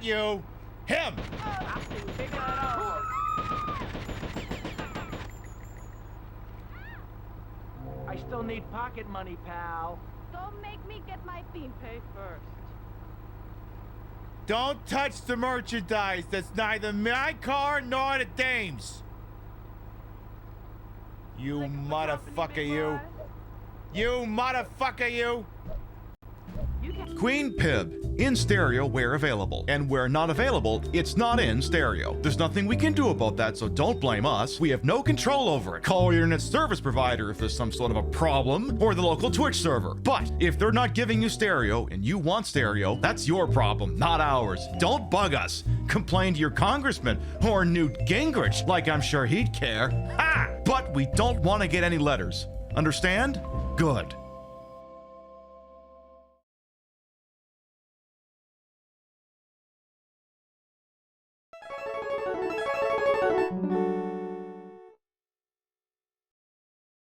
Not you. Him. I still need pocket money, pal. Don't make me get my bean pay first. Don't touch the merchandise. That's neither my car nor the dame's. You motherfucker, you. You motherfucker, you. Queen Pib, in stereo where available. And where not available, it's not in stereo. There's nothing we can do about that, so don't blame us. We have no control over it. Call your internet service provider if there's some sort of a problem, or the local Twitch server. But if they're not giving you stereo and you want stereo, that's your problem, not ours. Don't bug us. Complain to your congressman or Newt Gingrich, like I'm sure he'd care. Ha! But we don't want to get any letters. Understand? Good.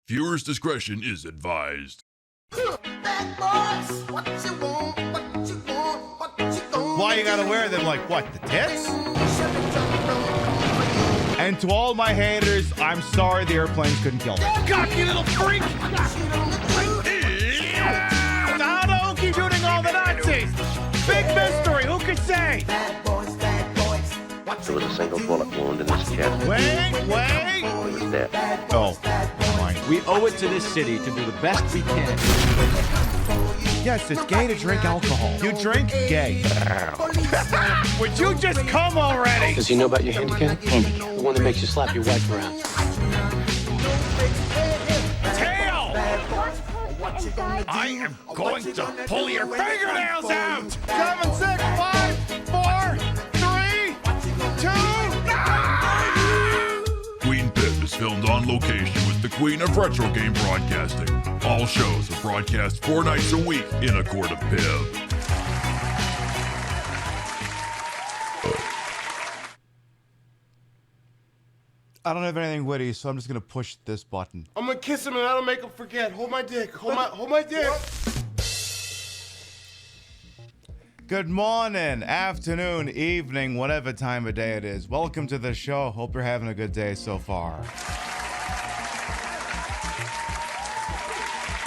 Viewers' discretion is advised. Why you gotta wear them like what, the tits? And to all my haters, I'm sorry the airplanes couldn't kill me. Cocky little freak! Now don't keep shooting all the Nazis! Big mystery, who could say? There was a single bullet wound in his chest. Wait! He was dead. Oh, never mind. We owe it to this city to do the best we can. Yes, it's gay to drink alcohol. You drink? Gay. Would you just come already? Does he know about your handicap? The one that makes you slap your wife around. Tail! I am going to pull your fingernails out! 7, 6, 5, 4, 3, 2, Queen Pib is filmed on location with the Queen of Retro Game Broadcasting. All shows are broadcast 4 nights a week in a court of Pib. I don't have anything witty, so I'm just gonna push this button. I'm gonna kiss him and that'll make him forget. Hold my dick. Hold my dick. Good morning, afternoon, evening, whatever time of day it is. Welcome to the show. Hope you're having a good day so far.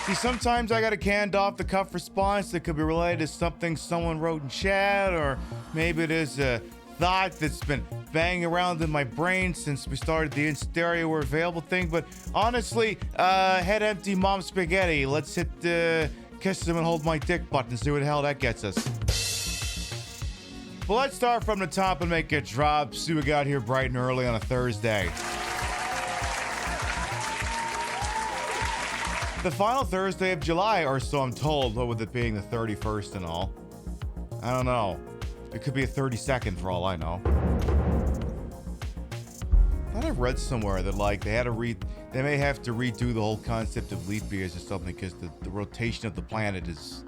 See, sometimes I got a canned off the cuff response that could be related to something someone wrote in chat, or maybe it is a thought that's been banging around in my brain since we started the in stereo or available thing. But honestly, head empty mom spaghetti. Let's hit the kiss them and hold my dick button and see what the hell that gets us. Well, let's start from the top and make it drop. See what we got here bright and early on a Thursday. The final Thursday of July, or so I'm told, what with it being the 31st and all. I don't know. It could be a 32nd for all I know. I thought I read somewhere that like they may have to redo the whole concept of leap years or something because the rotation of the planet is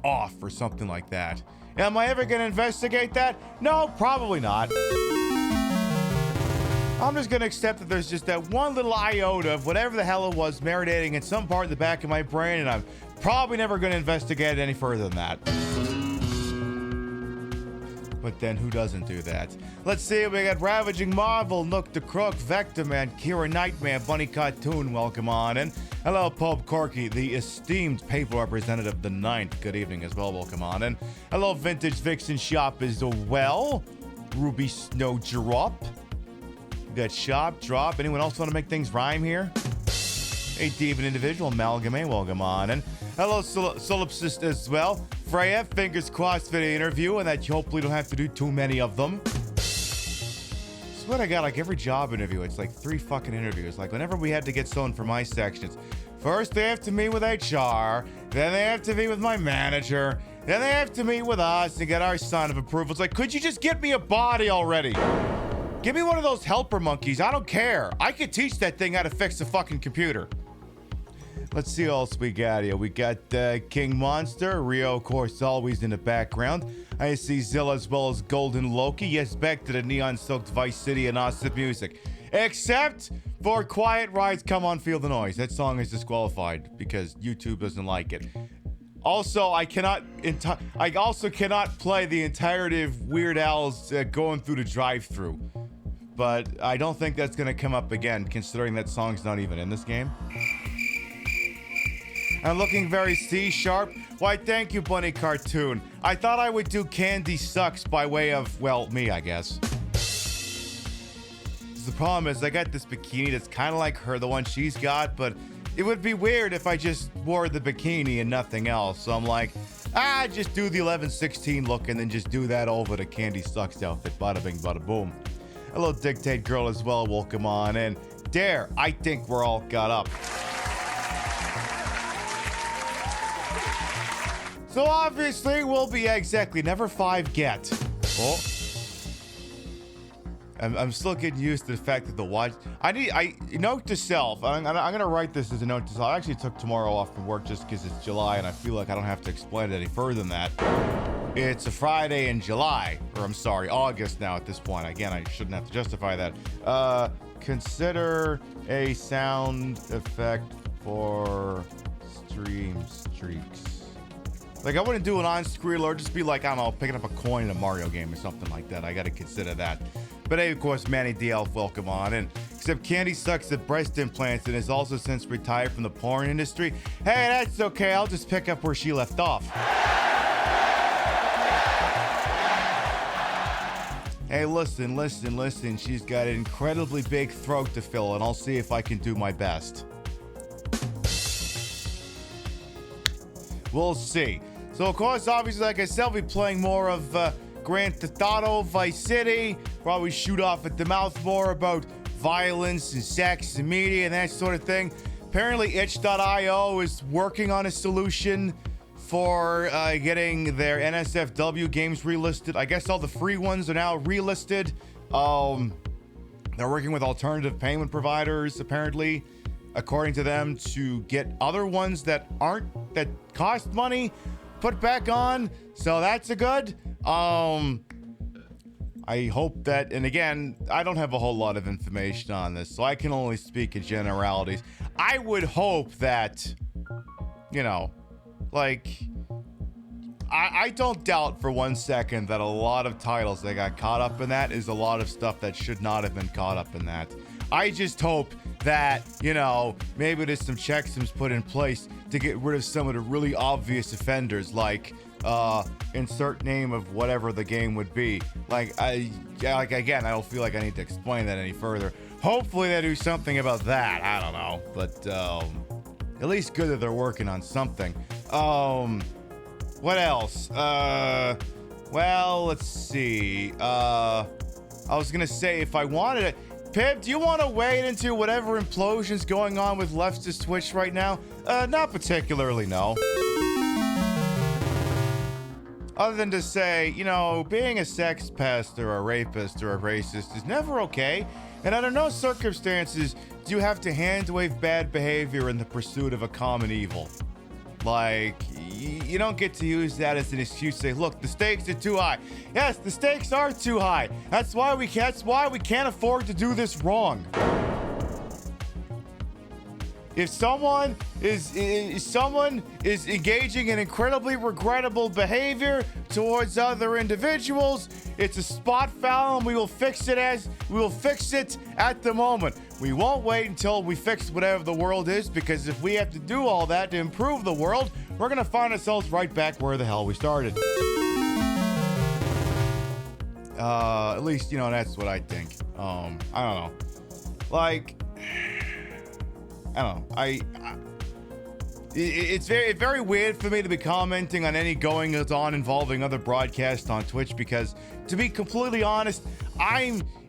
off or something like that. Am I ever going to investigate that? No, probably not. I'm just going to accept that there's just that one little iota of whatever the hell it was marinating in some part of the back of my brain, and I'm probably never going to investigate it any further than that. But then who doesn't do that? Let's see, we got Ravaging Marvel, Nook the Crook, Vector Man, Kira Nightmare, Bunny Cartoon, welcome on in. Hello, Pope Corky, the esteemed paper representative of the 9th. Good evening as well, welcome on in. Hello, Vintage Vixen Shop as well. Ruby Snowdrop. Got Shop, Drop. Anyone else want to make things rhyme here? Hey, Divan Individual, Amalgamate, welcome on in. Hello, Solipsist as well. Freya, fingers crossed for the interview and that you hopefully don't have to do too many of them. Swear to God, like every job interview, it's like 3 fucking interviews. Like whenever we had to get someone for my sections, first they have to meet with HR, then they have to meet with my manager, then they have to meet with us and get our sign of approval. It's like, could you just get me a body already? Give me one of those helper monkeys. I don't care. I could teach that thing how to fix the fucking computer. Let's see what else we got here. We got King Monster. Rio, of course, always in the background. I see Zilla as well as Golden Loki. Yes, back to the neon-soaked Vice City and awesome music. Except for Quiet Rides, Come On, Feel the Noise. That song is disqualified because YouTube doesn't like it. Also, I also cannot play the entirety of Weird Al's going through the drive-thru. But I don't think that's gonna come up again, considering that song's not even in this game. I'm looking very C-sharp. Why, thank you, Bunny Cartoon. I thought I would do Candy Sucks by way of, well, me, I guess. The problem is I got this bikini that's kind of like her, the one she's got, but it would be weird if I just wore the bikini and nothing else. So I'm like, just do the 11/16 look and then just do that over the Candy Sucks outfit. Bada bing, bada boom. Hello, Dictate Girl as well. Welcome on in. Dare, I think we're all got up. So obviously we'll be exactly never 5 get. Oh. I'm still getting used to the fact that the watch. Note to self. I'm gonna write this as a note to self. I actually took tomorrow off from work just because it's July and I feel like I don't have to explain it any further than that. It's a Friday in July, or I'm sorry, August now at this point. Again, I shouldn't have to justify that. Consider a sound effect for stream streaks. Like, I wouldn't do an on-screen or just be like, I don't know, picking up a coin in a Mario game or something like that. I gotta consider that. But hey, of course, Manny D. Elf, welcome on in. Except Candy sucks at breast implants and is also since retired from the porn industry. Hey, that's okay. I'll just pick up where she left off. Hey, listen. She's got an incredibly big throat to fill, and I'll see if I can do my best. We'll see. So, of course, obviously, like I said, I'll be playing more of Grand Theft Auto, Vice City. Probably shoot off at the mouth more about violence and sex and media and that sort of thing. Apparently, itch.io is working on a solution for getting their NSFW games relisted. I guess all the free ones are now relisted. They're working with alternative payment providers, apparently, according to them, to get other ones that cost money put back on. So that's a good. I hope that, and again, I don't have a whole lot of information on this, so I can only speak in generalities. I would hope that, I don't doubt for 1 second that a lot of titles that got caught up in that is a lot of stuff that should not have been caught up in that. I just hope that, maybe there's some checksums put in place to get rid of some of the really obvious offenders, like insert name of whatever the game would be. Again, I don't feel like I need to explain that any further. Hopefully they do something about that. I don't know, but at least good that they're working on something. What else? Well, let's see. I was gonna say if I wanted it. Pip, do you want to wade into whatever implosion's going on with leftist Twitch right now? Not particularly, no. Other than to say, being a sex pest or a rapist or a racist is never okay, and under no circumstances do you have to hand-wave bad behavior in the pursuit of a common evil. You don't get to use that as an excuse to say, look, the stakes are too high. Yes, the stakes are too high. That's why we can't afford to do this wrong. If someone is engaging in incredibly regrettable behavior towards other individuals, it's a spot foul, and we will fix it at the moment. We won't wait until we fix whatever the world is, because if we have to do all that to improve the world, we're gonna find ourselves right back where the hell we started. At least, that's what I think. I don't know. I don't know. It's very weird for me to be commenting on any goings on involving other broadcasts on Twitch, because, to be completely honest,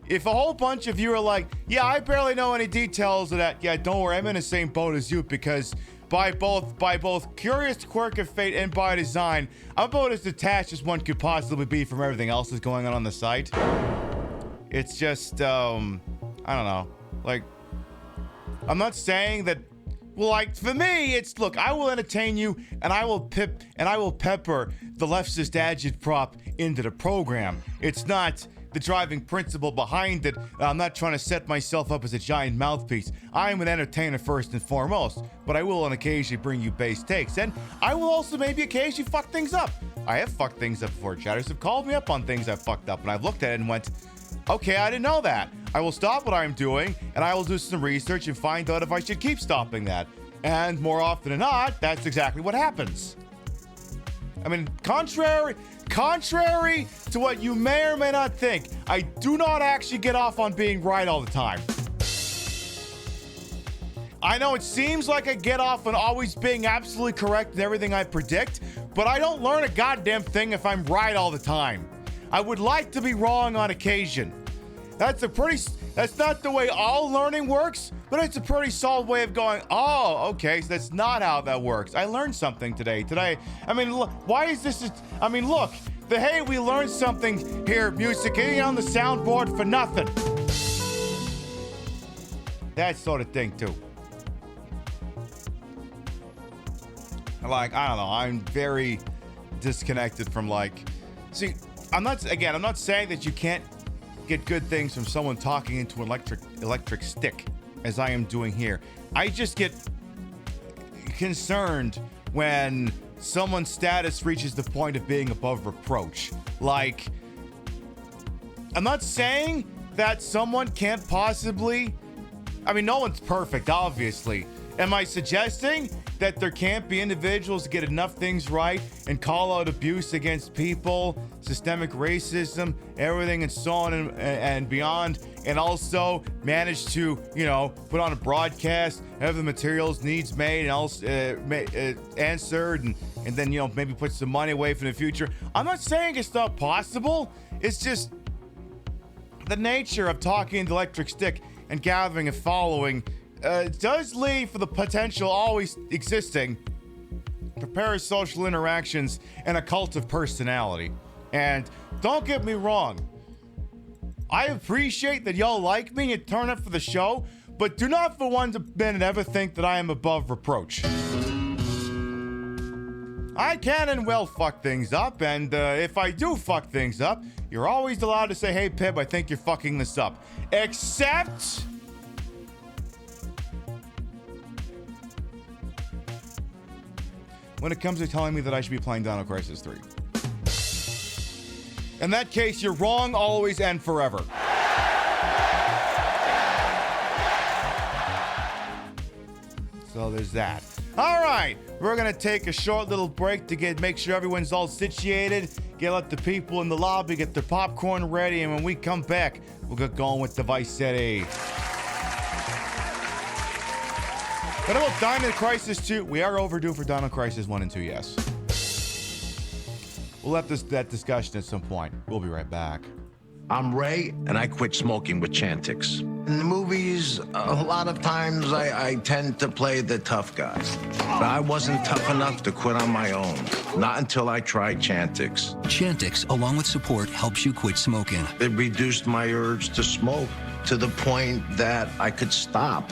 if a whole bunch of you are like, yeah, I barely know any details of that, yeah, don't worry, I'm in the same boat as you, because by both curious quirk of fate and by design, I'm about as detached as one could possibly be from everything else that's going on the site. It's just, I don't know. I'm not saying that, for me, it's, look, I will entertain you, and I will pepper the leftist agitprop into the program. It's not the driving principle behind it. I'm not trying to set myself up as a giant mouthpiece. I am an entertainer first and foremost, but I will on occasion bring you base takes, and I will also maybe occasionally fuck things up. I have fucked things up before. Chatters have called me up on things I've fucked up, and I've looked at it and went, okay, I didn't know that. I will stop what I'm doing, and I will do some research and find out if I should keep stopping that. And more often than not, that's exactly what happens. I mean, contrary to what you may or may not think, I do not actually get off on being right all the time. I know it seems like I get off on always being absolutely correct in everything I predict, but I don't learn a goddamn thing if I'm right all the time. I would like to be wrong on occasion. That's not the way all learning works, but it's a pretty solid way of going, oh, okay, so that's not how that works. I learned something today. I mean, look, why is this? I mean, look, hey, we learned something here, music, ain't on the soundboard for nothing. That sort of thing, too. Like, I don't know, I'm very disconnected from, like, see, I'm not saying that you can't get good things from someone talking into an electric stick, as I am doing here. I just get concerned when someone's status reaches the point of being above reproach. Like, I'm not saying that someone can't possibly, I mean, no one's perfect, obviously. Am I suggesting that there can't be individuals to get enough things right and call out abuse against people, systemic racism, everything and so on and beyond, and also manage to, put on a broadcast, have the materials needs made and also answered, and then, maybe put some money away for the future? I'm not saying it's not possible. It's just the nature of talking to electric stick and gathering and following does leave for the potential always existing for parasocial interactions and a cult of personality. And don't get me wrong, I appreciate that y'all like me and turn up for the show, but do not for one minute ever think that I am above reproach. I can and will fuck things up, and if I do fuck things up, you're always allowed to say, hey, Pib, I think you're fucking this up. Except when it comes to telling me that I should be playing Dino Crisis 3. In that case, you're wrong always and forever. So there's that. All right, we're gonna take a short little break to make sure everyone's all situated, let the people in the lobby get their popcorn ready, and when we come back, we'll get going with the Vice City. What about Dino Crisis 2? We are overdue for Dino Crisis 1 and 2, yes. We'll have that discussion at some point. We'll be right back. I'm Ray, and I quit smoking with Chantix. In the movies, a lot of times I tend to play the tough guy. But I wasn't tough enough to quit on my own. Not until I tried Chantix. Chantix, along with support, helps you quit smoking. It reduced my urge to smoke to the point that I could stop.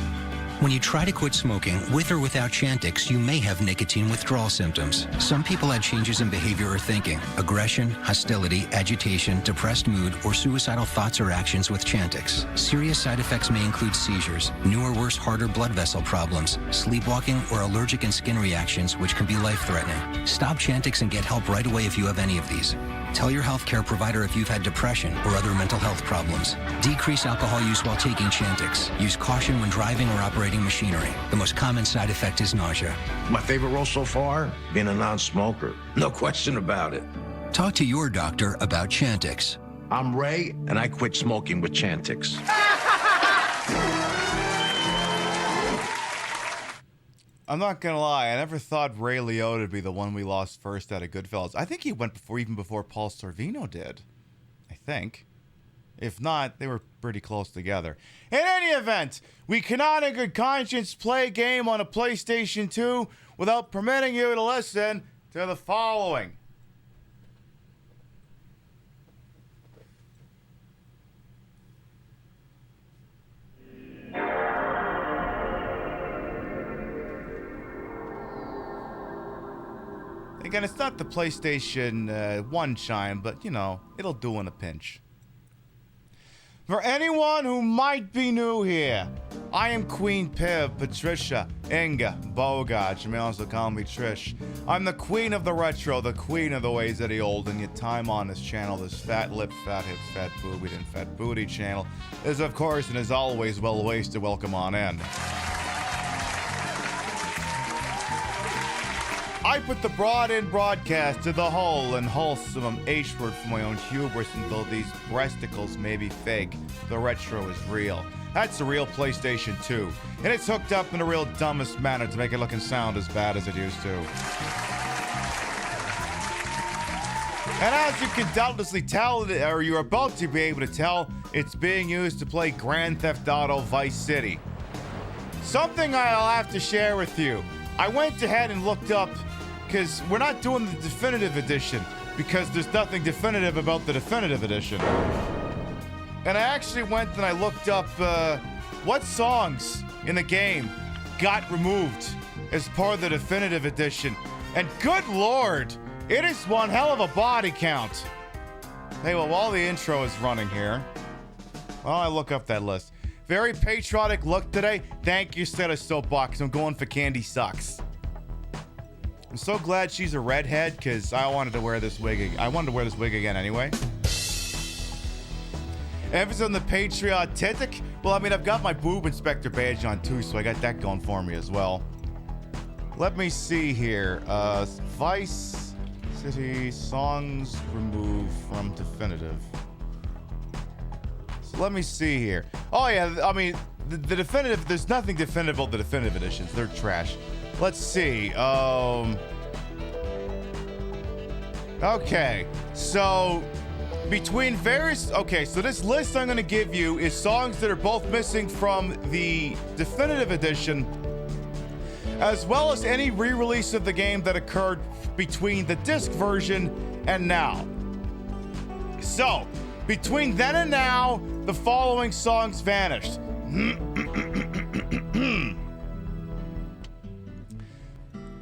When you try to quit smoking, with or without Chantix, you may have nicotine withdrawal symptoms. Some people had changes in behavior or thinking, aggression, hostility, agitation, depressed mood, or suicidal thoughts or actions with Chantix. Serious side effects may include seizures, new or worse heart or blood vessel problems, sleepwalking, or allergic and skin reactions, which can be life-threatening. Stop Chantix and get help right away if you have any of these. Tell your healthcare provider if you've had depression or other mental health problems. Decrease alcohol use while taking Chantix. Use caution when driving or operating machinery. The most common side effect is nausea. My favorite role so far? Being a non-smoker. No question about it. Talk to your doctor about Chantix. I'm Ray, and I quit smoking with Chantix. I'm not gonna lie, I never thought Ray Liotta would be the one we lost first out of Goodfellas. I think he went even before Paul Sorvino did. I think. If not, they were pretty close together. In any event, we cannot in good conscience play a game on a PlayStation 2 without permitting you to listen to the following. Again, it's not the PlayStation 1 chime, but, it'll do in a pinch. For anyone who might be new here, I am Queen Piv, Patricia, Inga, Bogart. You may also call me Trish. I'm the queen of the retro, the queen of the ways of the old, and your time on this channel, this fat lip, fat hip, fat boobied, and fat booty channel, is of course and is always well wasted. Welcome on in. I put the broad-in broadcast to the whole and wholesome H-word for my own hubris, and though these breasticles may be fake, the retro is real. That's the real PlayStation 2, and it's hooked up in a real dumbest manner to make it look and sound as bad as it used to. And as you can doubtlessly tell, or you're about to be able to tell, it's being used to play Grand Theft Auto Vice City. Something I'll have to share with you. I went ahead and looked up, because we're not doing the definitive edition, because there's nothing definitive about the definitive edition. And I actually went and I looked up what songs in the game got removed as part of the definitive edition. And good lord, it is one hell of a body count. Hey, well, while the intro is running here, well, I look up that list. Very patriotic look today. Thank you, Set of Soapbox. I'm going for Candy Sucks. I'm so glad she's a redhead, because I wanted to wear this wig. I wanted to wear this wig again anyway. Emphasis on the patriotic. Well, I mean, I've got my boob inspector badge on too, so I got that going for me as well. Let me see here. Vice City songs removed from definitive. So let me see here. Oh yeah, I mean, the definitive. There's nothing definitive about the definitive editions. They're trash. Let's see. Okay, so between various. Okay, so this list I'm going to give you is songs that are both missing from the definitive edition, as well as any re-release of the game that occurred between the disc version and now. So, between then and now, the following songs vanished.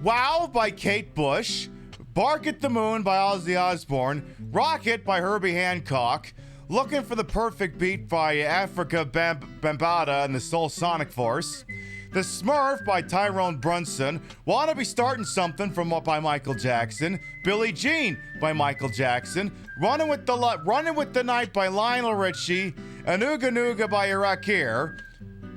Wow by Kate Bush, Bark at the Moon by Ozzy Osbourne, Rocket by Herbie Hancock, Looking for the Perfect Beat by Africa Bambaataa and the Soul Sonic Force, The Smurf by Tyrone Brunson, Wanna Be Starting Something by Michael Jackson, Billie Jean by Michael Jackson, Running with the Night by Lionel Richie, Anuga Nuga by Irakir.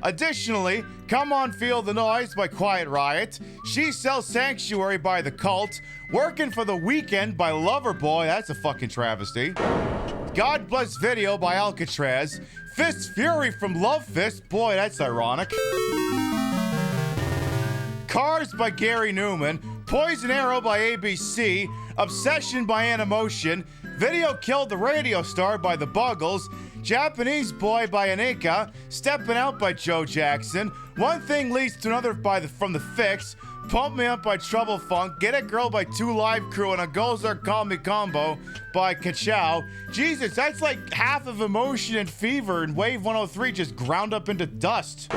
Additionally, Come On Feel the Noise by Quiet Riot, She Sells Sanctuary by The Cult, Working for the Weekend by Loverboy, that's a fucking travesty, God Bless Video by Alcatraz, Fist Fury from Love Fist, boy, that's ironic, Cars by Gary Newman, Poison Arrow by ABC, Obsession by Animotion, Video Killed the Radio Star by The Buggles, Japanese Boy by Anika, Steppin' Out by Joe Jackson, One Thing Leads to Another from The Fix, Pump Me Up by Trouble Funk, Get It Girl by Two Live Crew, and A Gozer Call Me Combo by Kachow. Jesus, that's like half of Emotion and Fever and Wave 103 just ground up into dust.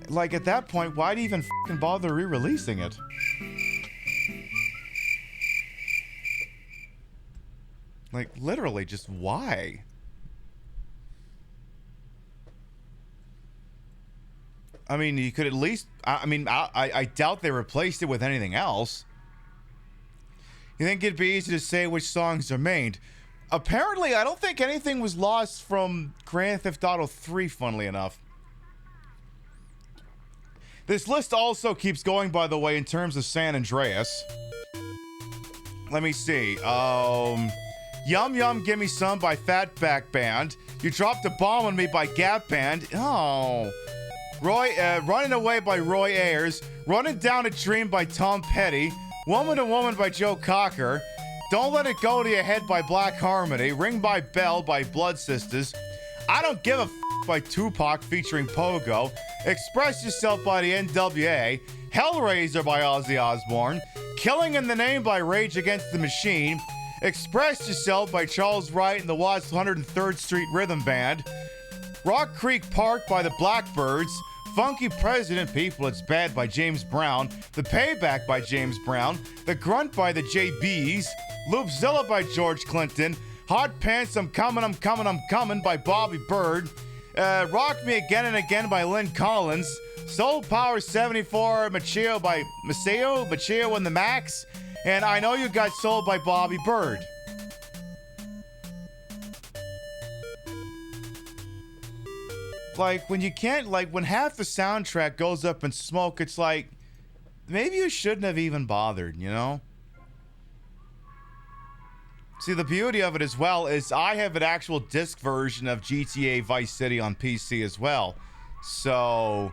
Like, at that point, why'd you even fucking bother re-releasing it? Like, literally, just why? I mean, you could at least... I doubt they replaced it with anything else. You think it'd be easy to say which songs are made? Apparently, I don't think anything was lost from Grand Theft Auto 3, funnily enough. This list also keeps going, by the way, in terms of San Andreas. Let me see. Yum Yum Gimme Some by Fatback Band. You Dropped a Bomb on Me by Gap Band. Oh. Running Away by Roy Ayers. Running Down a Dream by Tom Petty. Woman to Woman by Joe Cocker. Don't Let It Go to Your Head by Black Harmony. Ring by Bell by Blood Sisters. I Don't Give a by Tupac featuring Pogo. Express Yourself by the NWA. Hellraiser by Ozzy Osbourne. Killing in the Name by Rage Against the Machine. Express Yourself by Charles Wright and the Watts 103rd Street Rhythm Band. Rock Creek Park by the Blackbirds. Funky President People, It's Bad by James Brown. The Payback by James Brown. The Grunt by the JBs. Loopzilla by George Clinton. Hot Pants, I'm Coming by Bobby Bird. Rock Me Again and Again by Lynn Collins. Soul Power 74, Maceo and the Max. And I Know You Got Soul by Bobby Bird. Like, when you can't, like, when half the soundtrack goes up in smoke, it's like, maybe you shouldn't have even bothered, you know? See, the beauty of it as well is I have an actual disc version of GTA Vice City on PC as well. So,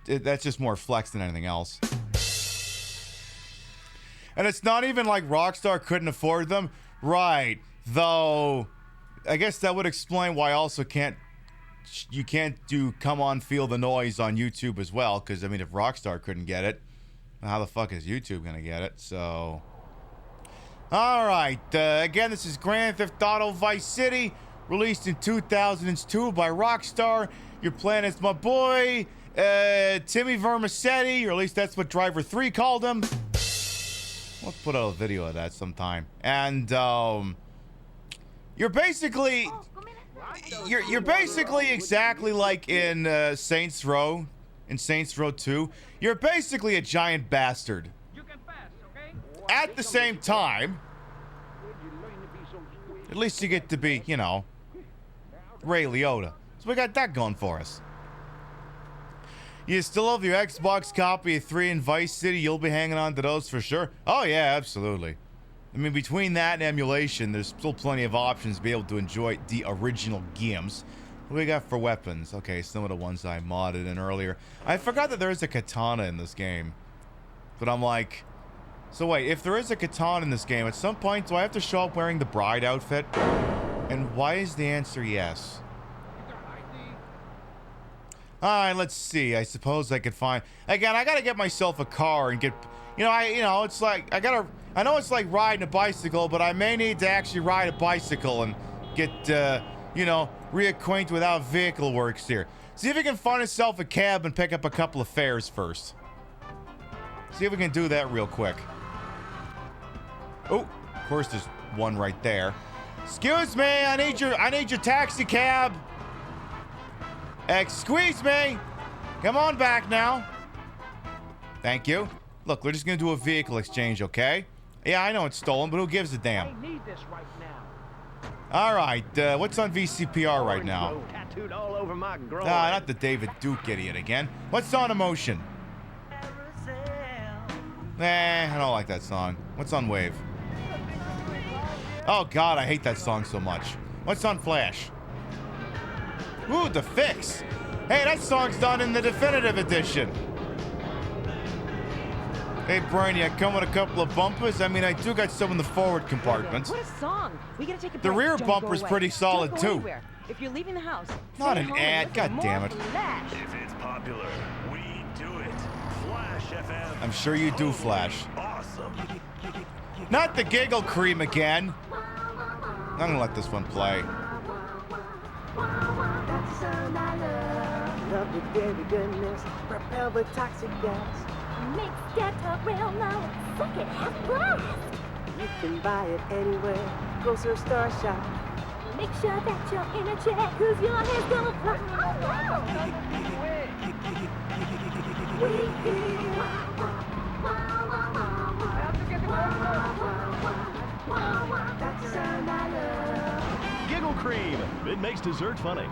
that's just more flex than anything else. And it's not even like Rockstar couldn't afford them. Right. Though, I guess that would explain why also you can't do Come On Feel the Noise on YouTube as well. Because, I mean, if Rockstar couldn't get it, how the fuck is YouTube gonna get it? So, all right. Again, this is Grand Theft Auto Vice City, released in 2002 by Rockstar. You're playing as my boy Timmy Vermicetti, or at least that's what Driver 3 called him. Let's put out a video of that sometime. And you're basically exactly like in Saints Row. In Saints Row 2, you're basically a giant bastard. At the same time, at least you get to be, you know, Ray Liotta. So we got that going for us. You still have your Xbox copy of 3 and Vice City. You'll be hanging on to those for sure. Oh yeah, absolutely. I mean, between that and emulation, there's still plenty of options to be able to enjoy the original games. What do we got for weapons? Okay, some of the ones I modded in earlier. I forgot that there is a katana in this game. But I'm like, so wait, if there is a katana in this game, at some point, do I have to show up wearing the bride outfit? And why is the answer yes? Alright, let's see. I suppose I could find... Again, I gotta get myself a car and get... it's like... I know it's like riding a bicycle, but I may need to actually ride a bicycle and get, reacquainted with how a vehicle works here. See if we can find yourself a cab and pick up a couple of fares first. See if we can do that real quick. Oh, of course there's one right there. Excuse me, I need your taxi cab. Excuse me. Come on back now. Thank you. Look, we're just gonna do a vehicle exchange, okay? Yeah, I know it's stolen, but who gives a damn? I need this right now. All right, what's on VCPR right now? Tattooed all over my groin. Not the David Duke idiot again. What's on Emotion? I don't like that song. What's on Wave? Oh God, I hate that song so much. What's on Flash? Ooh, The Fix. Hey, that song's done in the definitive edition. Hey, Brian, you come with a couple of bumpers? I mean, I do got some in the forward compartment. What a song. We gotta take a break. The rear Don't bumper's go away. pretty solid, Don't go too. anywhere. If you're leaving the house, Not stay an home ad, and God listen damn more it. Flash. If it's popular, we do it. Flash FM. I'm sure you do, Flash. Awesome. Not the giggle cream again. I'm gonna let this one play. Love the very goodness, repel the toxic gas. Makes get a real now. Suck it, have blast. You can buy it anywhere, grocery store shop. Make sure that you're in a check, cause your hair's gonna fly. Giggle cream. It makes dessert funny.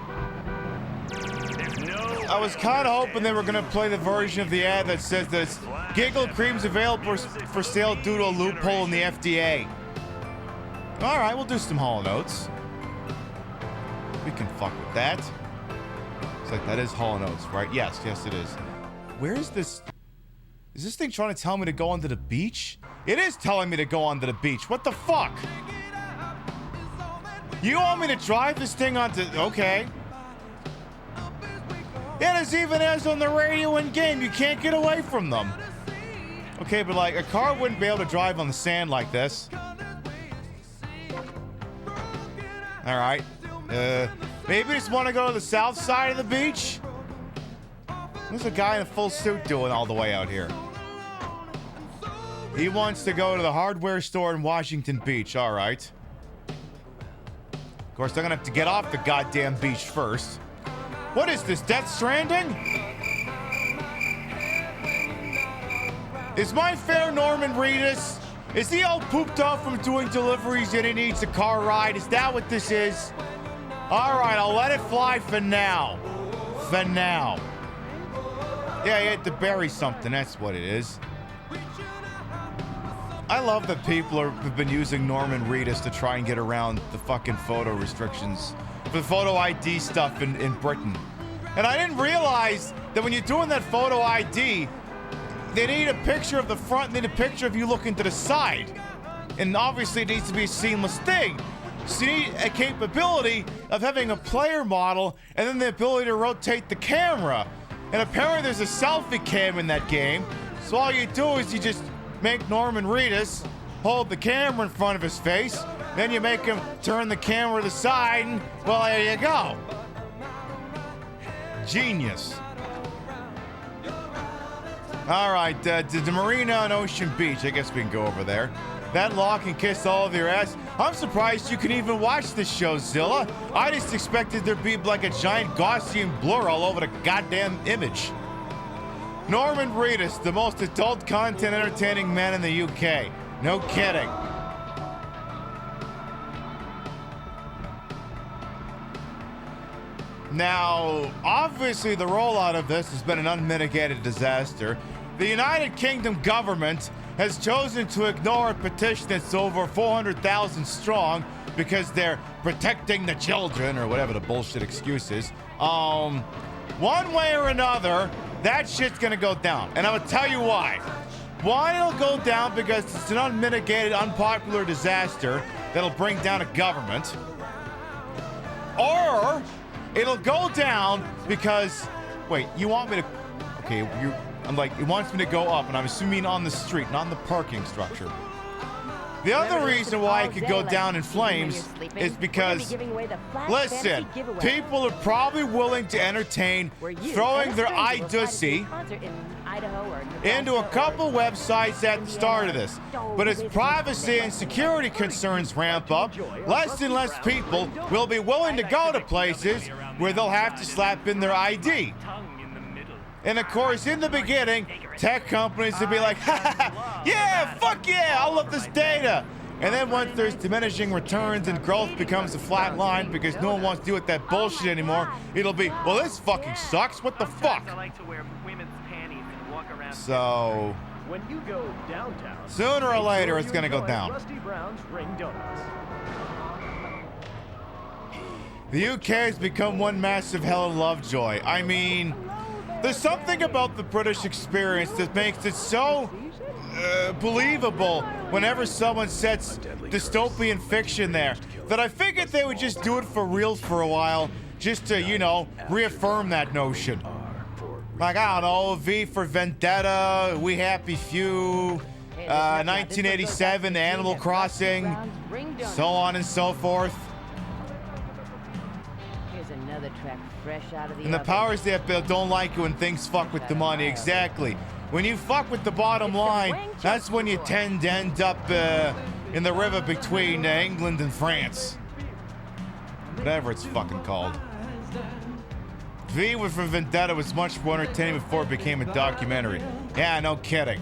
I was kind of hoping they were going to play the version of the ad that says that Giggle Cream's available for sale due to a loophole in the FDA. All right, we'll do some Hall & Oates. We can fuck with that. It's like, that is Hall & Oates, right? Yes, it is. Where is this? Is this thing trying to tell me to go onto the beach? It is telling me to go onto the beach. What the fuck? You want me to drive this thing onto... Okay. Yeah, there's even ads on the radio in game. You can't get away from them. Okay, but like, a car wouldn't be able to drive on the sand like this. All right. Maybe just want to go to the south side of the beach? There's a guy in a full suit doing all the way out here. He wants to go to the hardware store in Washington Beach. All right. Of course, they're going to have to get off the goddamn beach first. What is this, Death Stranding? Is my fair Norman Reedus? Is he all pooped off from doing deliveries and he needs a car ride? Is that what this is? All right, I'll let it fly for now. For now. Yeah, you had to bury something. That's what it is. I love that people have been using Norman Reedus to try and get around the fucking photo restrictions for the photo ID stuff in Britain. And I didn't realize that when you're doing that photo ID, they need a picture of the front and they need a picture of you looking to the side. And obviously it needs to be a seamless thing. So you need a capability of having a player model and then the ability to rotate the camera. And apparently there's a selfie cam in that game. So all you do is you just make Norman Reedus hold the camera in front of his face. Then you make him turn the camera to the side and, well, there you go. Genius. All right, the Marina on Ocean Beach. I guess we can go over there. That lock and kiss all of your ass. I'm surprised you can even watch this show, Zilla. I just expected there'd be like a giant Gaussian blur all over the goddamn image. Norman Reedus, the most adult content entertaining man in the UK. No kidding. Now, obviously the rollout of this has been an unmitigated disaster. The United Kingdom government has chosen to ignore a petition that's over 400,000 strong because they're protecting the children or whatever the bullshit excuse is. One way or another, that shit's gonna go down. And I'm gonna tell you why. One, it'll go down because it's an unmitigated, unpopular disaster that'll bring down a government. Or it'll go down because, wait, you want me to, okay, I'm like, it wants me to go up, and I'm assuming on the street, not in the parking structure. The other reason why it could go down in flames is because, listen, people are probably willing to entertain throwing their iDussy into a couple websites at the start of this. But as privacy and security concerns ramp up, less and less people will be willing to go to places where they'll have to slap in their ID. And of course, in the beginning, tech companies would be like, yeah, fuck yeah, I love this data. And then once there's diminishing returns and growth becomes a flat line because no one wants to deal with that bullshit anymore, it'll be, well, this fucking sucks. What the fuck? So, when you go downtown, sooner or later, it's gonna go down. The UK has become one massive hell of Lovejoy. I mean, there's something about the British experience that makes it so believable whenever someone sets dystopian fiction there that I figured they would just do it for real for a while just to, you know, reaffirm that notion. Like, I don't know, V for Vendetta, We Happy Few, 1987, Animal Crossing, so on and so forth. And the powers that be don't like it when things fuck with the money. Exactly. When you fuck with the bottom line, that's when you tend to end up in the river between England and France. Whatever it's fucking called. V for Vendetta was much more entertaining before it became a documentary. Yeah, no kidding.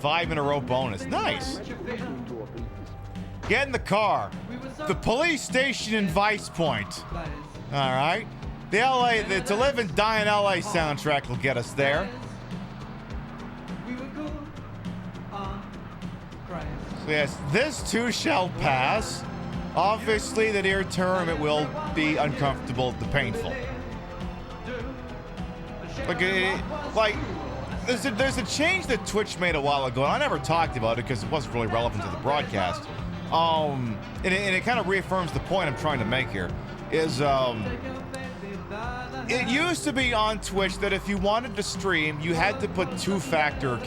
5 in a row bonus. Nice. Get in the car. The police station in Vice Point. All right. The To Live and Die in LA soundtrack will get us there. So yes, this too shall pass. Obviously, the near term, it will be uncomfortable, painful. Like, there's a change that Twitch made a while ago, and I never talked about it because it wasn't really relevant to the broadcast. And it kind of reaffirms the point I'm trying to make here. Is it used to be on Twitch that if you wanted to stream, you had to put two-factor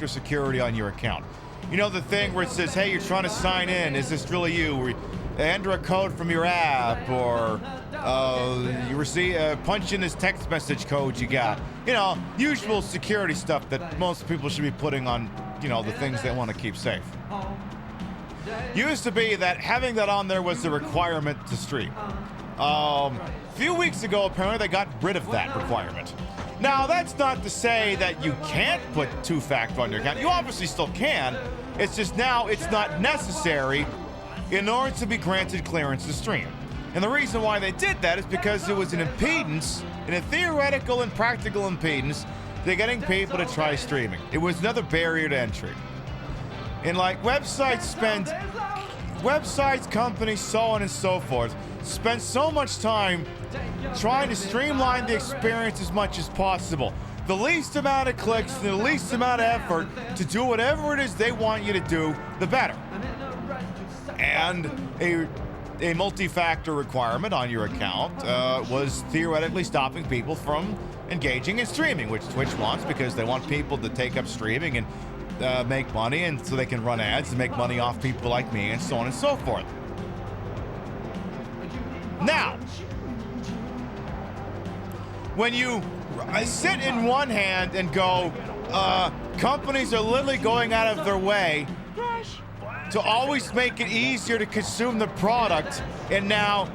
security on your account. You know, the thing where it says, hey, you're trying to sign in, is this really you? enter a code from your app, or you receive punch in this text message code you got. You know, usual security stuff that most people should be putting on, you know, the things they want to keep safe. Used to be that having that on there was the requirement to stream. A few weeks ago, apparently they got rid of that requirement. Now, that's not to say that you can't put two-factor on your account. You obviously still can. It's just now it's not necessary in order to be granted clearance to stream. And the reason why they did that is because it was an impedance, a theoretical and practical impedance to getting people to try streaming. It was another barrier to entry. And like websites, companies, so on and so forth, spend so much time trying to streamline the experience as much as possible. The least amount of clicks, the least amount of effort to do whatever it is they want you to do, the better. And a multi-factor requirement on your account was theoretically stopping people from engaging in streaming, which Twitch wants, because they want people to take up streaming and make money, and so they can run ads and make money off people like me, and so on and so forth. Now, when you sit in one hand and go, companies are literally going out of their way to always make it easier to consume the product, and now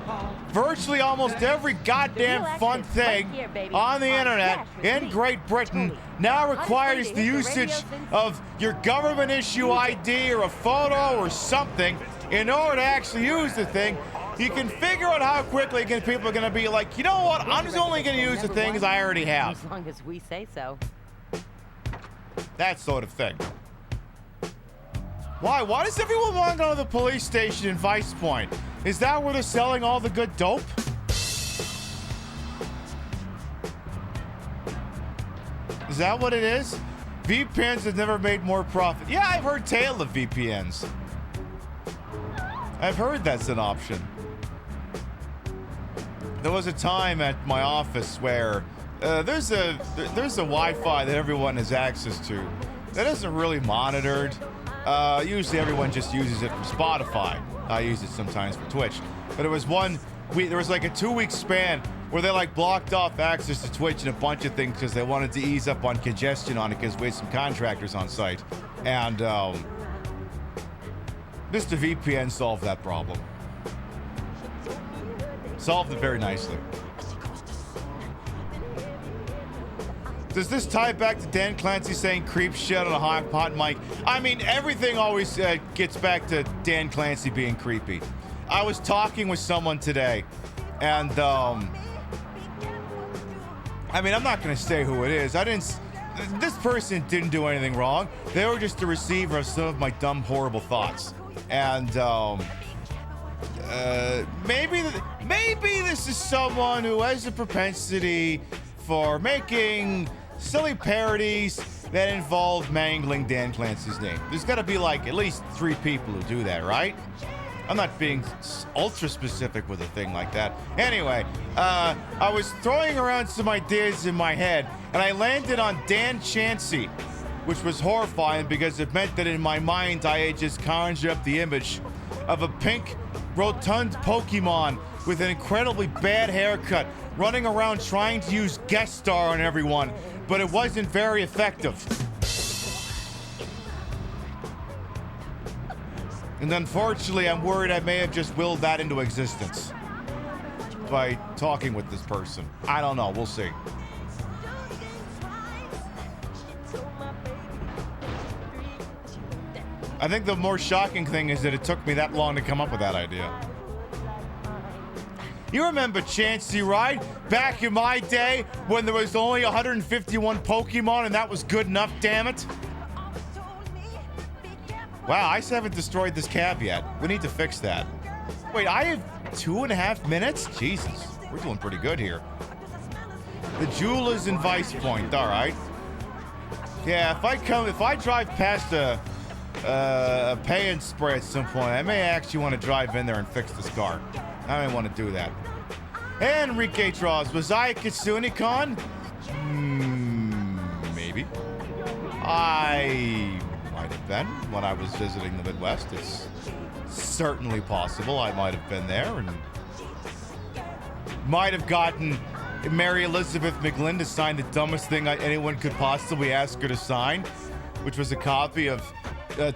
virtually almost every goddamn fun thing on the internet in Great Britain now requires the usage of your government issue ID or a photo or something in order to actually use the thing. You can figure out how quickly people are going to be like, you know what, I'm just only going to use the things I already have. As long as we say so. That sort of thing. Why? Why does everyone want to go to the police station in Vice Point? Is that where they're selling all the good dope? Is that what it is? VPNs have never made more profit. Yeah, I've heard tale of VPNs. I've heard that's an option. There was a time at my office where there's a Wi-Fi that everyone has access to that isn't really monitored. Usually everyone just uses it for Spotify. I use it sometimes for Twitch. But it was there was like a 2-week span where they like blocked off access to Twitch and a bunch of things because they wanted to ease up on congestion on it because we had some contractors on site. And Mr. VPN solved that problem. Solved it very nicely. Does this tie back to Dan Clancy saying creep shit on a hot mic? I mean, everything always gets back to Dan Clancy being creepy. I was talking with someone today, and I mean, I'm not going to say who it is. This person didn't do anything wrong. They were just the receiver of some of my dumb, horrible thoughts. And maybe this is someone who has a propensity for making silly parodies that involve mangling Dan Clancy's name. There's got to be like at least 3 people who do that, right? I'm not being ultra specific with a thing like that. Anyway, I was throwing around some ideas in my head, and I landed on Dan Chancy, which was horrifying because it meant that in my mind I had just conjured up the image of a pink, rotund Pokemon with an incredibly bad haircut running around trying to use guest star on everyone, but it wasn't very effective. And unfortunately, I'm worried I may have just willed that into existence by talking with this person. I don't know. We'll see. I think the more shocking thing is that it took me that long to come up with that idea. You remember Chansey, right? Back in my day when there was only 151 Pokemon and that was good enough, damn it. Wow, I still haven't destroyed this cab yet. We need to fix that. Wait, I have 2.5 minutes? Jesus, we're doing pretty good here. The Jewelers in Vice Point, all right. Yeah, if I drive past a pay and spray at some point, I may actually want to drive in there and fix this car. I may want to do that. Hey, Enrique draws. Was I at Kitsune-Con? Maybe. I might have have been when I was visiting the Midwest. It's certainly possible I might have been there and might have gotten Mary Elizabeth McGlynn to sign the dumbest thing anyone could possibly ask her to sign, which was a copy of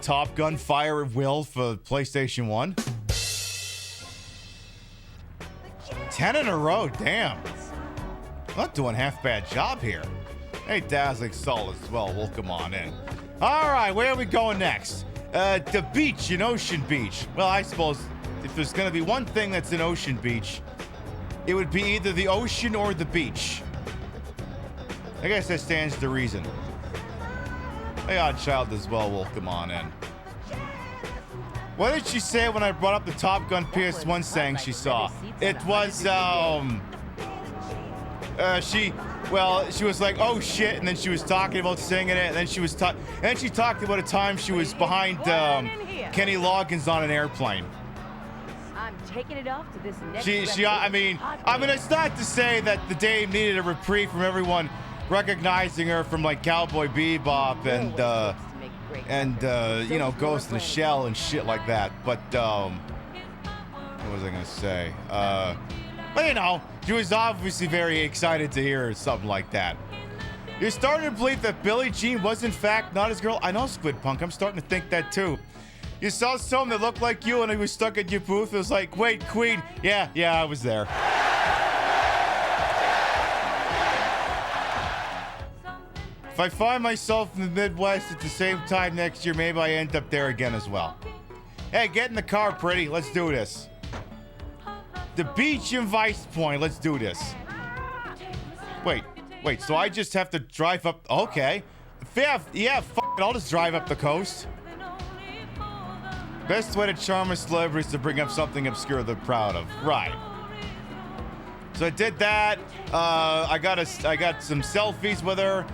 Top Gun Fire at Will for PlayStation 1. 10 in a row, damn. Not doing half bad job here. Hey, Dazzling Soul as well. Welcome on in. All right, where are we going next? The beach in Ocean Beach. Well, I suppose if there's going to be one thing that's in Ocean Beach, it would be either the ocean or the beach. I guess that stands to reason. Hey, Odd Child as well. Welcome on in. What did she say when I brought up the Top Gun PS1 saying she saw? It was, she was like, oh shit, and then she was talking about singing it, and then she talked about a time she was behind Kenny Loggins on an airplane. I'm taking it off to this next I mean, it's not to say that the Dame needed a reprieve from everyone recognizing her from like Cowboy Bebop and Ghost in the Shell and shit like that. But what was I gonna say? But she was obviously very excited to hear something like that. You're starting to believe that Billie Jean was in fact not his girl? I know, Squid Punk. I'm starting to think that too. You saw someone that looked like you and he was stuck at your booth. It was like, wait, Queen. Yeah, I was there. If I find myself in the Midwest at the same time next year, maybe I end up there again as well. Hey, get in the car, pretty. Let's do this. The beach in Vice Point. Let's do this. Wait. So I just have to drive up. Okay. Yeah, fuck it. I'll just drive up the coast. Best way to charm a celebrity is to bring up something obscure they're proud of. Right. So I did that. I got some selfies with her.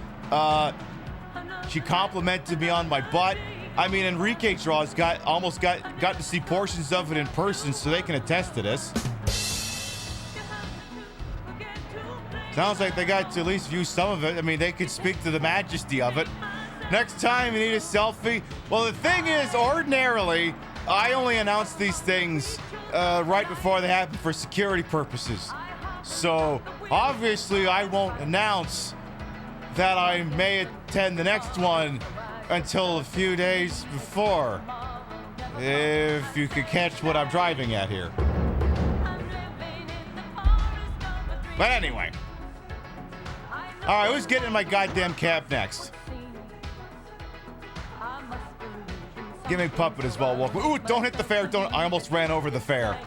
She complimented me on my butt. I mean, Enrique Draws got to see portions of it in person, so they can attest to this. Sounds like they got to at least view some of it. I mean, they could speak to the majesty of it. Next time you need a selfie. Well, the thing is, ordinarily, I only announce these things right before they happen for security purposes. So, obviously, I won't announce that I may attend the next one until a few days before. If you could catch what I'm driving at here. But anyway. All right, who's getting in my goddamn cab next? Give me Puppet as well. Ooh, don't hit the fare. I almost ran over the fare.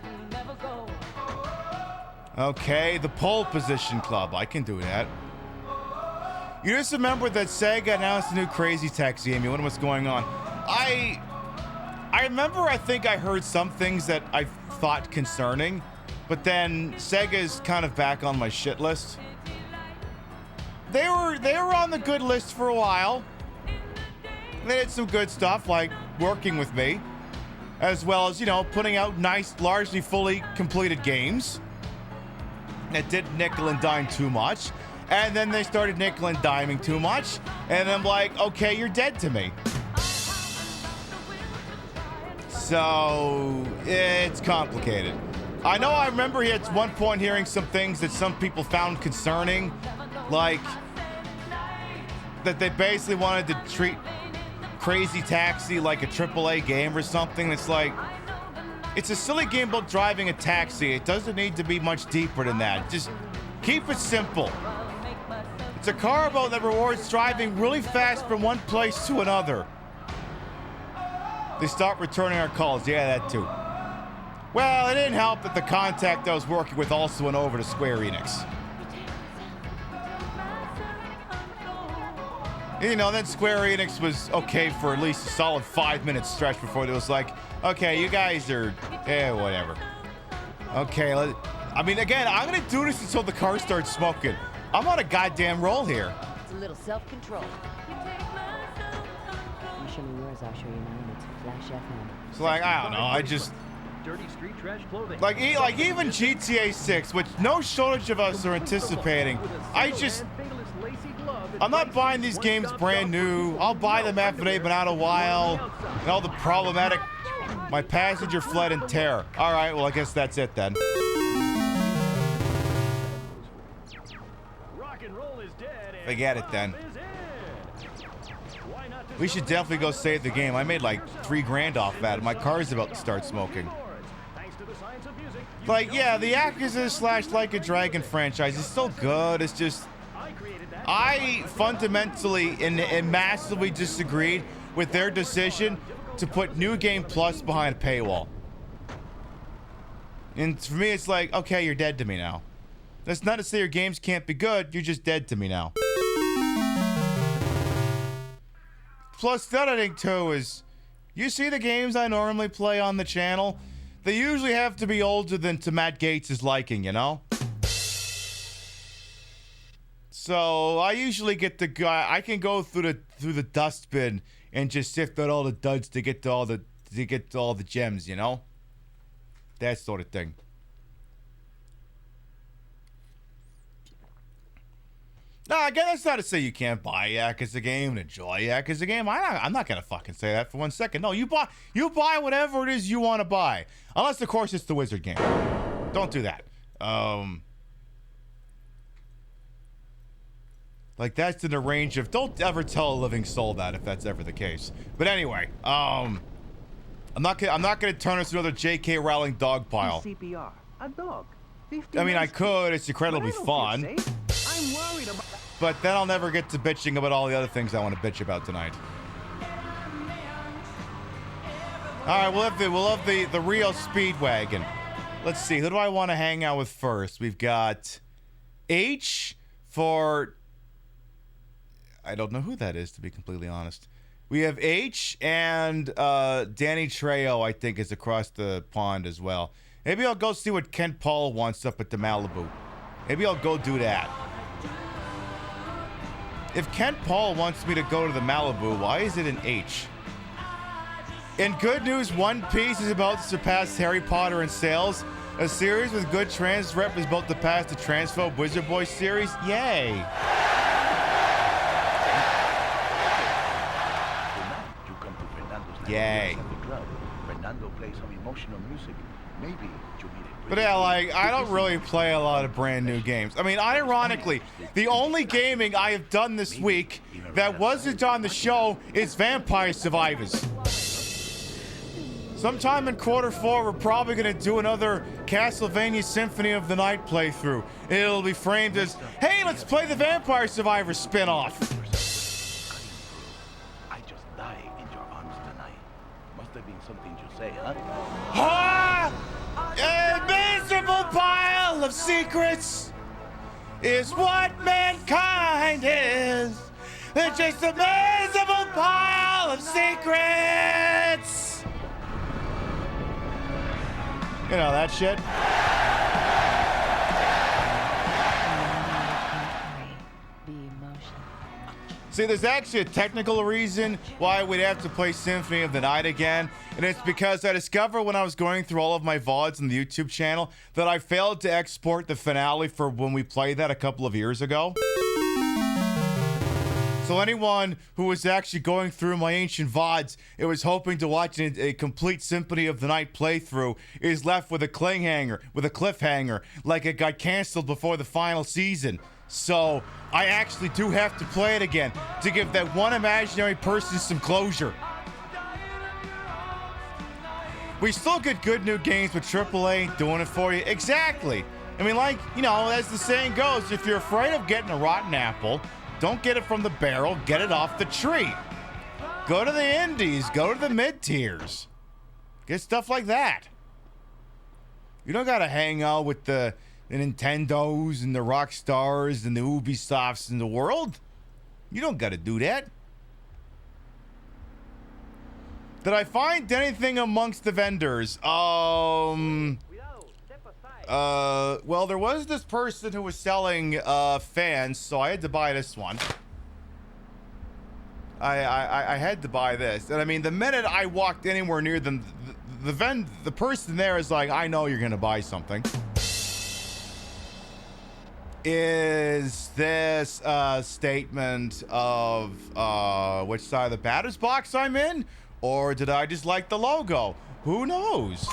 Okay, the pole position club. I can do that. You just remember that Sega announced a new Crazy Taxi game. You wonder what's going on. I remember, I think I heard some things that I thought concerning, but then Sega's kind of back on my shit list. They were on the good list for a while. They did some good stuff, like working with me, as well as, putting out nice, largely fully completed games that didn't nickel and dime too much. And then they started nickel and diming too much. And I'm like, okay, you're dead to me. So, it's complicated. I know I remember at one point hearing some things that some people found concerning, like that they basically wanted to treat Crazy Taxi like a AAA game or something. It's like, it's a silly game about driving a taxi. It doesn't need to be much deeper than that. Just keep it simple. It's a car boat that rewards driving really fast from one place to another. They stopped returning our calls. Yeah, that too. Well, it didn't help that the contact I was working with also went over to Square Enix. Then Square Enix was okay for at least a solid 5-minute stretch before it was like, okay, you guys are, whatever. Okay, again, I'm going to do this until the car starts smoking. I'm on a goddamn roll here. It's a little self-control. You show me yours, I'll show you mine. It's Flash FM. It's like, I don't know, I just... Dirty street trash clothing. Like even GTA 6, which no shortage of us are anticipating, I'm not buying these games brand new. I'll buy them after they've been out a while. And all the problematic... My passenger fled in terror. All right, well, I guess that's it then. Forget it then. We should definitely go save the game. I made like $3 grand off that. My car's about to start smoking. Like, yeah, the Yakuza / Like a Dragon franchise is still good. It's just... I fundamentally and massively disagreed with their decision to put New Game Plus behind a paywall. And for me, it's like, okay, you're dead to me now. That's not to say your games can't be good. You're just dead to me now. Plus, the other thing, too, is you see the games I normally play on the channel, they usually have to be older than to Matt Gates' liking, you know? So I usually get the guy. I can go through the dustbin and just sift out all the duds to get to all the gems, you know? That sort of thing. No, again, that's not to say you can't buy Yakuza game and enjoy Yakuza game. I'm not gonna fucking say that for 1 second. No, you buy whatever it is you want to buy, unless of course it's the Wizard game. Don't do that. Like that's in the range of. Don't ever tell a living soul that if that's ever the case. But anyway, I'm not gonna turn this into another J.K. Rowling dog pile. CPR, a dog. I mean, I could. It's incredibly fun. I'm worried about. But then I'll never get to bitching about all the other things I want to bitch about tonight. All right, we'll have the real Speedwagon. Let's see, who do I want to hang out with first? We've got H for... I don't know who that is, to be completely honest. We have H and Danny Trejo, I think, is across the pond as well. Maybe I'll go see what Kent Paul wants up at the Malibu. Maybe I'll go do that. If Kent Paul wants me to go to the Malibu, why is it an H? In good news, One Piece is about to surpass Harry Potter in sales. A series with good trans rep is about to pass the transphobe Wizard Boy series. Yay! Yay. Fernando plays some emotional music. Maybe you meet it. But yeah, like, I don't really play a lot of brand new games. I mean, ironically, the only gaming I have done this week that wasn't on the show is Vampire Survivors. Sometime in Q4, we're probably going to do another Castlevania Symphony of the Night playthrough. It'll be framed as, hey, let's play the Vampire Survivors spin-off. I just died in your arms tonight. Must have been something to say, huh? Ah! A miserable pile of secrets is what mankind is. It's just a miserable pile of secrets. You know that shit. See, there's actually a technical reason why we'd have to play Symphony of the Night again, and it's because I discovered when I was going through all of my VODs on the YouTube channel that I failed to export the finale for when we played that a couple of years ago. So anyone who was actually going through my ancient VODs, it was hoping to watch a complete Symphony of the Night playthrough, is left with a cliffhanger, like it got canceled before the final season. So I actually do have to play it again to give that one imaginary person some closure. We still get good new games with AAA doing it for you. Exactly. I mean, like, you know, as the saying goes, if you're afraid of getting a rotten apple, don't get it from the barrel, get it off the tree. Go to the indies, go to the mid-tiers. Get stuff like that. You don't gotta hang out with the Nintendos and the Rockstars and the Ubisofts in the world. You don't gotta do that. Did I find anything amongst the vendors? Well, there was this person who was selling fans, so I had to buy this one. I had to buy this. And I mean, the minute I walked anywhere near them, the person there is like, I know you're gonna buy something. Is this a statement of which side of the batter's box I'm in? Or did I just like the logo? Who knows?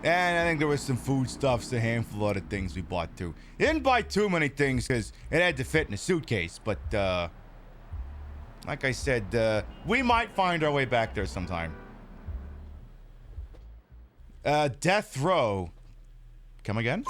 And I think there was some foodstuffs, a handful of other things we bought too. Didn't buy too many things because it had to fit in a suitcase. But like I said, we might find our way back there sometime. Death Row. Come again?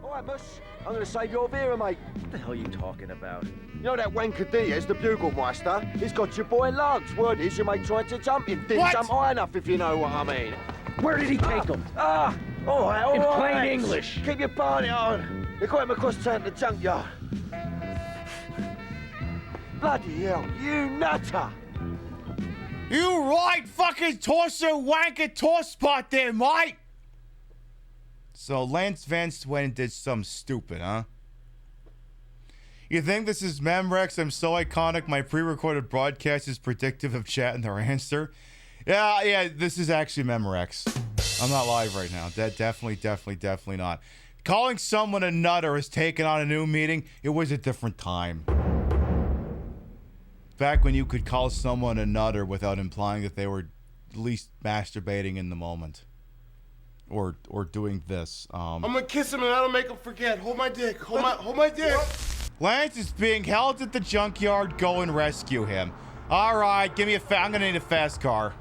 Alright, Mush. I'm gonna save your Vera, mate. What the hell are you talking about? You know that wanker Diaz, the bugle master? He's got your boy Lugs. Word is your mate tried to jump him. Didn't jump high enough, if you know what I mean. Where did he take him? Alright, alright. In plain English. Keep your party on. They got him across town to the junkyard. Bloody hell, you nutter! You right fucking torso wanker toss spot there, mate! So Lance Vance went and did something stupid, huh? You think this is Memrex? I'm so iconic, my pre-recorded broadcast is predictive of chat and their answer. Yeah, this is actually Memrex. I'm not live right now. That definitely not. Calling someone a nutter is taking on a new meaning. It was a different time. Back when you could call someone a nutter without implying that they were at least masturbating in the moment. Or doing this. I'm gonna kiss him and that'll make him forget. Hold my dick. Hold my dick. Lance is being held at the junkyard. Go and rescue him. All right, give me I'm gonna need a fast car.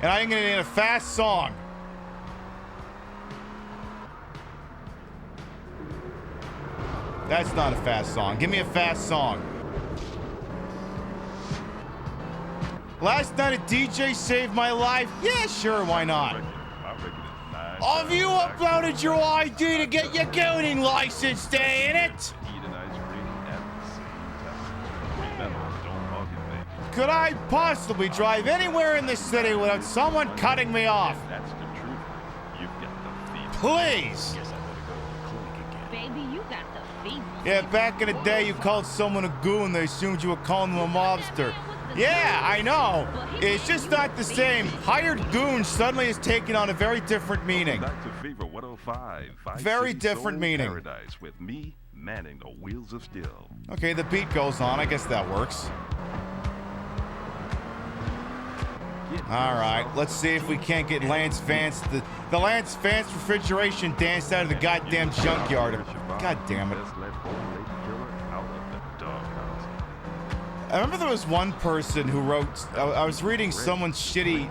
And I'm gonna need a fast song. That's not a fast song. Give me a fast song. Last night a DJ saved my life. Yeah, sure, why not? Have you uploaded your ID to get your goating license, day in it? Could I possibly drive anywhere in the city without someone cutting me off? That's the truth. You've got the fever. Please. Baby, you got the fever. Yeah, back in the day, you called someone a goon, they assumed you were calling them a mobster. Yeah, I know. It's just not the same. Hired goon suddenly is taking on a very different meaning. Back to Fever 105. Very different meaning. Paradise with me manning the wheels of steel. Okay, the beat goes on. I guess that works. All right, let's see if we can't get Lance Vance, the Lance Vance refrigeration dance out of the goddamn junkyard. God damn it. I remember there was one person who wrote, I was reading someone's shitty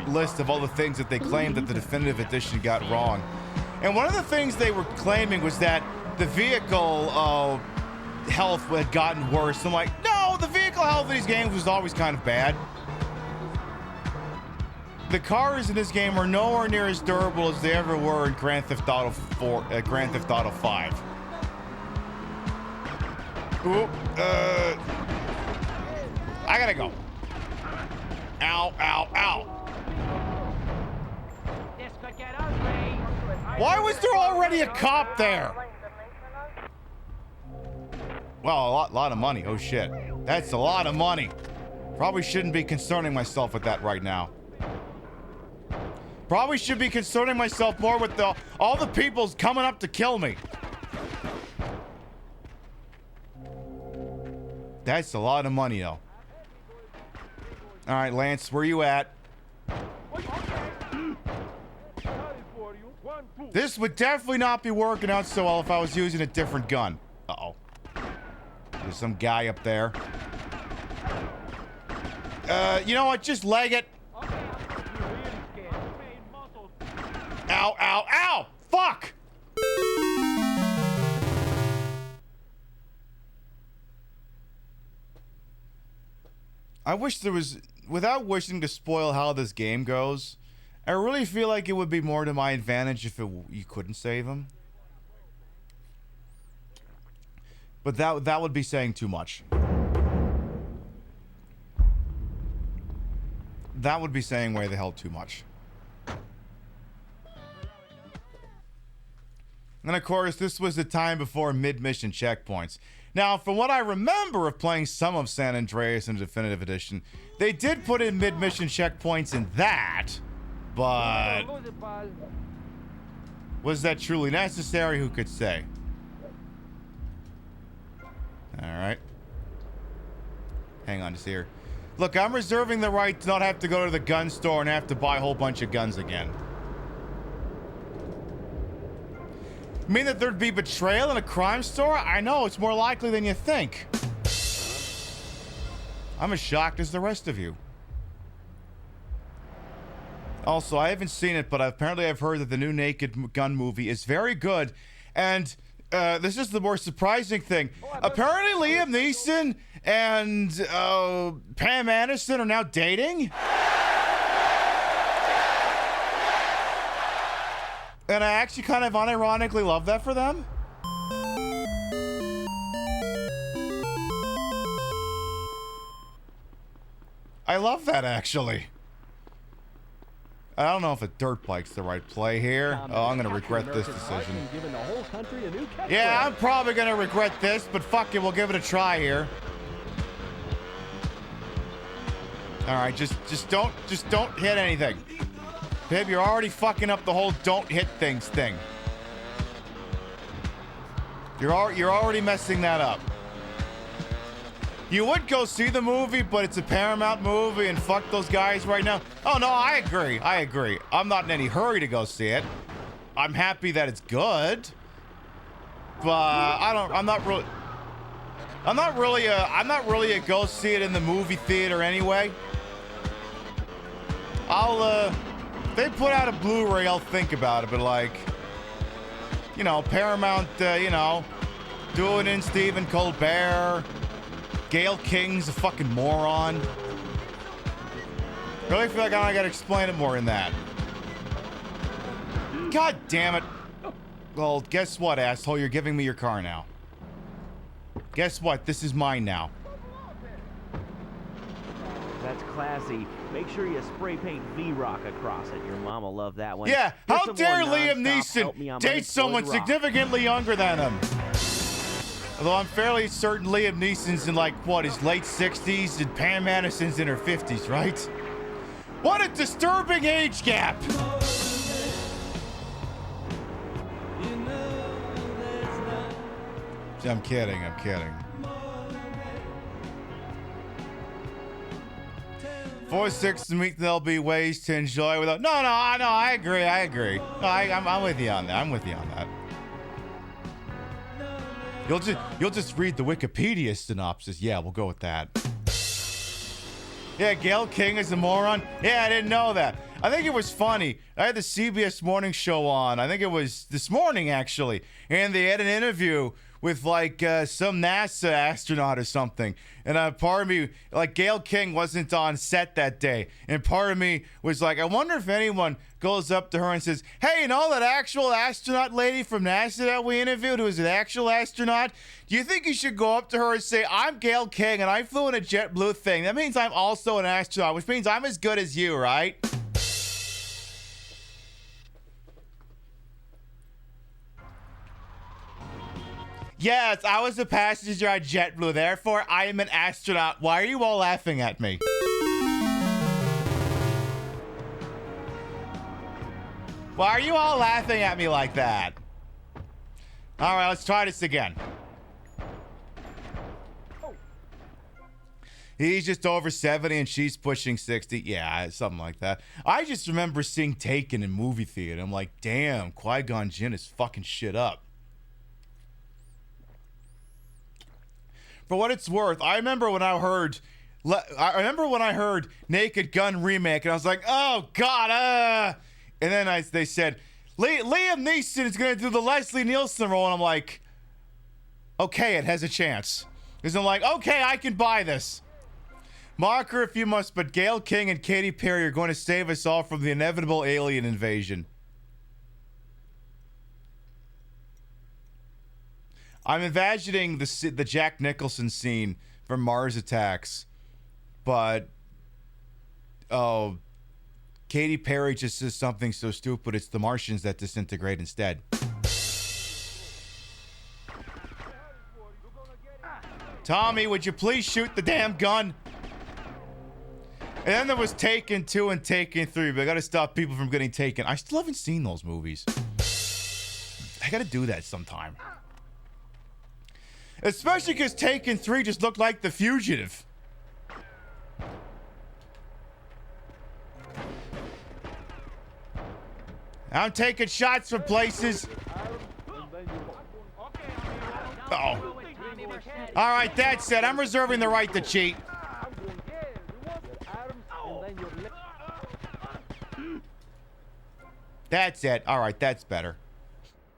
list of all the things that they claimed that the definitive edition got wrong. And one of the things they were claiming was that the vehicle health had gotten worse. I'm like, no, the vehicle health in these games was always kind of bad. The cars in this game are nowhere near as durable as they ever were in Grand Theft Auto 5. Ooh, I gotta go. Ow, ow, ow. Why was there already a cop there? Well, a lot of money. Oh, shit. That's a lot of money. Probably shouldn't be concerning myself with that right now. Probably should be concerning myself more with all the people's coming up to kill me. That's a lot of money, though. All right, Lance, where you at? This would definitely not be working out so well if I was using a different gun. Uh-oh. There's some guy up there. You know what? Just leg it. Ow, ow, ow! Fuck! I wish there was, without wishing to spoil how this game goes, I really feel like it would be more to my advantage if you couldn't save him. But that would be saying too much. That would be saying way the hell too much. And of course, this was the time before mid-mission checkpoints. Now, from what I remember of playing some of San Andreas in Definitive Edition, they did put in mid-mission checkpoints in that, but was that truly necessary? Who could say? Alright. Hang on, just here. Look, I'm reserving the right to not have to go to the gun store and have to buy a whole bunch of guns again. Mean that there'd be betrayal in a crime store? I know, it's more likely than you think. I'm as shocked as the rest of you. Also, I haven't seen it, but apparently I've heard that the new Naked Gun movie is very good. And this is the more surprising thing. Apparently Liam Neeson and Pam Anderson are now dating. And I actually kind of unironically love that for them. I love that, actually. I don't know if a dirt bike's the right play here. Oh, I'm gonna regret this decision. Yeah, I'm probably gonna regret this, but fuck it, we'll give it a try here. All right, just don't hit anything. Babe, you're already fucking up the whole don't hit things thing. You're already messing that up. You would go see the movie, but it's a Paramount movie, and fuck those guys right now. Oh no, I agree. I'm not in any hurry to go see it. I'm happy that it's good, but I'm not really a go see it in the movie theater anyway. If they put out a Blu-ray, I'll think about it, but like, you know, Paramount, doing in Stephen Colbert. Gayle King's a fucking moron. Really feel like I gotta explain it more than that. God damn it. Well, guess what, asshole? You're giving me your car now. Guess what? This is mine now. That's classy. Make sure you spray paint V-Rock across it. Your mom will love that one. Yeah, how dare Liam Neeson date someone significantly younger than him? Although I'm fairly certain Liam Neeson's in, like, what, his late 60s, and Pam Anderson's in her 50s, right? What a disturbing age gap! I'm kidding. 4-6 to meet there'll be ways to enjoy without. No, I agree. No, I'm with you on that. You'll just read the Wikipedia synopsis. Yeah, we'll go with that. Yeah, Gayle King is a moron. Yeah, I didn't know that. I think it was funny. I had the CBS morning show on. I think it was this morning, actually. And they had an interview with, like, some NASA astronaut or something. And part of me, like, Gayle King wasn't on set that day. And part of me was like, I wonder if anyone goes up to her and says, hey, you know that actual astronaut lady from NASA that we interviewed who was an actual astronaut? Do you think you should go up to her and say, I'm Gayle King and I flew in a JetBlue thing. That means I'm also an astronaut, which means I'm as good as you, right? Yes, I was a passenger on JetBlue, therefore I am an astronaut. Why are you all laughing at me? Why are you all laughing at me like that? All right, let's try this again. He's just over 70 and she's pushing 60. Yeah, something like that. I just remember seeing Taken in movie theater. I'm like, damn, Qui-Gon Jinn is fucking shit up. For what it's worth, I remember when I heard Naked Gun remake, and I was like, "Oh God!" And then they said, "Liam Neeson is going to do the Leslie Nielsen role," and I'm like, "Okay, it has a chance." Because I'm like, "Okay, I can buy this." Marker if you must, but Gayle King and Katy Perry are going to save us all from the inevitable alien invasion. I'm imagining the Jack Nicholson scene from Mars Attacks, but Katy Perry just says something so stupid it's the Martians that disintegrate instead. Tommy, would you please shoot the damn gun? And then there was Taken 2 and Taken 3, but I gotta stop people from getting taken. I still haven't seen those movies. I gotta do that sometime. Especially because Taken 3 just looked like The Fugitive. I'm taking shots from places. Uh-oh. All right, that's it. I'm reserving the right to cheat. That's it. All right, that's better.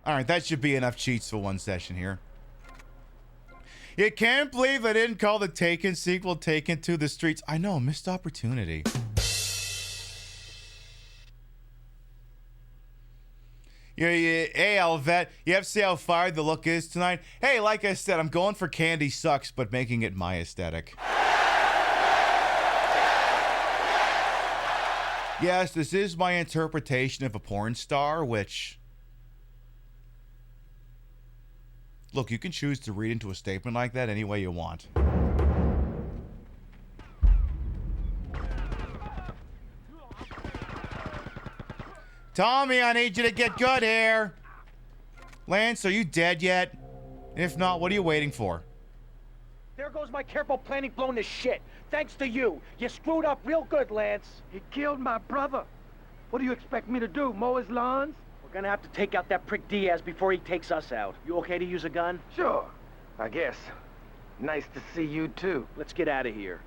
All right, that should be enough cheats for one session here. You can't believe I didn't call the Taken sequel Taken to the Streets. I know, missed opportunity. Hey, Alvet, you have to see how fired the look is tonight? Hey, like I said, I'm going for Candy Sucks, but making it my aesthetic. Yes, this is my interpretation of a porn star, which... Look, you can choose to read into a statement like that any way you want. Tommy, I need you to get good here. Lance, are you dead yet? If not, what are you waiting for? There goes my careful planning blown to shit. Thanks to you. You screwed up real good, Lance. He killed my brother. What do you expect me to do, mow his lawns? We're gonna have to take out that prick Diaz before he takes us out. You okay to use a gun? Sure, I guess. Nice to see you too. Let's get out of here.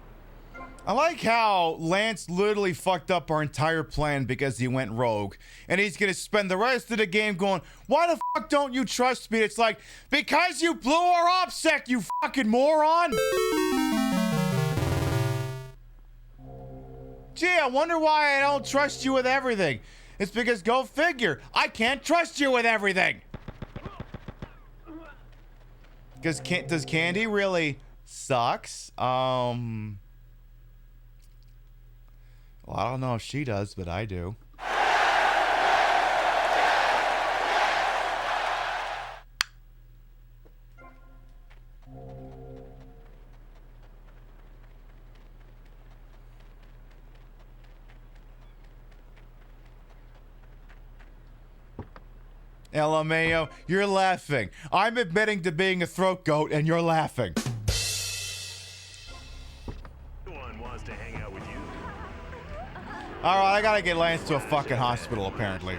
I like how Lance literally fucked up our entire plan because he went rogue. And he's gonna spend the rest of the game going, why the fuck don't you trust me? It's like, because you blew our OPSEC, you fucking moron! Gee, I wonder why I don't trust you with everything. It's because, go figure, I can't trust you with everything. Because does Candy really sucks? Well, I don't know if she does, but I do. LMAO, you're laughing. I'm admitting to being a throat goat, and you're laughing. Wants to hang out with you. All right, I gotta get Lance to a fucking hospital, apparently.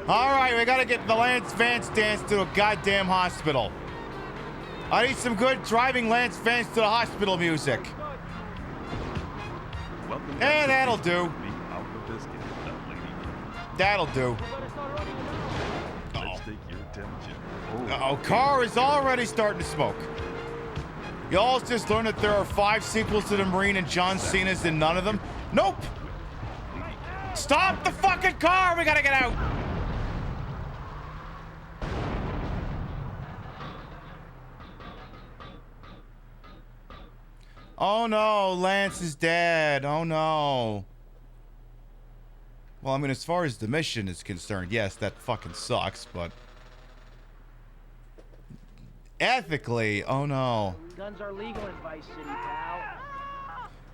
All right, we gotta get the Lance Vance dance to a goddamn hospital. I need some good driving Lance Vance to the hospital music. And that'll do. That'll do. Uh-oh, car is already starting to smoke. Y'all just learned that there are 5 sequels to the Marine and John Cena's in none of them? Nope! Stop the fucking car! We gotta get out! Oh no, Lance is dead. Oh no. Well, I mean, as far as the mission is concerned, yes, that fucking sucks, but... ethically, oh no. Guns are legal in Vice City, pal.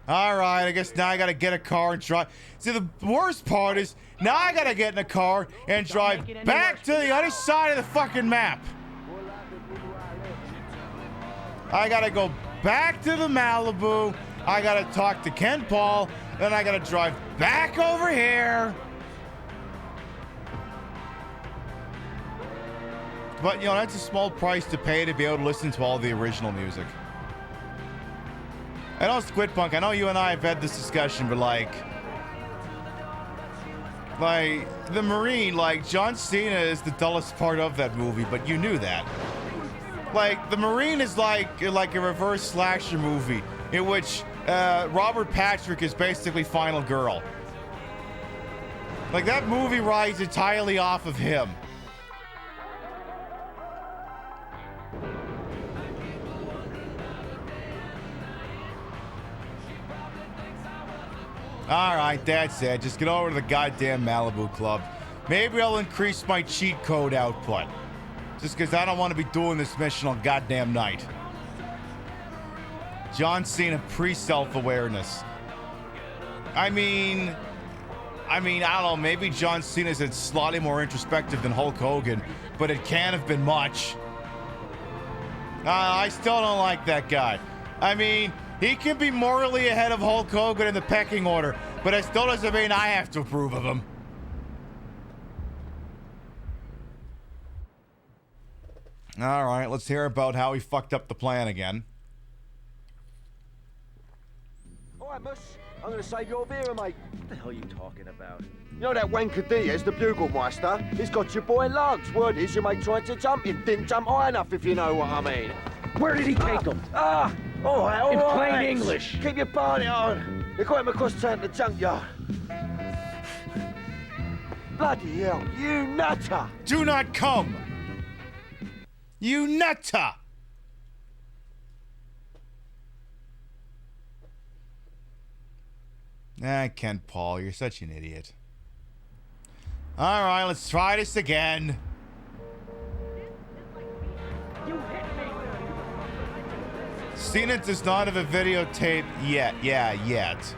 Alright, I guess now I gotta get a car and drive. See, the worst part is, now I gotta get in a car and drive back to the other side of the fucking map. I gotta go back to the Malibu. I gotta talk to Ken Paul. Then I gotta drive back over here. But, you know, that's a small price to pay to be able to listen to all the original music. I know, Squid Punk, I know you and I have had this discussion, but like, the Marine, like, John Cena is the dullest part of that movie, but you knew that. Like, the Marine is like a reverse slasher movie in which Robert Patrick is basically Final Girl. Like, that movie rides entirely off of him. Alright, that's it. Just get over to the goddamn Malibu Club. Maybe I'll increase my cheat code output. Just because I don't want to be doing this mission all goddamn night. John Cena pre-self-awareness. I mean, I don't know, maybe John Cena's slightly more introspective than Hulk Hogan, but it can't have been much. I still don't like that guy. I mean, he can be morally ahead of Hulk Hogan in the pecking order, but it still doesn't mean I have to approve of him. All right, let's hear about how he fucked up the plan again. All right, Mush. I'm gonna save your Vera, mate. What the hell are you talking about? You know that wanker Diaz, the Bugle-meister? He's got your boy Lugs. Word is your mate tried to jump him. Didn't jump high enough, if you know what I mean. Where did he take him? All right. In plain English. Keep your party on. They got him across town to the junkyard. Bloody hell, you nutter! Do not come! You nutter! Kent Paul, you're such an idiot. All right, let's try this again. Cena does not have a videotape yet. Yeah, yet.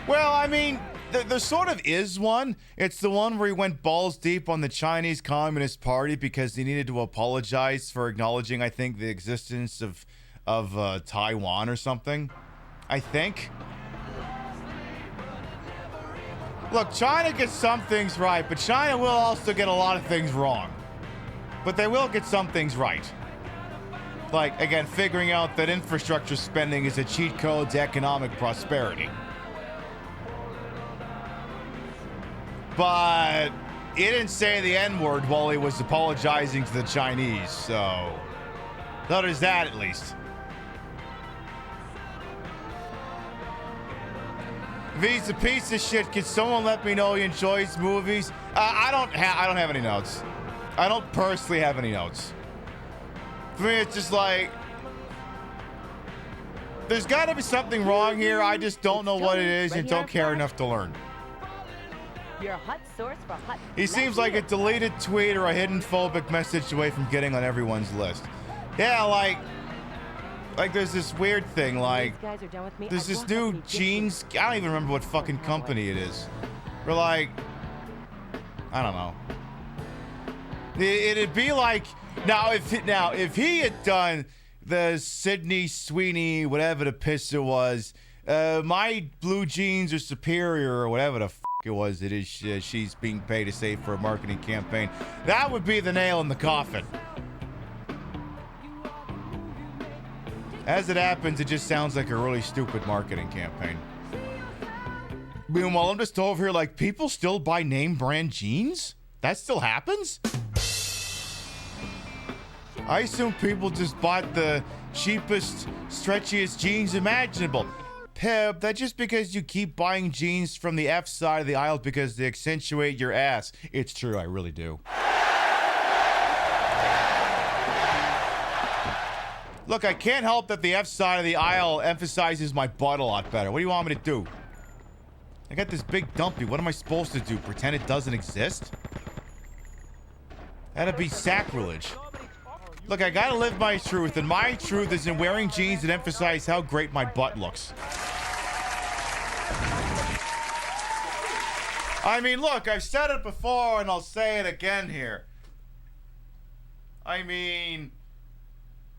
Well, I mean, there sort of is one. It's the one where he went balls deep on the Chinese Communist Party because he needed to apologize for acknowledging, I think, the existence of Taiwan or something. I think. Look, China gets some things right, but China will also get a lot of things wrong. But they will get some things right. Like, again, figuring out that infrastructure spending is a cheat code to economic prosperity. But he didn't say the N-word while he was apologizing to the Chinese, so there's that at least. If he's a piece of shit, can someone let me know he enjoys movies? I don't have any notes. I don't personally have any notes. For me, it's just like, there's got to be something wrong here. I just don't know what it is and don't care enough to learn. Your hot source for hot. He seems like a deleted tweet or a hidden phobic message away from getting on everyone's list. Yeah, like there's this weird thing, like, there's this new jeans, I don't even remember what fucking company it is. We're like, I don't know. It'd be like, now if he had done the Sydney Sweeney, whatever the piss it was, my blue jeans are superior or whatever the it was, it is she's being paid to say for a marketing campaign, that would be the nail in the coffin. As it happens, it just sounds like a really stupid marketing campaign. Meanwhile, I'm just over here like, people still buy name brand jeans? That still happens? I assume people just bought the cheapest, stretchiest jeans imaginable. Pip, that's just because you keep buying jeans from the F side of the aisle because they accentuate your ass. It's true, I really do. Look, I can't help that the F side of the aisle emphasizes my butt a lot better. What do you want me to do? I got this big dumpy. What am I supposed to do? Pretend it doesn't exist? That'd be sacrilege. Look, I gotta live my truth, and my truth is in wearing jeans that emphasize how great my butt looks. I mean, look, I've said it before, and I'll say it again here. I mean,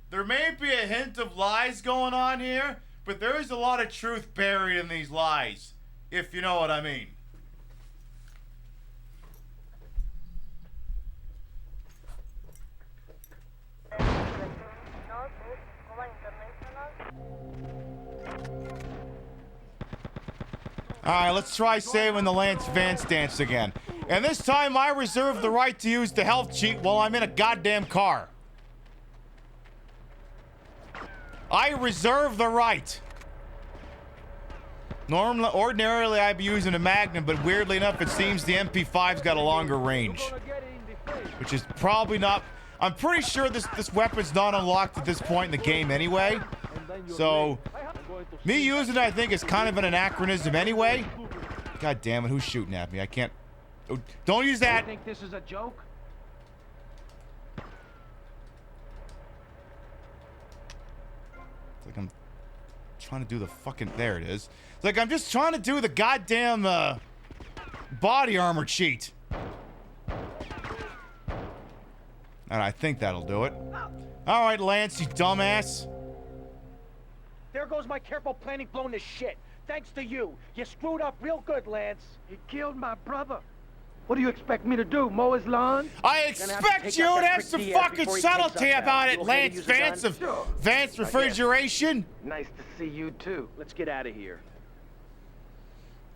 there may be a hint of lies going on here, but there is a lot of truth buried in these lies, if you know what I mean. Alright, let's try saving the Lance Vance dance again. And this time I reserve the right to use the health cheat while I'm in a goddamn car. I reserve the right. Ordinarily I'd be using a Magnum, but weirdly enough it seems the MP5's got a longer range. Which is probably not... I'm pretty sure this weapon's not unlocked at this point in the game anyway. So, me using it, I think, is kind of an anachronism anyway. God damn it, who's shooting at me? I can't... Oh, don't use that! You think this is a joke? It's like I'm trying to do the fucking... There it is. It's like I'm just trying to do the goddamn body armor cheat. And I think that'll do it. All right, Lance, you dumbass. There goes my careful planning blown to shit. Thanks to you. You screwed up real good, Lance. He killed my brother. What do you expect me to do, mow his lawn? I expect you to have some fucking subtlety about it, Lance Vance of Vance Refrigeration. Nice to see you, too. Let's get out of here.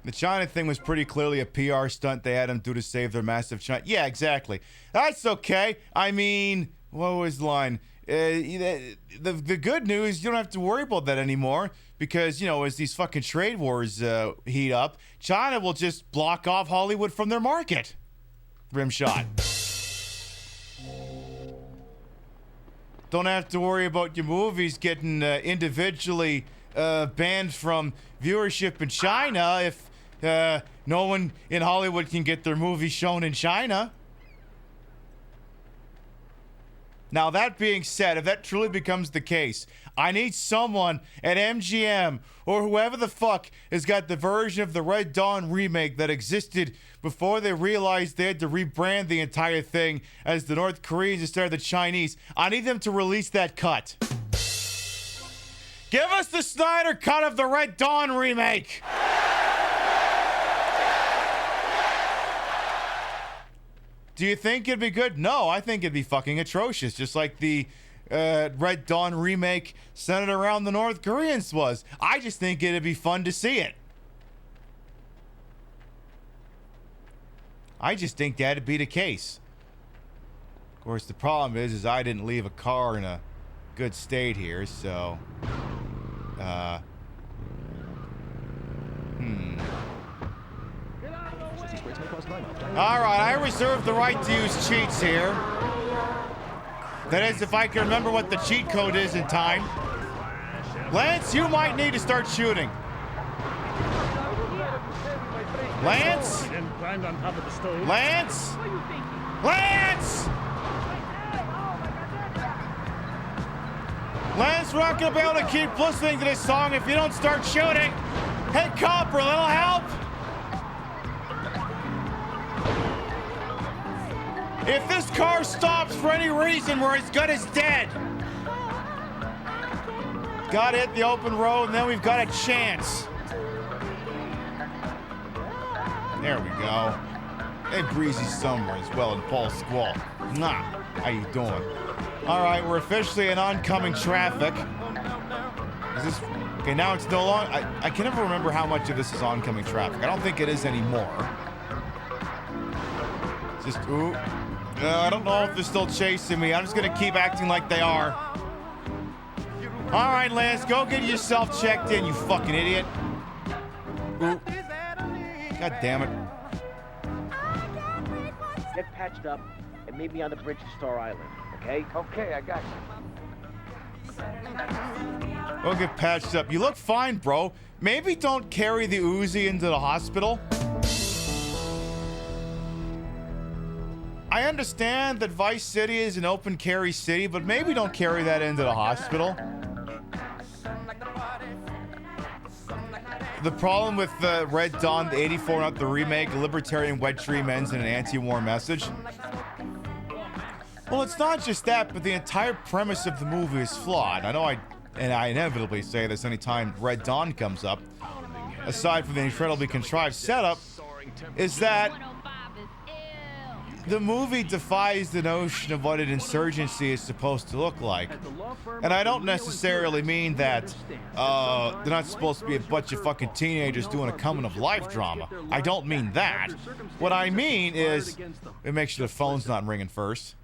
The China thing was pretty clearly a PR stunt they had him do to save their massive China. Yeah, exactly. That's okay. I mean, what was the line? The good news, you don't have to worry about that anymore because, you know, as these fucking trade wars heat up, China will just block off Hollywood from their market. Rimshot. Don't have to worry about your movies getting individually banned from viewership in China if no one in Hollywood can get their movies shown in China. Now, that being said, if that truly becomes the case, I need someone at MGM or whoever the fuck has got the version of the Red Dawn remake that existed before they realized they had to rebrand the entire thing as the North Koreans instead of the Chinese. I need them to release that cut. Give us the Snyder cut of the Red Dawn remake! Do you think it'd be good? No, I think it'd be fucking atrocious, just like the Red Dawn remake centered around the North Koreans was. I just think it'd be fun to see it. I just think that'd be the case. Of course, the problem is I didn't leave a car in a good state here, so... Alright, I reserve the right to use cheats here. That is, if I can remember what the cheat code is in time. Lance, you might need to start shooting. Lance? Lance? Lance? Lance, we're not going to be able to keep listening to this song if you don't start shooting. Hey, Copper, a little help? If this car stops for any reason, we're as good as dead. Gotta hit the open road, and then we've got a chance. There we go. Hey, Breezy Summer as well, and Paul Squall. Nah, how you doing? All right, we're officially in oncoming traffic. Is this... Okay, now it's no longer... I can never remember how much of this is oncoming traffic. I don't think it is anymore. It's just... Ooh... I don't know if they're still chasing me. I'm just gonna keep acting like they are. All right, Lance, go get yourself checked in, you fucking idiot. Ooh. God damn it. Get patched up and meet me on the bridge to Star Island, okay? Okay, I got you. Go get patched up. You look fine, bro. Maybe don't carry the Uzi into the hospital. I understand that Vice City is an open carry city, but maybe don't carry that into the hospital. The problem with the Red Dawn, the 84, not the remake, libertarian wet dream ends in an anti-war message. Well, it's not just that, but the entire premise of the movie is flawed. I know I inevitably say this anytime Red Dawn comes up, aside from the incredibly contrived setup, is that the movie defies the notion of what an insurgency is supposed to look like. And I don't necessarily mean that they're not supposed to be a bunch of fucking teenagers doing a coming-of-life drama. I don't mean that. What I mean is... Make sure the phone's not ringing first.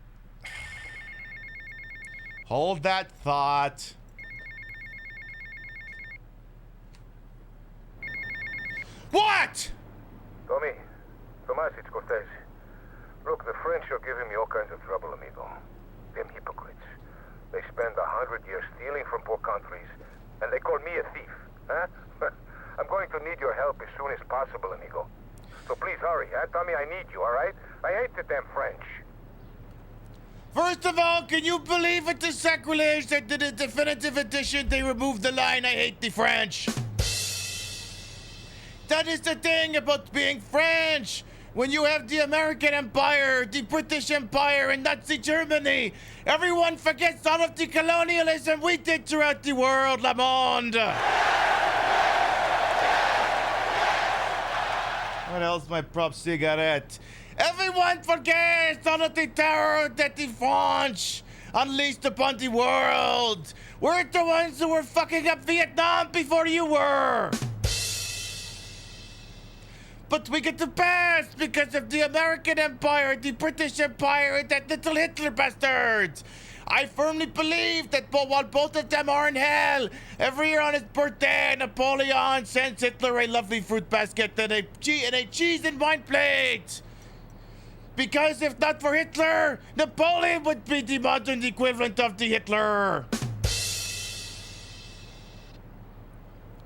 Hold that thought. What? Tommy, Tomas, it's Cortez. Look, the French are giving me all kinds of trouble, amigo. Them hypocrites. They spend 100 years stealing from poor countries, and they call me a thief, huh? I'm going to need your help as soon as possible, amigo. So please hurry, huh? Tommy, I need you, all right? I hate the damn French. First of all, can you believe it is sacrilege that in the definitive edition they removed the line, I hate the French? That is the thing about being French. When you have the American Empire, the British Empire, and Nazi Germany, everyone forgets all of the colonialism we did throughout the world, Le Monde. What else, my prop cigarette? Everyone forgets all of the terror that the French unleashed upon the world. We're the ones who were fucking up Vietnam before you were. But we get the pass because of the American Empire, the British Empire, and that little Hitler bastard. I firmly believe that while both of them are in hell, every year on his birthday, Napoleon sends Hitler a lovely fruit basket and a cheese and wine plate. Because if not for Hitler, Napoleon would be the modern equivalent of the Hitler.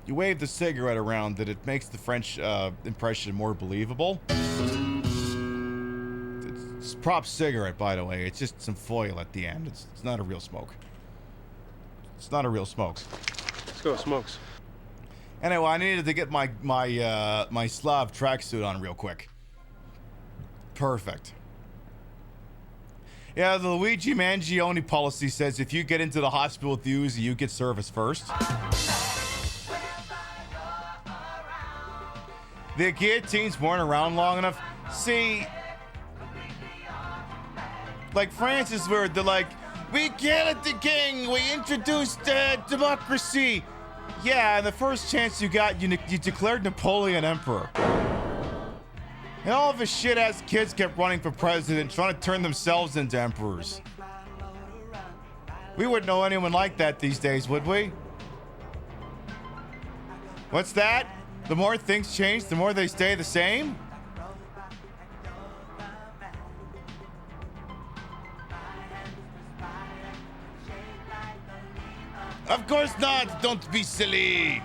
You wave the cigarette around that it makes the French impression more believable. It's prop cigarette, by the way. It's just some foil at the end. It's not a real smoke. It's not a real smoke. Let's go, smokes. Anyway, I needed to get my Slav tracksuit on real quick. Perfect. Yeah, the Luigi Mangione policy says if you get into the hospital with the Uzi, you get service first. The guillotines weren't around long enough. See, like France is where they're like, we killed the king, we introduced democracy. Yeah, and the first chance you got, you declared Napoleon emperor. And all of his shit-ass kids kept running for president, trying to turn themselves into emperors. We wouldn't know anyone like that these days, would we? What's that? The more things change, the more they stay the same? Of course not! Don't be silly!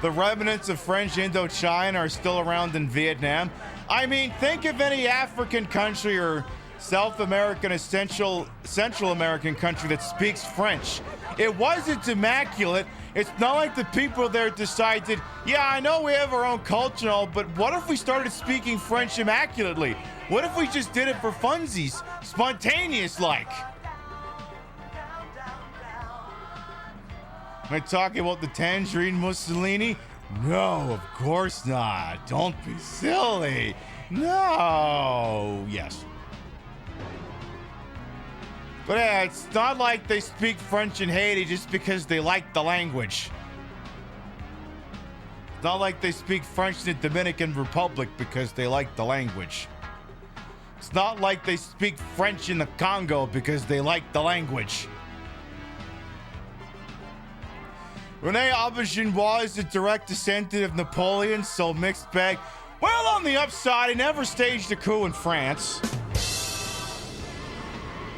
The remnants of French Indochina are still around in Vietnam. I mean, think of any African country or South American or Central American country that speaks French. It wasn't immaculate. It's not like the people there decided, yeah, I know we have our own culture and all, but what if we started speaking French immaculately? What if we just did it for funsies, spontaneous like? Am I talking about the tangerine Mussolini? No, of course not. Don't be silly. No. Yes. But yeah, it's not like they speak French in Haiti just because they like the language. It's not like they speak French in the Dominican Republic because they like the language. It's not like they speak French in the Congo because they like the language. Rene Auberginois is a direct descendant of Napoleon, so mixed bag. Well, on the upside, he never staged a coup in France.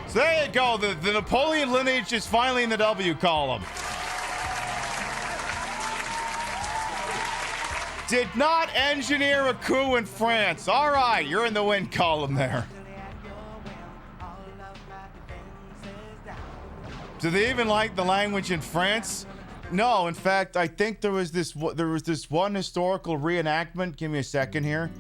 So there you go. The Napoleon lineage is finally in the W column. Did not engineer a coup in France. All right, you're in the win column there. Do they even like the language in France? No, in fact, I think there was this one historical reenactment. Give me a second here.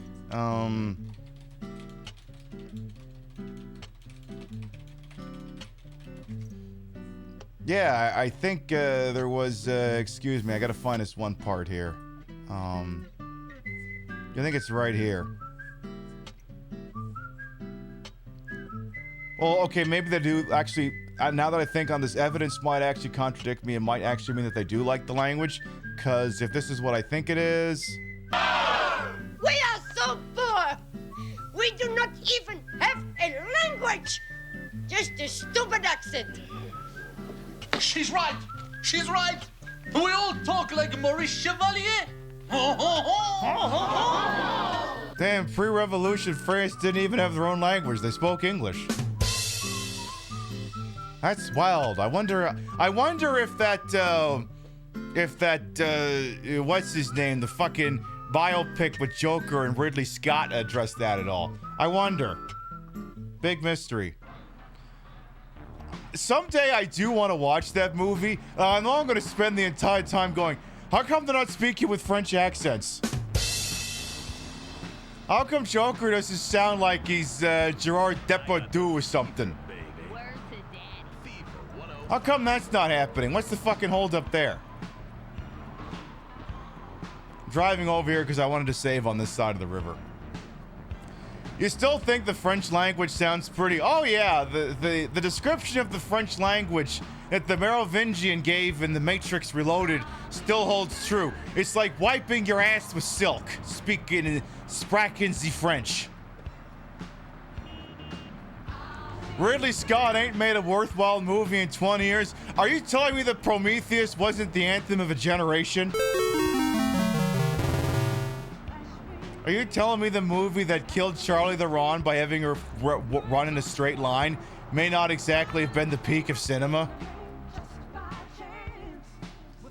Yeah, I think there was. Excuse me, I gotta find this one part here. I think it's right here. Well, okay, maybe they do actually. Now that I think on this, evidence might actually contradict me. It might actually mean that they do like the language. Because if this is what I think it is... We are so poor! We do not even have a language! Just a stupid accent. She's right! She's right! We all talk like Maurice Chevalier! Damn, pre-revolution France didn't even have their own language. They spoke English. That's wild. I wonder if that, what's his name? The fucking biopic with Joker and Ridley Scott addressed that at all. I wonder. Big mystery. Someday I do want to watch that movie. I know I'm going to spend the entire time going, how come they're not speaking with French accents? How come Joker doesn't sound like he's Gerard Depardieu or something? How come that's not happening? What's the fucking hold up there? I'm driving over here because I wanted to save on this side of the river. You still think the French language sounds pretty... Oh yeah, the description of the French language that the Merovingian gave in The Matrix Reloaded still holds true. It's like wiping your ass with silk, speaking in sprachen the French. Ridley Scott ain't made a worthwhile movie in 20 years. Are you telling me that Prometheus wasn't the anthem of a generation? Are you telling me the movie that killed Charlie Theron by having her run in a straight line may not exactly have been the peak of cinema?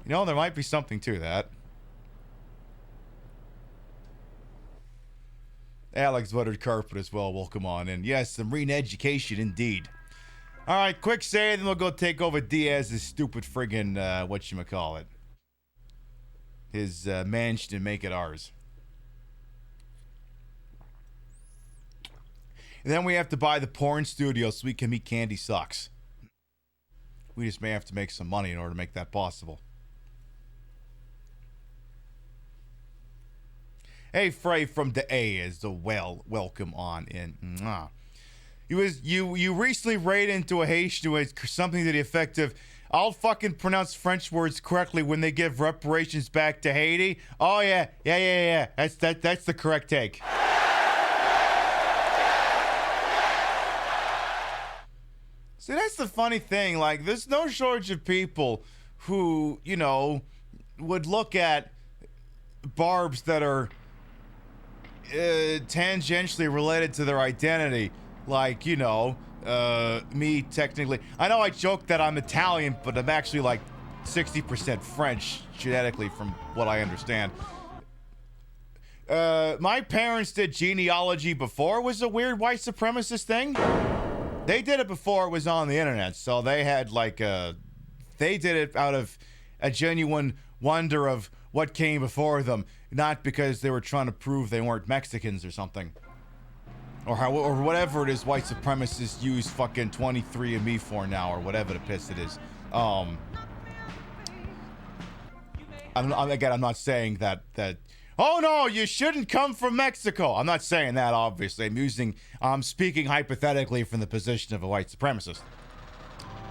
You know, there might be something to that. Alex Buttered Carpet as well. Welcome on in. Yes, some marine education indeed. All right, quick save, then we'll go take over Diaz's stupid friggin' whatchamacallit. His mansion and make it ours. And then we have to buy the porn studio so we can meet Candy Sucks. We just may have to make some money in order to make that possible. Hey, Frey from the A is the welcome on in. Mwah. You recently raided into a Haitian with something to the effect of, I'll fucking pronounce French words correctly when they give reparations back to Haiti. Oh yeah. That's the correct take. See, that's the funny thing. Like, there's no shortage of people who, you know, would look at barbs that are tangentially related to their identity. Like, you know, me technically. I know I joke that I'm Italian, but I'm actually like 60% French genetically from what I understand. My parents did genealogy before it was a weird white supremacist thing. They did it before it was on the internet, so they had like they did it out of a genuine wonder of what came before them, not because they were trying to prove they weren't Mexicans or something. Or whatever it is white supremacists use fucking 23andMe for now, or whatever the piss it is. I'm not saying that oh no, you shouldn't come from Mexico. I'm not saying that, obviously. I'm speaking hypothetically from the position of a white supremacist.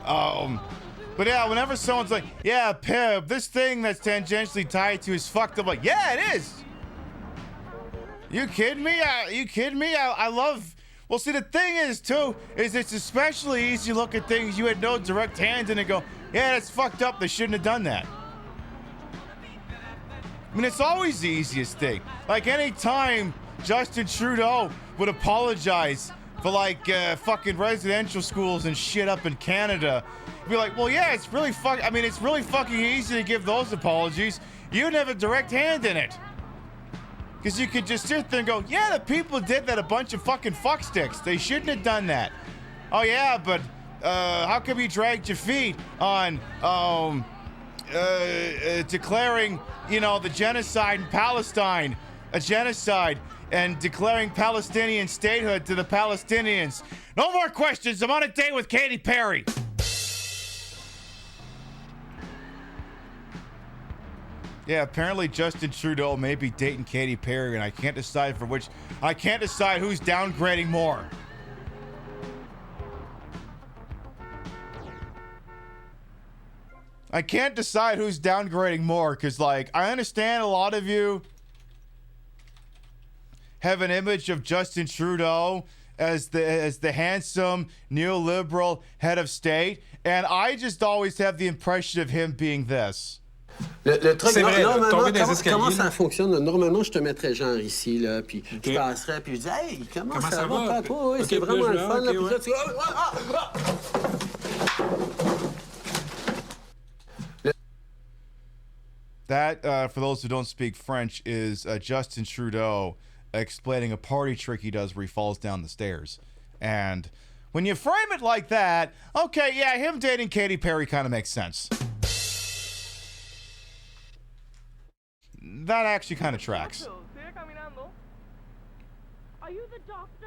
But yeah, whenever someone's like, yeah, Pib, this thing that's tangentially tied to is fucked up, like, yeah, it is. You kidding me? I love... Well, see, the thing is, too, is it's especially easy to look at things you had no direct hand in and go, yeah, that's fucked up. They shouldn't have done that. I mean, it's always the easiest thing. Like, any time Justin Trudeau would apologize for, like, fucking residential schools and shit up in Canada, be like, well, yeah, it's really it's really fucking easy to give those apologies. You didn't have a direct hand in it. Because you could just sit there and go, yeah, the people did that, a bunch of fucking fucksticks. They shouldn't have done that. Oh, yeah, but how come you dragged your feet on declaring, you know, the genocide in Palestine a genocide and declaring Palestinian statehood to the Palestinians? No more questions. I'm on a date with Katy Perry. Yeah, apparently Justin Trudeau may be dating Katy Perry, and I can't decide who's downgrading more. I can't decide who's downgrading more, because, like, I understand a lot of you have an image of Justin Trudeau as the handsome neoliberal head of state, and I just always have the impression of him being this. Le truc, comment ça fonctionne? Normalement, je te mettrais genre ici, là, puis je passerais, puis je dis, hey, comment ça va? Oui, c'est vraiment le fun, là, puis là, tu... That, for those who don't speak French, is Justin Trudeau explaining a party trick he does where he falls down the stairs. And when you frame it like that, okay, yeah, him dating Katy Perry kind of makes sense. That actually kind of tracks. Are you the doctor?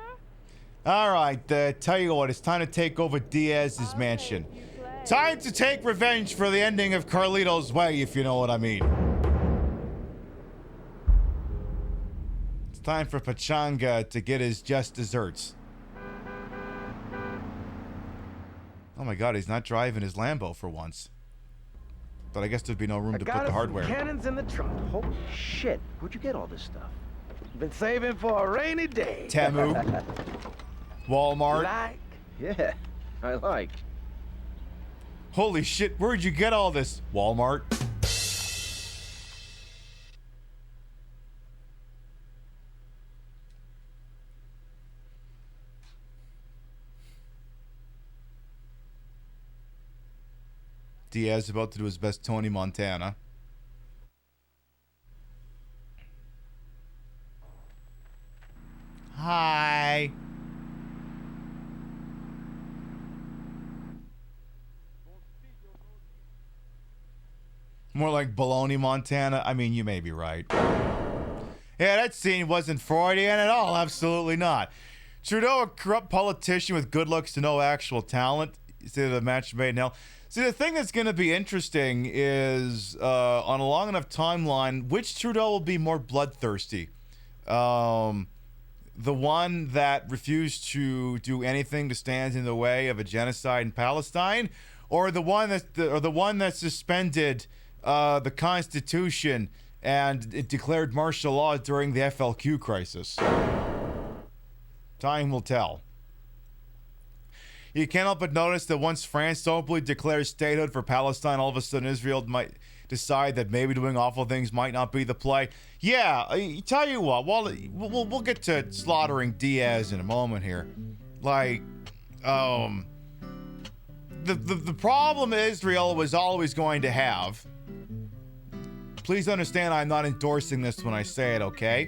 All right, tell you what, it's time to take over Diaz's mansion. Time to take revenge for the ending of Carlito's Way, if you know what I mean. It's time for Pachanga to get his just desserts. Oh my god, he's not driving his Lambo for once. But I guess there'd be no room to put the hardware. Cannons in the trunk. Holy shit. Where'd you get all this stuff? Been saving for a rainy day. Temu. Walmart. Like? Yeah, I like. Holy shit, where'd you get all this? Walmart. Diaz about to do his best Tony Montana. Hi. More like Baloney Montana. I mean, you may be right. Yeah, that scene wasn't Freudian at all. Absolutely not. Trudeau, a corrupt politician with good looks to no actual talent. See the match made in hell. See, the thing that's going to be interesting is, on a long enough timeline, which Trudeau will be more bloodthirsty? The one that refused to do anything to stand in the way of a genocide in Palestine, or the one that suspended the Constitution and it declared martial law during the FLQ crisis? Time will tell. You can't help but notice that once France openly declares statehood for Palestine, all of a sudden Israel might decide that maybe doing awful things might not be the play. Yeah, I tell you what, we'll get to slaughtering Diaz in a moment here. Like, the problem Israel was always going to have. Please understand, I'm not endorsing this when I say it, okay?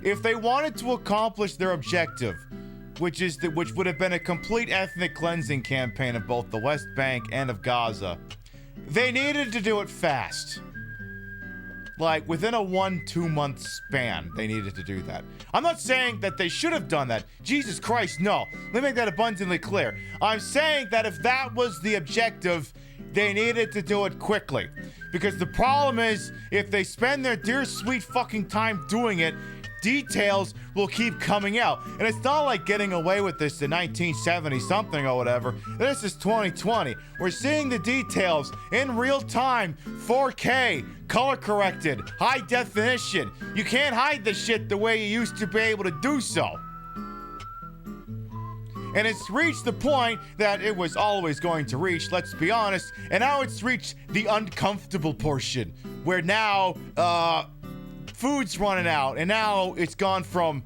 If they wanted to accomplish their objective, which would have been a complete ethnic cleansing campaign of both the West Bank and of Gaza, they needed to do it fast. Like, within a 1-2 month span, they needed to do that. I'm not saying that they should have done that. Jesus Christ, no. Let me make that abundantly clear. I'm saying that if that was the objective, they needed to do it quickly. Because the problem is, if they spend their dear sweet fucking time doing it, details will keep coming out. And it's not like getting away with this in 1970 something or whatever. This is 2020. We're seeing the details in real time, 4K, color corrected, high definition. You can't hide the shit the way you used to be able to do so. And it's reached the point that it was always going to reach, let's be honest, and now it's reached the uncomfortable portion, where now, food's running out, and now it's gone from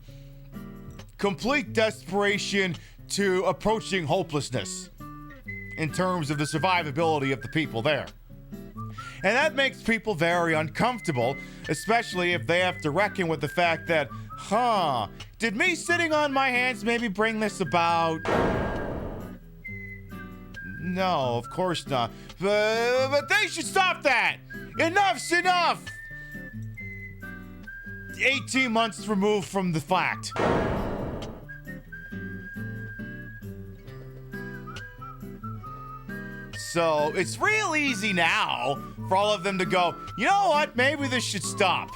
complete desperation to approaching hopelessness in terms of the survivability of the people there. And that makes people very uncomfortable, especially if they have to reckon with the fact that, did me sitting on my hands maybe bring this about? No, of course not. But they should stop that! Enough's enough! 18 months removed from the fact. So it's real easy now for all of them to go, you know what, maybe this should stop.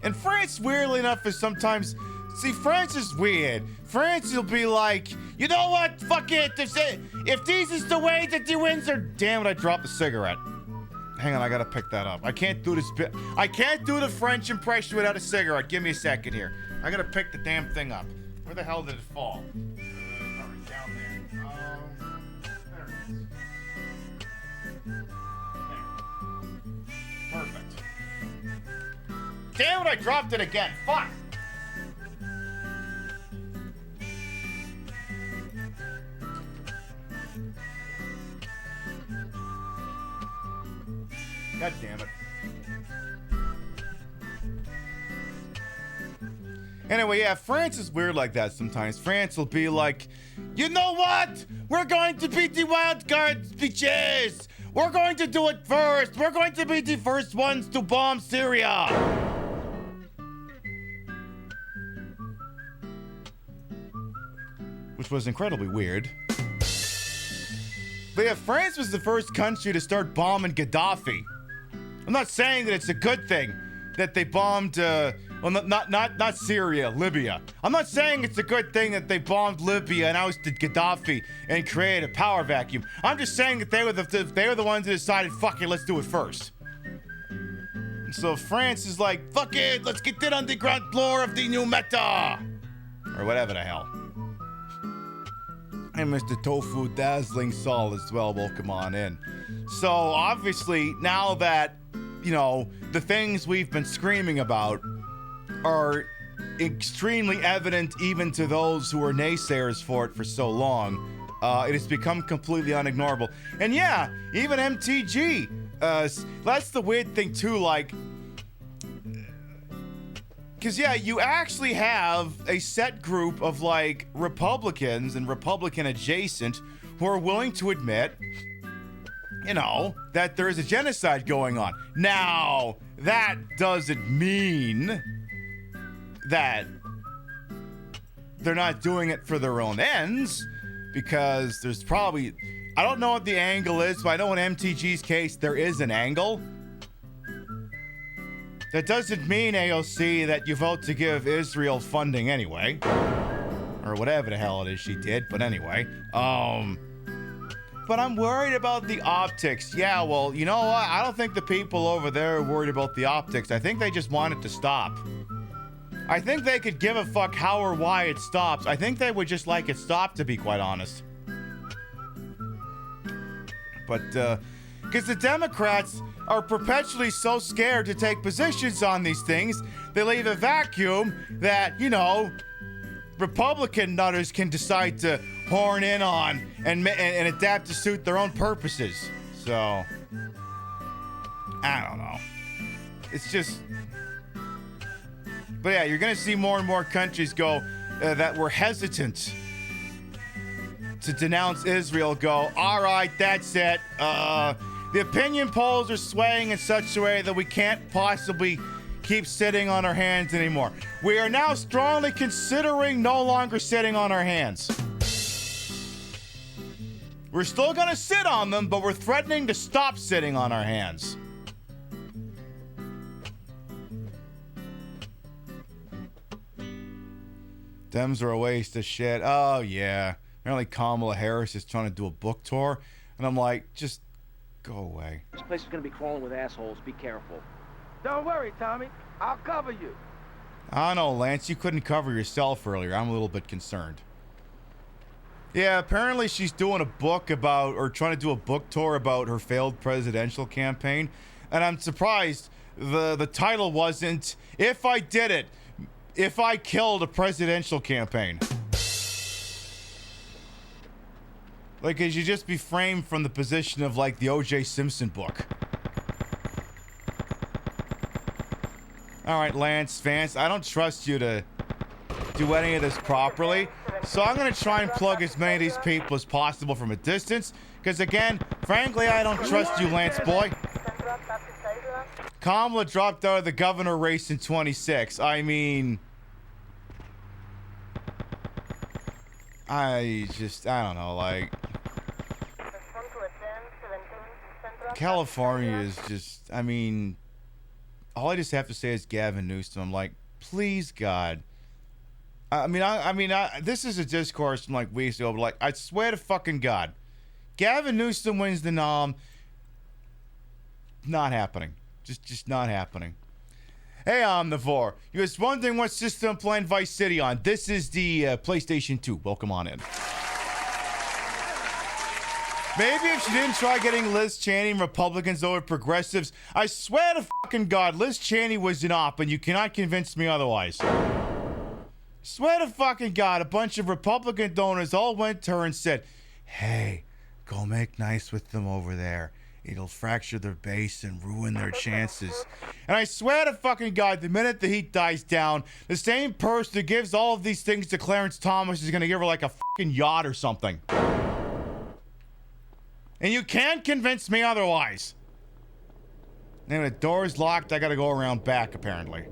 And France, weirdly enough, is sometimes, see, France is weird. France will be like, you know what, fuck it, if this is the way that the winds are, damn it, I dropped the cigarette. Hang on, I gotta pick that up. I can't do this bit. I can't do the French impression without a cigarette. Give me a second here. I gotta pick the damn thing up. Where the hell did it fall? Alright, down there. There it is. There. Perfect. Damn it, I dropped it again. Fuck! God damn it. Anyway, yeah, France is weird like that sometimes. France will be like, you know what? We're going to beat the wild cards, bitches. We're going to do it first. We're going to be the first ones to bomb Syria. Which was incredibly weird. But yeah, France was the first country to start bombing Gaddafi. I'm not saying that it's a good thing that they bombed, well, not Syria, Libya. I'm not saying it's a good thing that they bombed Libya and ousted Gaddafi and created a power vacuum. I'm just saying that they were the ones that decided, fuck it, let's do it first. And so France is like, fuck it, let's get it on the ground floor of the new meta. Or whatever the hell. And Mr. Tofu Dazzling Sol as well, welcome on in. So obviously, now that, you know, the things we've been screaming about are extremely evident even to those who were naysayers for it for so long, it has become completely unignorable. And yeah, even MTG, that's the weird thing too, like, because, yeah, you actually have a set group of, like, Republicans and Republican adjacent who are willing to admit, you know, that there is a genocide going on. Now, that doesn't mean that they're not doing it for their own ends, because there's probably, I don't know what the angle is, but I know in MTG's case, there is an angle. That doesn't mean, AOC, that you vote to give Israel funding anyway. Or whatever the hell it is she did, but anyway. But I'm worried about the optics. Yeah, well, you know what? I don't think the people over there are worried about the optics. I think they just want it to stop. I think they could give a fuck how or why it stops. I think they would just like it stopped, to be quite honest. But, because the Democrats are perpetually so scared to take positions on these things, they leave a vacuum that, you know, Republican nutters can decide to horn in on and adapt to suit their own purposes. So, I don't know. It's just... But yeah, you're going to see more and more countries go that were hesitant to denounce Israel go, all right, that's it. The opinion polls are swaying in such a way that we can't possibly keep sitting on our hands anymore. We are now strongly considering no longer sitting on our hands. We're still going to sit on them, but we're threatening to stop sitting on our hands. Dems are a waste of shit. Oh, yeah. Apparently Kamala Harris is trying to do a book tour. And I'm like, just go away. This place is gonna be crawling with assholes. Be careful. Don't worry, Tommy. I'll cover you. I don't know, Lance. You couldn't cover yourself earlier. I'm a little bit concerned. Yeah, apparently she's doing a book about, or trying to do a book tour about her failed presidential campaign. And I'm surprised the title wasn't, If I Did It, If I Killed a Presidential Campaign. Like, it should just be framed from the position of, like, the O.J. Simpson book. Alright, Lance, Vance, I don't trust you to do any of this properly. So I'm going to try and plug as many of these people as possible from a distance. Because, again, frankly, I don't trust you, Lance boy. Kamala dropped out of the governor race in 26. I mean... I don't know, like... California is just, I mean... All I just have to say is Gavin Newsom. I'm like, please, God. I mean, this is a discourse from, like, weeks ago, but, like, I swear to fucking God. Gavin Newsom wins the nom. Not happening. Just not happening. Hey, Omnivore. You was wondering what system I'm playing Vice City on. This is the PlayStation 2. Welcome on in. Maybe if she didn't try getting Liz Cheney and Republicans over progressives, I swear to fucking God, Liz Cheney was an op, and you cannot convince me otherwise. Swear to fucking God, a bunch of Republican donors all went to her and said, hey, go make nice with them over there. It'll fracture their base and ruin their chances. And I swear to fucking God, the minute the heat dies down, the same person who gives all of these things to Clarence Thomas is going to give her like a fucking yacht or something. And you can't convince me otherwise. And the door's locked, I gotta go around back, apparently.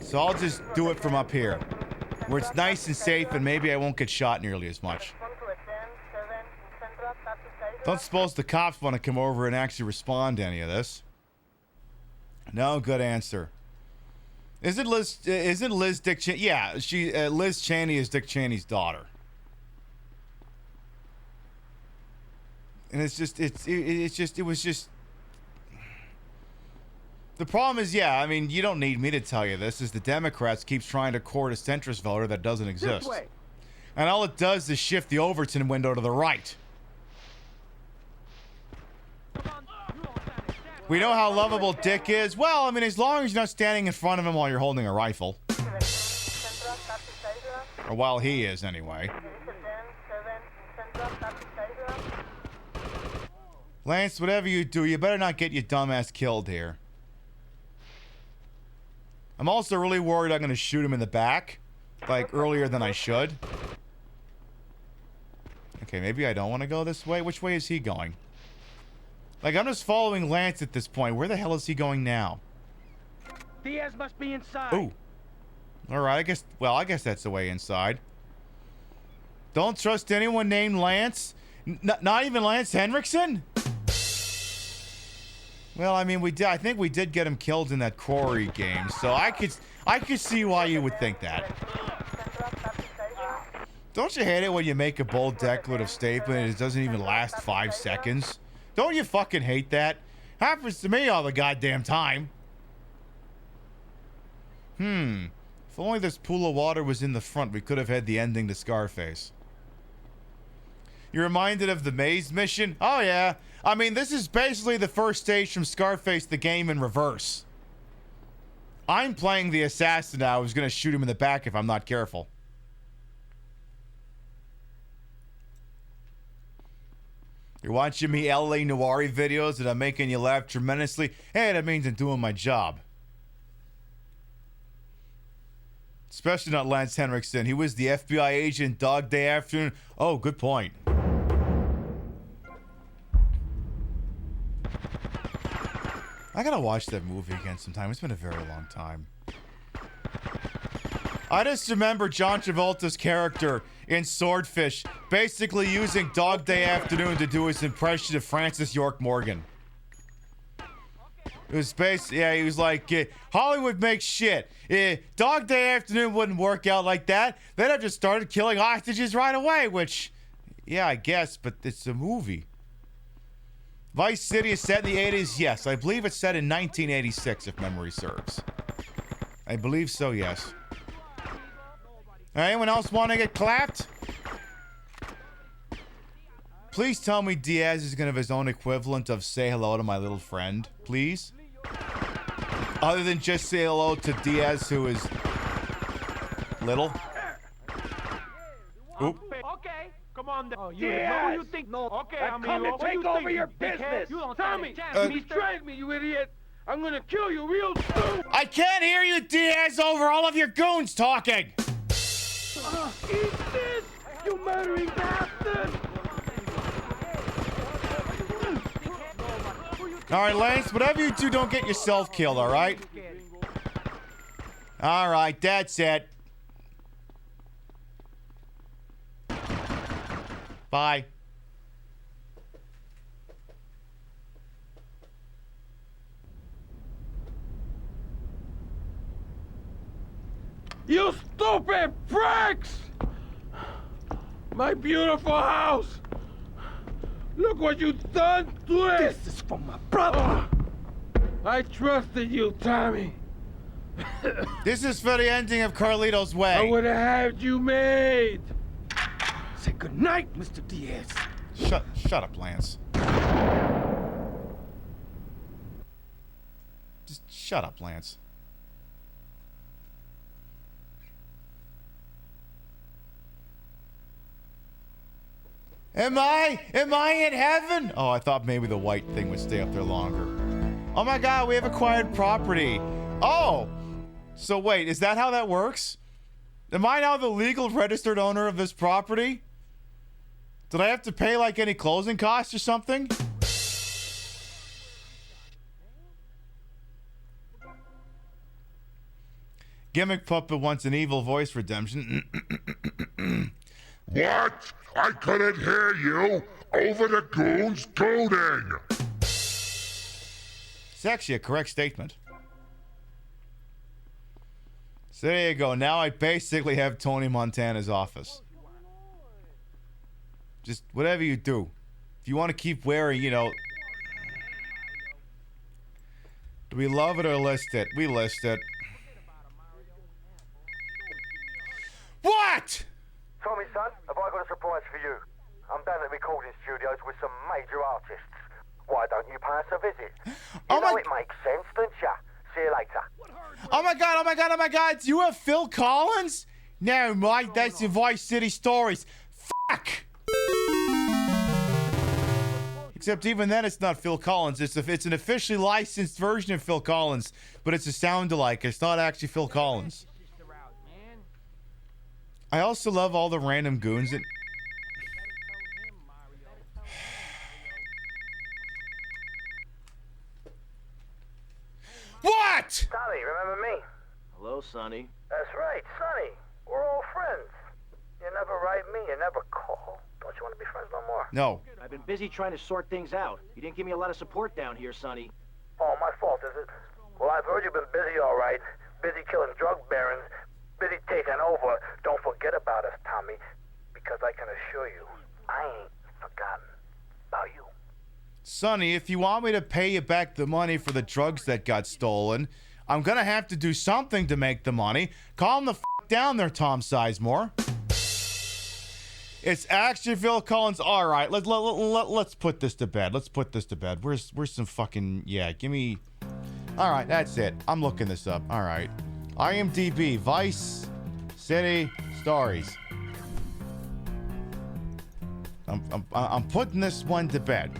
So I'll just do it from up here, where it's nice and safe and maybe I won't get shot nearly as much. Don't suppose the cops want to come over and actually respond to any of this. No, good answer. Isn't Liz Dick Cheney? Yeah, Liz Cheney is Dick Cheney's daughter. And it was just. The problem is, yeah, I mean, you don't need me to tell you this, is the Democrats keep trying to court a centrist voter that doesn't exist. And all it does is shift the Overton window to the right. We know how lovable Dick is. Well, I mean, as long as you're not standing in front of him while you're holding a rifle. Or while he is, anyway. Lance, whatever you do, you better not get your dumbass killed here. I'm also really worried I'm going to shoot him in the back. Like, earlier than I should. Okay, maybe I don't want to go this way. Which way is he going? Like, I'm just following Lance at this point. Where the hell is he going now? Diaz must be inside. Ooh. Alright, I guess that's the way inside. Don't trust anyone named Lance? Not even Lance Henriksen? Well, I mean, I think we did get him killed in that Quarry game, so I could see why you would think that. Don't you hate it when you make a bold declarative statement and it doesn't even last 5 seconds? Don't you fucking hate that? Happens to me all the goddamn time. If only this pool of water was in the front, we could have had the ending to Scarface. You're reminded of the maze mission? Oh, yeah. I mean, this is basically the first stage from Scarface the game in reverse. I'm playing the assassin now who's going to shoot him in the back if I'm not careful. You're watching me L.A. Noir videos and I'm making you laugh tremendously. Hey, that means I'm doing my job. Especially not Lance Henriksen. He was the FBI agent Dog Day Afternoon. Oh, good point. I gotta watch that movie again sometime. It's been a very long time. I just remember John Travolta's character in Swordfish basically using Dog Day Afternoon to do his impression of Francis York Morgan. It was he was like, Hollywood makes shit. Dog Day Afternoon wouldn't work out like that. They'd have just started killing hostages right away, which, yeah, I guess, but it's a movie. Vice City is set in the 80s? Yes, I believe it's set in 1986, if memory serves. I believe so, yes. Anyone else want to get clapped? Please tell me Diaz is going to have his own equivalent of say hello to my little friend, please. Other than just say hello to Diaz, who is little. Oop. Okay, come on. Diaz! You think? No, okay, I come to take over your business. You don't Tommy, you betrayed me, you idiot. I'm gonna kill you real soon. I can't hear you, Diaz, over all of your goons talking. Eat this, you murdering bastard! Alright, Lance, whatever you do, don't get yourself killed, alright? Alright, that's it. Bye. You stupid pricks! My beautiful house! Look what you've done to it! This is for my brother! I trusted you, Tommy. This is for the ending of Carlito's Way. I would have had you made. Say goodnight, Mr. Diaz. Shut up, Lance. Just shut up, Lance. Am I in heaven? Oh, I thought maybe the white thing would stay up there longer. Oh my God, we have acquired property. Oh, so wait, is that how that works? Am I now the legal registered owner of this property? Did I have to pay like any closing costs or something? Gimmick Puppet wants an evil voice redemption. What? I couldn't hear you over the goons gooning. It's actually a correct statement. So there you go. Now I basically have Tony Montana's office. Just whatever you do. If you want to keep wearing, you know... Do we love it or list it? We list it. What? Tommy, son, have I got a surprise for you? I'm down at the recording studios with some major artists. Why don't you pay us a visit? You know it makes sense, don't ya? See you later. Oh my God, oh my God, oh my God. You have Phil Collins? No, Mike, that's in Vice City Stories. Fuck! Except even then, it's not Phil Collins. It's an officially licensed version of Phil Collins, but it's a sound-alike. It's not actually Phil Collins. I also love all the random goons that... What? Sonny, remember me? Hello, Sonny. That's right, Sonny. We're all friends. You never write me, you never call. Don't you want to be friends no more? No. I've been busy trying to sort things out. You didn't give me a lot of support down here, Sonny. Oh, my fault, is it? Well, I've heard you've been busy, all right. Busy killing drug barons. Busy taking over. Don't forget about us, Tommy. Because I can assure you, I ain't forgotten about you. Sonny, if you want me to pay you back the money for the drugs that got stolen, I'm gonna have to do something to make the money. Calm the f*** down there, Tom Sizemore. It's actually Phil Collins. All right, let's put this to bed. Let's put this to bed. Where's some fucking... Yeah, give me... All right, that's it. I'm looking this up. All right. IMDb, Vice City Stories. I'm putting this one to bed.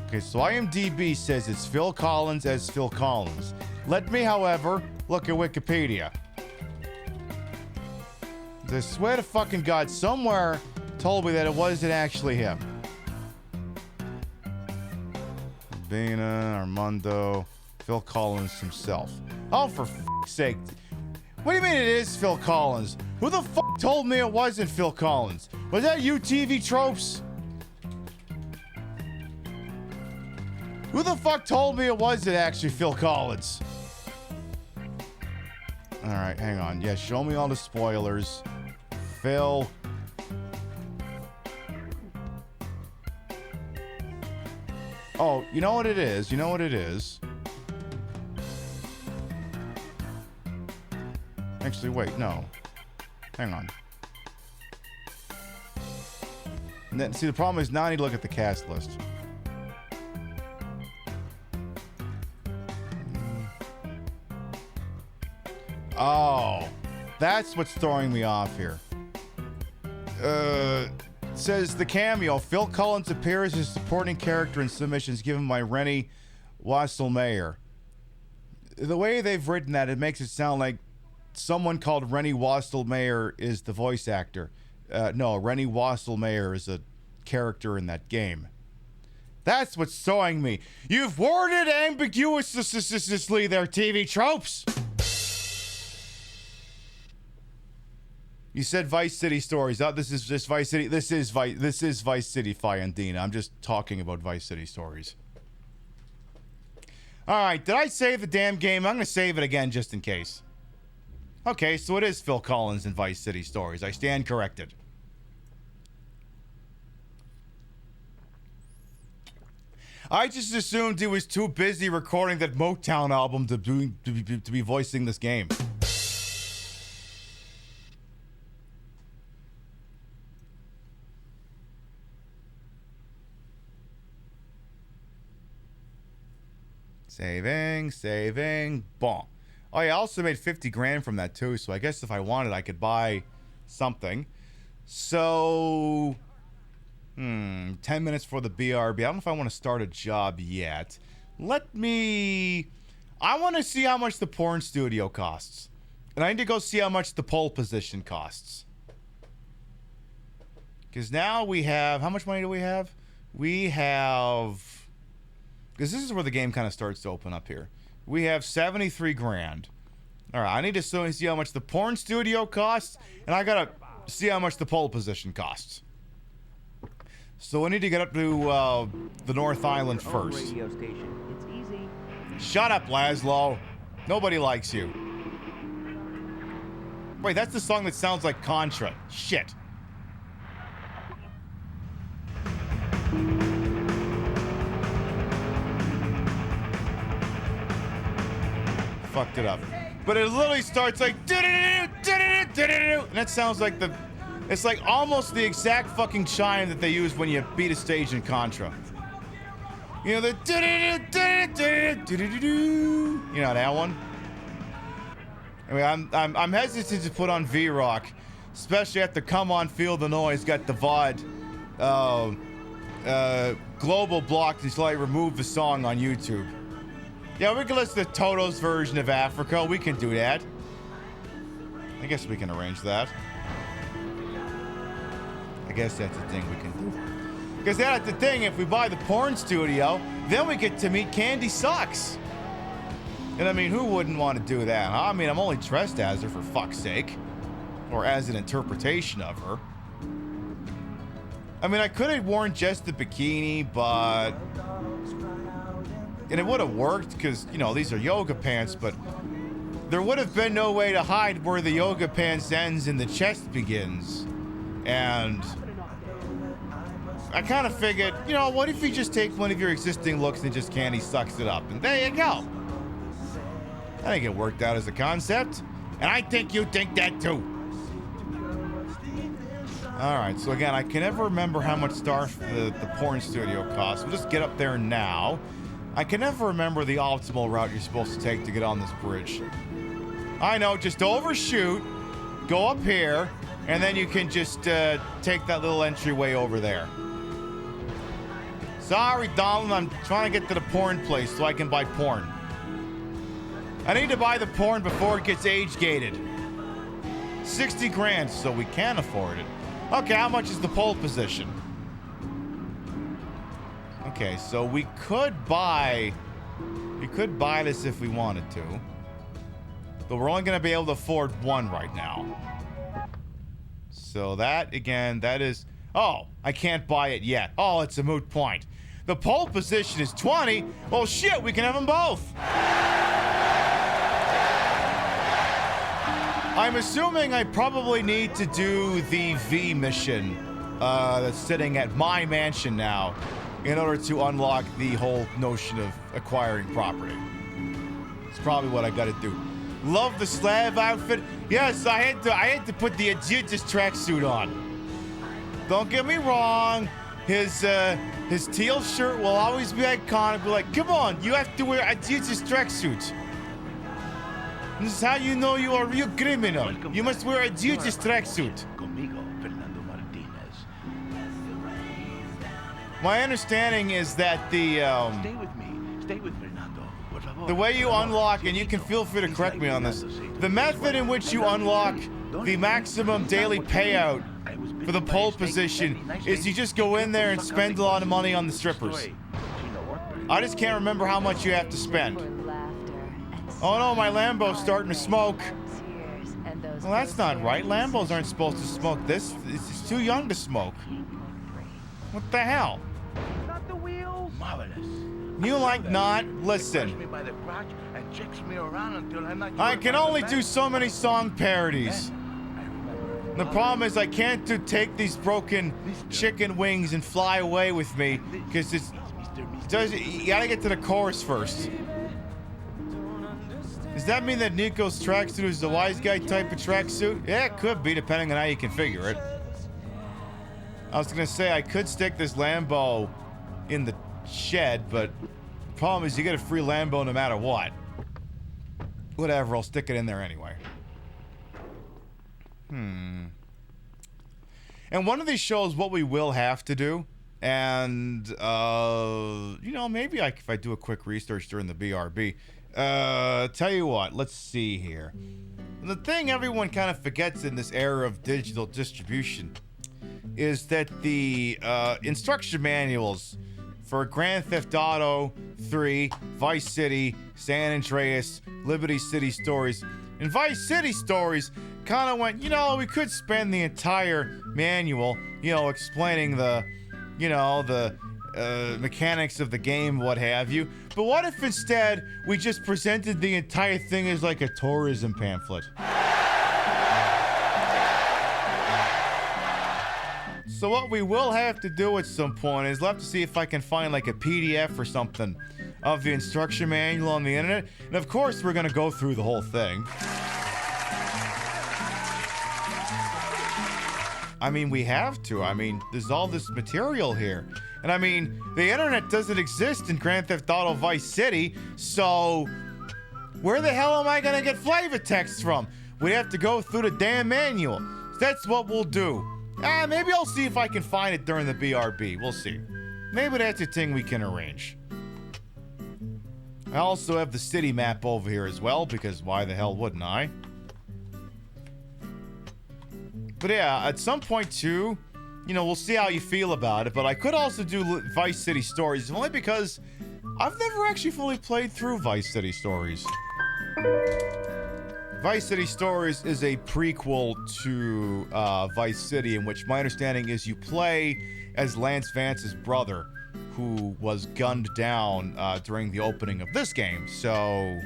Okay, so IMDb says it's Phil Collins as Phil Collins. Let me, however, look at Wikipedia. I swear to fucking God, somewhere told me that it wasn't actually him. Bina, Armando, Phil Collins himself. Oh, for f***'s sake. What do you mean it is Phil Collins? Who the f*** told me it wasn't Phil Collins? Was that you, TV Tropes? Who the fuck told me it wasn't actually Phil Collins? Alright, hang on. Yeah, show me all the spoilers. Phil. Oh, you know what it is? You know what it is? Actually, wait, no. Hang on. And then, see, the problem is now I need to look at the cast list. Oh, that's what's throwing me off here. Says the cameo. Phil Collins appears as a supporting character in submissions given by Rennie Wasselmayer. The way they've written that, it makes it sound like someone called Rennie Wasselmayer is the voice actor. No, Rennie Wasselmayer is a character in that game. That's what's throwing me. You've worded ambiguously their TV tropes. You said Vice City Stories. Oh, this is just Vice City. This is Vice City Fiandina. I'm just talking about Vice City Stories. All right, did I save the damn game? I'm going to save it again just in case. Okay, so it is Phil Collins in Vice City Stories. I stand corrected. I just assumed he was too busy recording that Motown album to be voicing this game. Saving, bon. Oh, yeah, I also made 50 grand from that, too. So I guess if I wanted, I could buy something. So, 10 minutes for the BRB. I don't know if I want to start a job yet. I want to see how much the porn studio costs. And I need to go see how much the pole position costs. Because now we have... How much money do we have? We have... Because this is where the game kind of starts to open up here. We have 73 grand. All right, I need to see how much the porn studio costs, and I gotta see how much the pole position costs. So we need to get up to the North Island first. Radio station. It's easy. Shut up, Laszlo. Nobody likes you. Wait, that's the song that sounds like Contra. Shit. Fucked it up. But it literally starts like and that sounds like it's like almost the exact fucking chime that they use when you beat a stage in Contra. You know the you know that one? I mean, I'm hesitant to put on V-Rock, especially after Come On Feel the Noise got the VOD global blocked until I remove the song on YouTube. Yeah, we can listen to Toto's version of Africa. We can do that. I guess we can arrange that. I guess that's the thing we can do. Because that's the thing, if we buy the porn studio, then we get to meet Candy Sucks. And I mean, who wouldn't want to do that? Huh? I mean, I'm only dressed as her, for fuck's sake. Or as an interpretation of her. I mean, I could have worn just the bikini, but... And it would have worked, because, you know, these are yoga pants, but... There would have been no way to hide where the yoga pants ends and the chest begins. And... I kind of figured, you know, what if you just take one of your existing looks and just Candy Sucks it up? And there you go. I think it worked out as a concept. And I think you think that too. Alright, so again, I can never remember how much the porn studio costs. We'll just get up there now. I can never remember the optimal route you're supposed to take to get on this bridge. I know, just overshoot, go up here, and then you can just take that little entryway over there. Sorry, darling, I'm trying to get to the porn place so I can buy porn. I need to buy the porn before it gets age-gated. 60 grand, so we can afford it. Okay, how much is the pole position? Okay, so we could buy this if we wanted to. But we're only going to be able to afford one right now. So that, again, that is... Oh, I can't buy it yet. Oh, it's a moot point. The pole position is 20. Well, shit, we can have them both. I'm assuming I probably need to do the V mission that's sitting at my mansion now in order to unlock the whole notion of acquiring property. It's probably what I gotta do. Love the Slav outfit. Yes, I had to put the Adidas tracksuit on. Don't get me wrong. His teal shirt will always be iconic. But like, come on, you have to wear Adidas tracksuit. This is how you know you are a real criminal. You must wear Adidas tracksuit. My understanding is that the Stay with me. Stay with Fernando. Por favor. The way you unlock, and you can feel free to correct me on this, the method in which you unlock the maximum daily payout for the pole position is you just go in there and spend a lot of money on the strippers. I just can't remember how much you have to spend. Oh no, my Lambo's starting to smoke. Well, that's not right. Lambos aren't supposed to smoke this. It's too young to smoke. What the hell? Not the wheels. Marvelous. You like not? Listen. Me by the crotch and checks me around until I'm not I can only do so many song parodies. The problem is I can't take these broken chicken wings and fly away with me because you gotta get to the chorus first. Does that mean that Nico's tracksuit is the wise guy type of tracksuit? Yeah, it could be, depending on how you configure it. I was gonna say I could stick this Lambo in the shed, but the problem is you get a free Lambo no matter what. Whatever, I'll stick it in there anyway. And one of these shows, what we will have to do, and, you know, maybe if I do a quick research during the BRB, tell you what, let's see here. The thing everyone kind of forgets in this era of digital distribution is that the instruction manuals for Grand Theft Auto 3, Vice City, San Andreas, Liberty City Stories, and Vice City Stories kind of went, you know, we could spend the entire manual, you know, explaining the, you know, the mechanics of the game, what have you. But what if instead we just presented the entire thing as like a tourism pamphlet? So what we will have to do at some point is we'll have to see if I can find like a PDF or something of the instruction manual on the internet. And of course, we're going to go through the whole thing. I mean, we have to. I mean, there's all this material here. And I mean, the internet doesn't exist in Grand Theft Auto Vice City, so where the hell am I going to get flavor text from? We have to go through the damn manual. So that's what we'll do. Maybe I'll see if I can find it during the BRB. We'll see. Maybe that's a thing we can arrange. I also have the city map over here as well, because why the hell wouldn't I? But yeah, at some point too, you know, we'll see how you feel about it, but I could also do Vice City Stories, only because I've never actually fully played through Vice City Stories. Vice City Stories is a prequel to Vice City, in which my understanding is you play as Lance Vance's brother, who was gunned down during the opening of this game. So,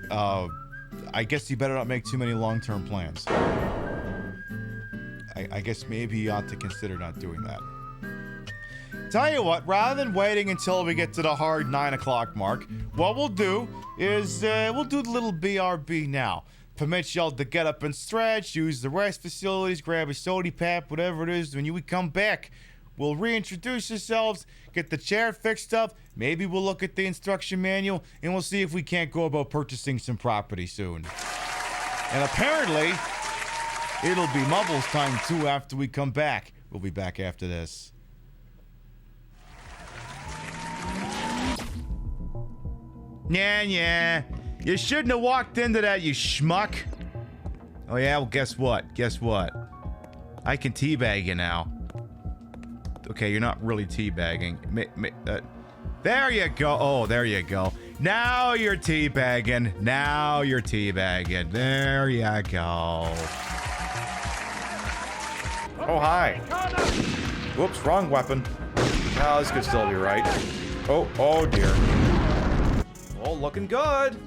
I guess you better not make too many long-term plans. I guess maybe you ought to consider not doing that. Tell you what, rather than waiting until we get to the hard 9 o'clock mark, what we'll do is we'll do the little BRB now. Permit y'all to get up and stretch, use the rest facilities, grab a sody pap, whatever it is. When we come back, we'll reintroduce yourselves, get the chair fixed up, maybe we'll look at the instruction manual, and we'll see if we can't go about purchasing some property soon. And apparently, it'll be Mubble's time too after we come back. We'll be back after this. Yeah. You shouldn't have walked into that, you schmuck. Oh yeah, well guess what? I can teabag you now. Okay, you're not really teabagging. There you go. Oh, there you go. Now you're teabagging. There you go. Oh, hi. Whoops, wrong weapon. Oh, this could still be right. Oh dear. Oh, looking good.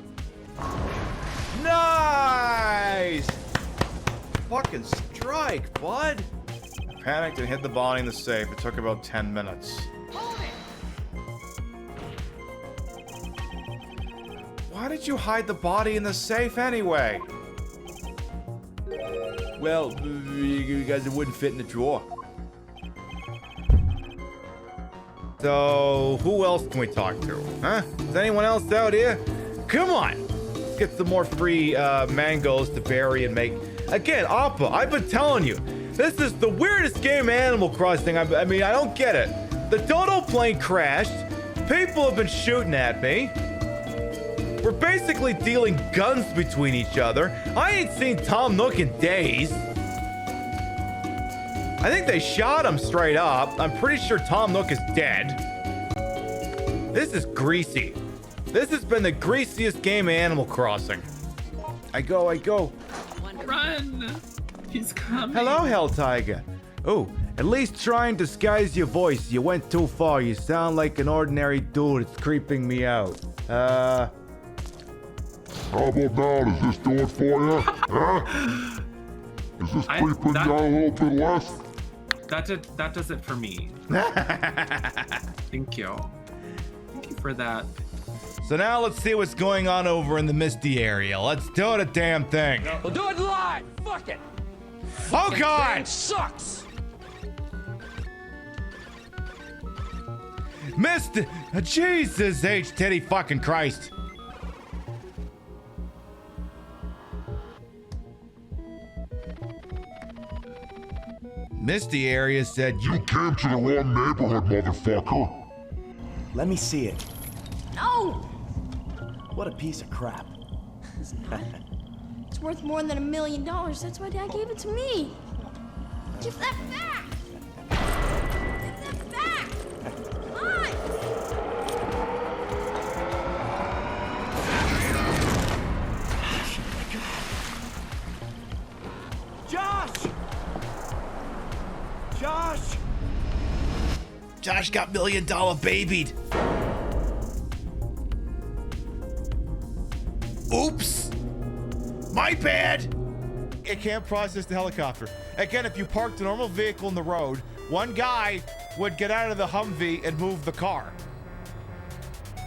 Nice! Fucking strike, bud. I panicked and hid the body in the safe. It took about 10 minutes. Why did you hide the body in the safe anyway? Well, because it wouldn't fit in the drawer. So, who else can we talk to? Huh? Is anyone else out here? Come on! Let's get some more free mangoes to bury and make. Again, Appa, I've been telling you, this is the weirdest game of Animal Crossing. I mean, I don't get it. The dodo plane crashed. People have been shooting at me. We're basically dealing guns between each other. I ain't seen Tom Nook in days. I think they shot him straight up. I'm pretty sure Tom Nook is dead. This is greasy. This has been the greasiest game of Animal Crossing. I go. Run! He's coming. Hello, Hell Tiger. Oh, at least try and disguise your voice. You went too far. You sound like an ordinary dude. It's creeping me out. How about now? Does this do it for you? Huh? Is this creeping you out a little bit less? That does it for me. Thank you. Thank you for that. So now let's see what's going on over in the Misty area. Let's do the damn thing. We'll do it live. Fuck it. Oh God! It sucks. Mr. Jesus H. Teddy fucking Christ. Misty area said, "You came to the wrong neighborhood, motherfucker." Let me see it. No! What a piece of crap. It's worth more than $1 million. That's why Dad gave it to me. Give that back! Give that back! Come on! Josh! Josh! Josh got $1 million babied. Oops! My bad! It can't process the helicopter. Again, if you parked a normal vehicle in the road, one guy would get out of the Humvee and move the car.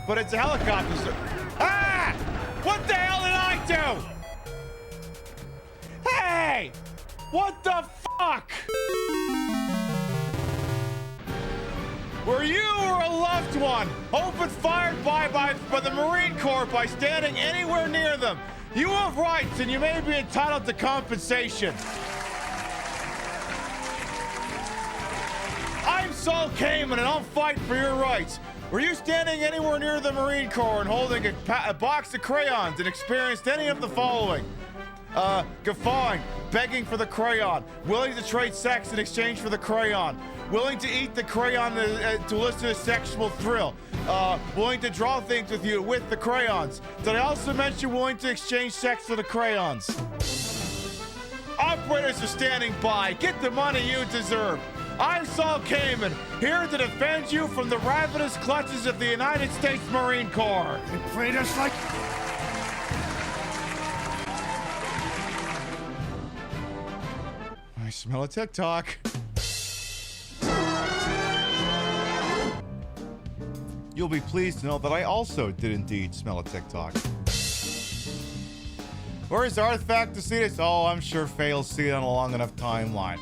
But it's a helicopter, so... Ah! What the hell did I do? Hey! What the fuck? Were you or a loved one open fired by the Marine Corps by standing anywhere near them? You have rights and you may be entitled to compensation. I'm Saul Kamen and I'll fight for your rights. Were you standing anywhere near the Marine Corps and holding a box of crayons and experienced any of the following? Guffawing, begging for the crayon, willing to trade sex in exchange for the crayon, willing to eat the crayon to elicit a sexual thrill, willing to draw things with you with the crayons. Did I also mention willing to exchange sex for the crayons? Operators are standing by. Get the money you deserve. I'm Saul Kamen, here to defend you from the ravenous clutches of the United States Marine Corps. You played us like... I smell a TikTok. You'll be pleased to know that I also did indeed smell a TikTok. Where's Artifact to see this? Oh, I'm sure Faye will see it on a long enough timeline.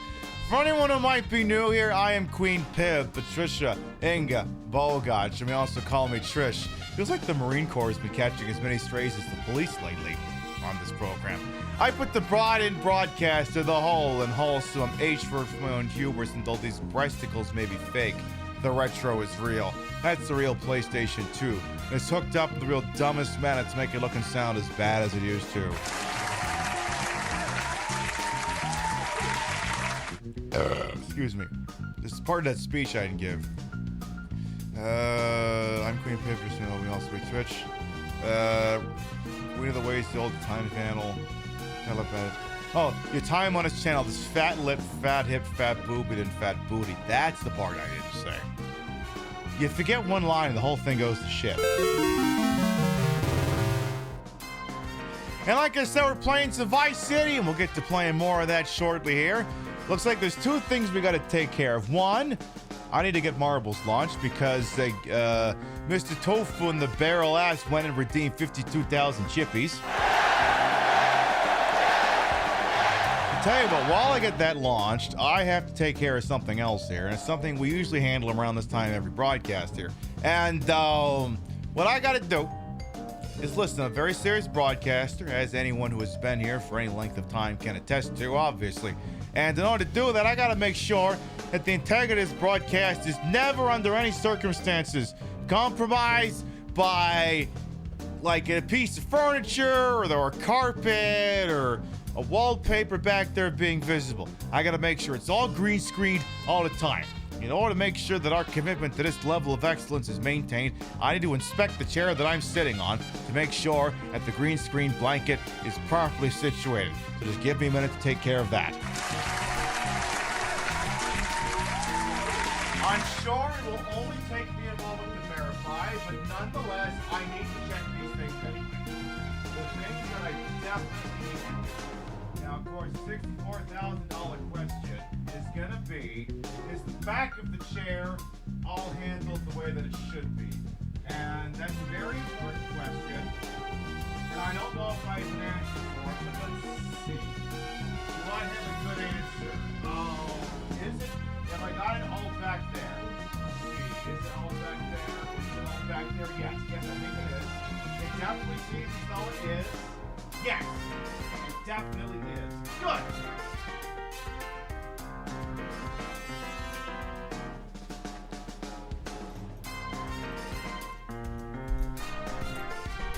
For anyone who might be new here, I am Queen Pib, Patricia, Inga, Bogach. You may also call me Trish. Feels like the Marine Corps has been catching as many strays as the police lately on this program. I put the broad in broadcast to the whole and wholesome H for my own hubris until these breasticles may be fake. The retro is real. That's the real PlayStation 2. And it's hooked up with the real dumbest man to make it look and sound as bad as it used to. Excuse me. This is part of that speech I didn't give. I'm Queen Pivers, you know, we also be Twitch. Queen of the Ways, the old time panel. I love that. Oh, your time on his channel, this fat lip, fat hip, fat boobied, and fat booty. That's the part I didn't say. You forget one line and the whole thing goes to shit. And like I said, we're playing some Vice City, and we'll get to playing more of that shortly here. Looks like there's two things we got to take care of. One, I need to get marbles launched because Mr. Tofu and the barrel ass went and redeemed 52,000 chippies. Tell you what, while I get that launched, I have to take care of something else here, and it's something we usually handle around this time every broadcast here. And what I gotta do is listen, I'm a very serious broadcaster, as anyone who has been here for any length of time can attest to, obviously. And in order to do that, I gotta make sure that the integrity of this broadcast is never under any circumstances compromised by like a piece of furniture or a carpet or a wallpaper back there being visible. I gotta make sure it's all green screened all the time. In order to make sure that our commitment to this level of excellence is maintained, I need to inspect the chair that I'm sitting on to make sure that the green screen blanket is properly situated. So just give me a minute to take care of that. I'm sure it will only take me a moment to verify, but nonetheless, I need to check these things anyway. The things that I definitely need to do. Now, of course, $64,000 question is gonna be, is the back of the chair all handled the way that it should be? And that's a very important question. And I don't know if I have an answer for it, but let's see. Do I have a good answer? Oh, is it? Have I got it all back there? Let's see. Is it all back there? Is it all back there? Yes. Yes, I think it is. It definitely seems as though it is. Yes. It definitely is. Good.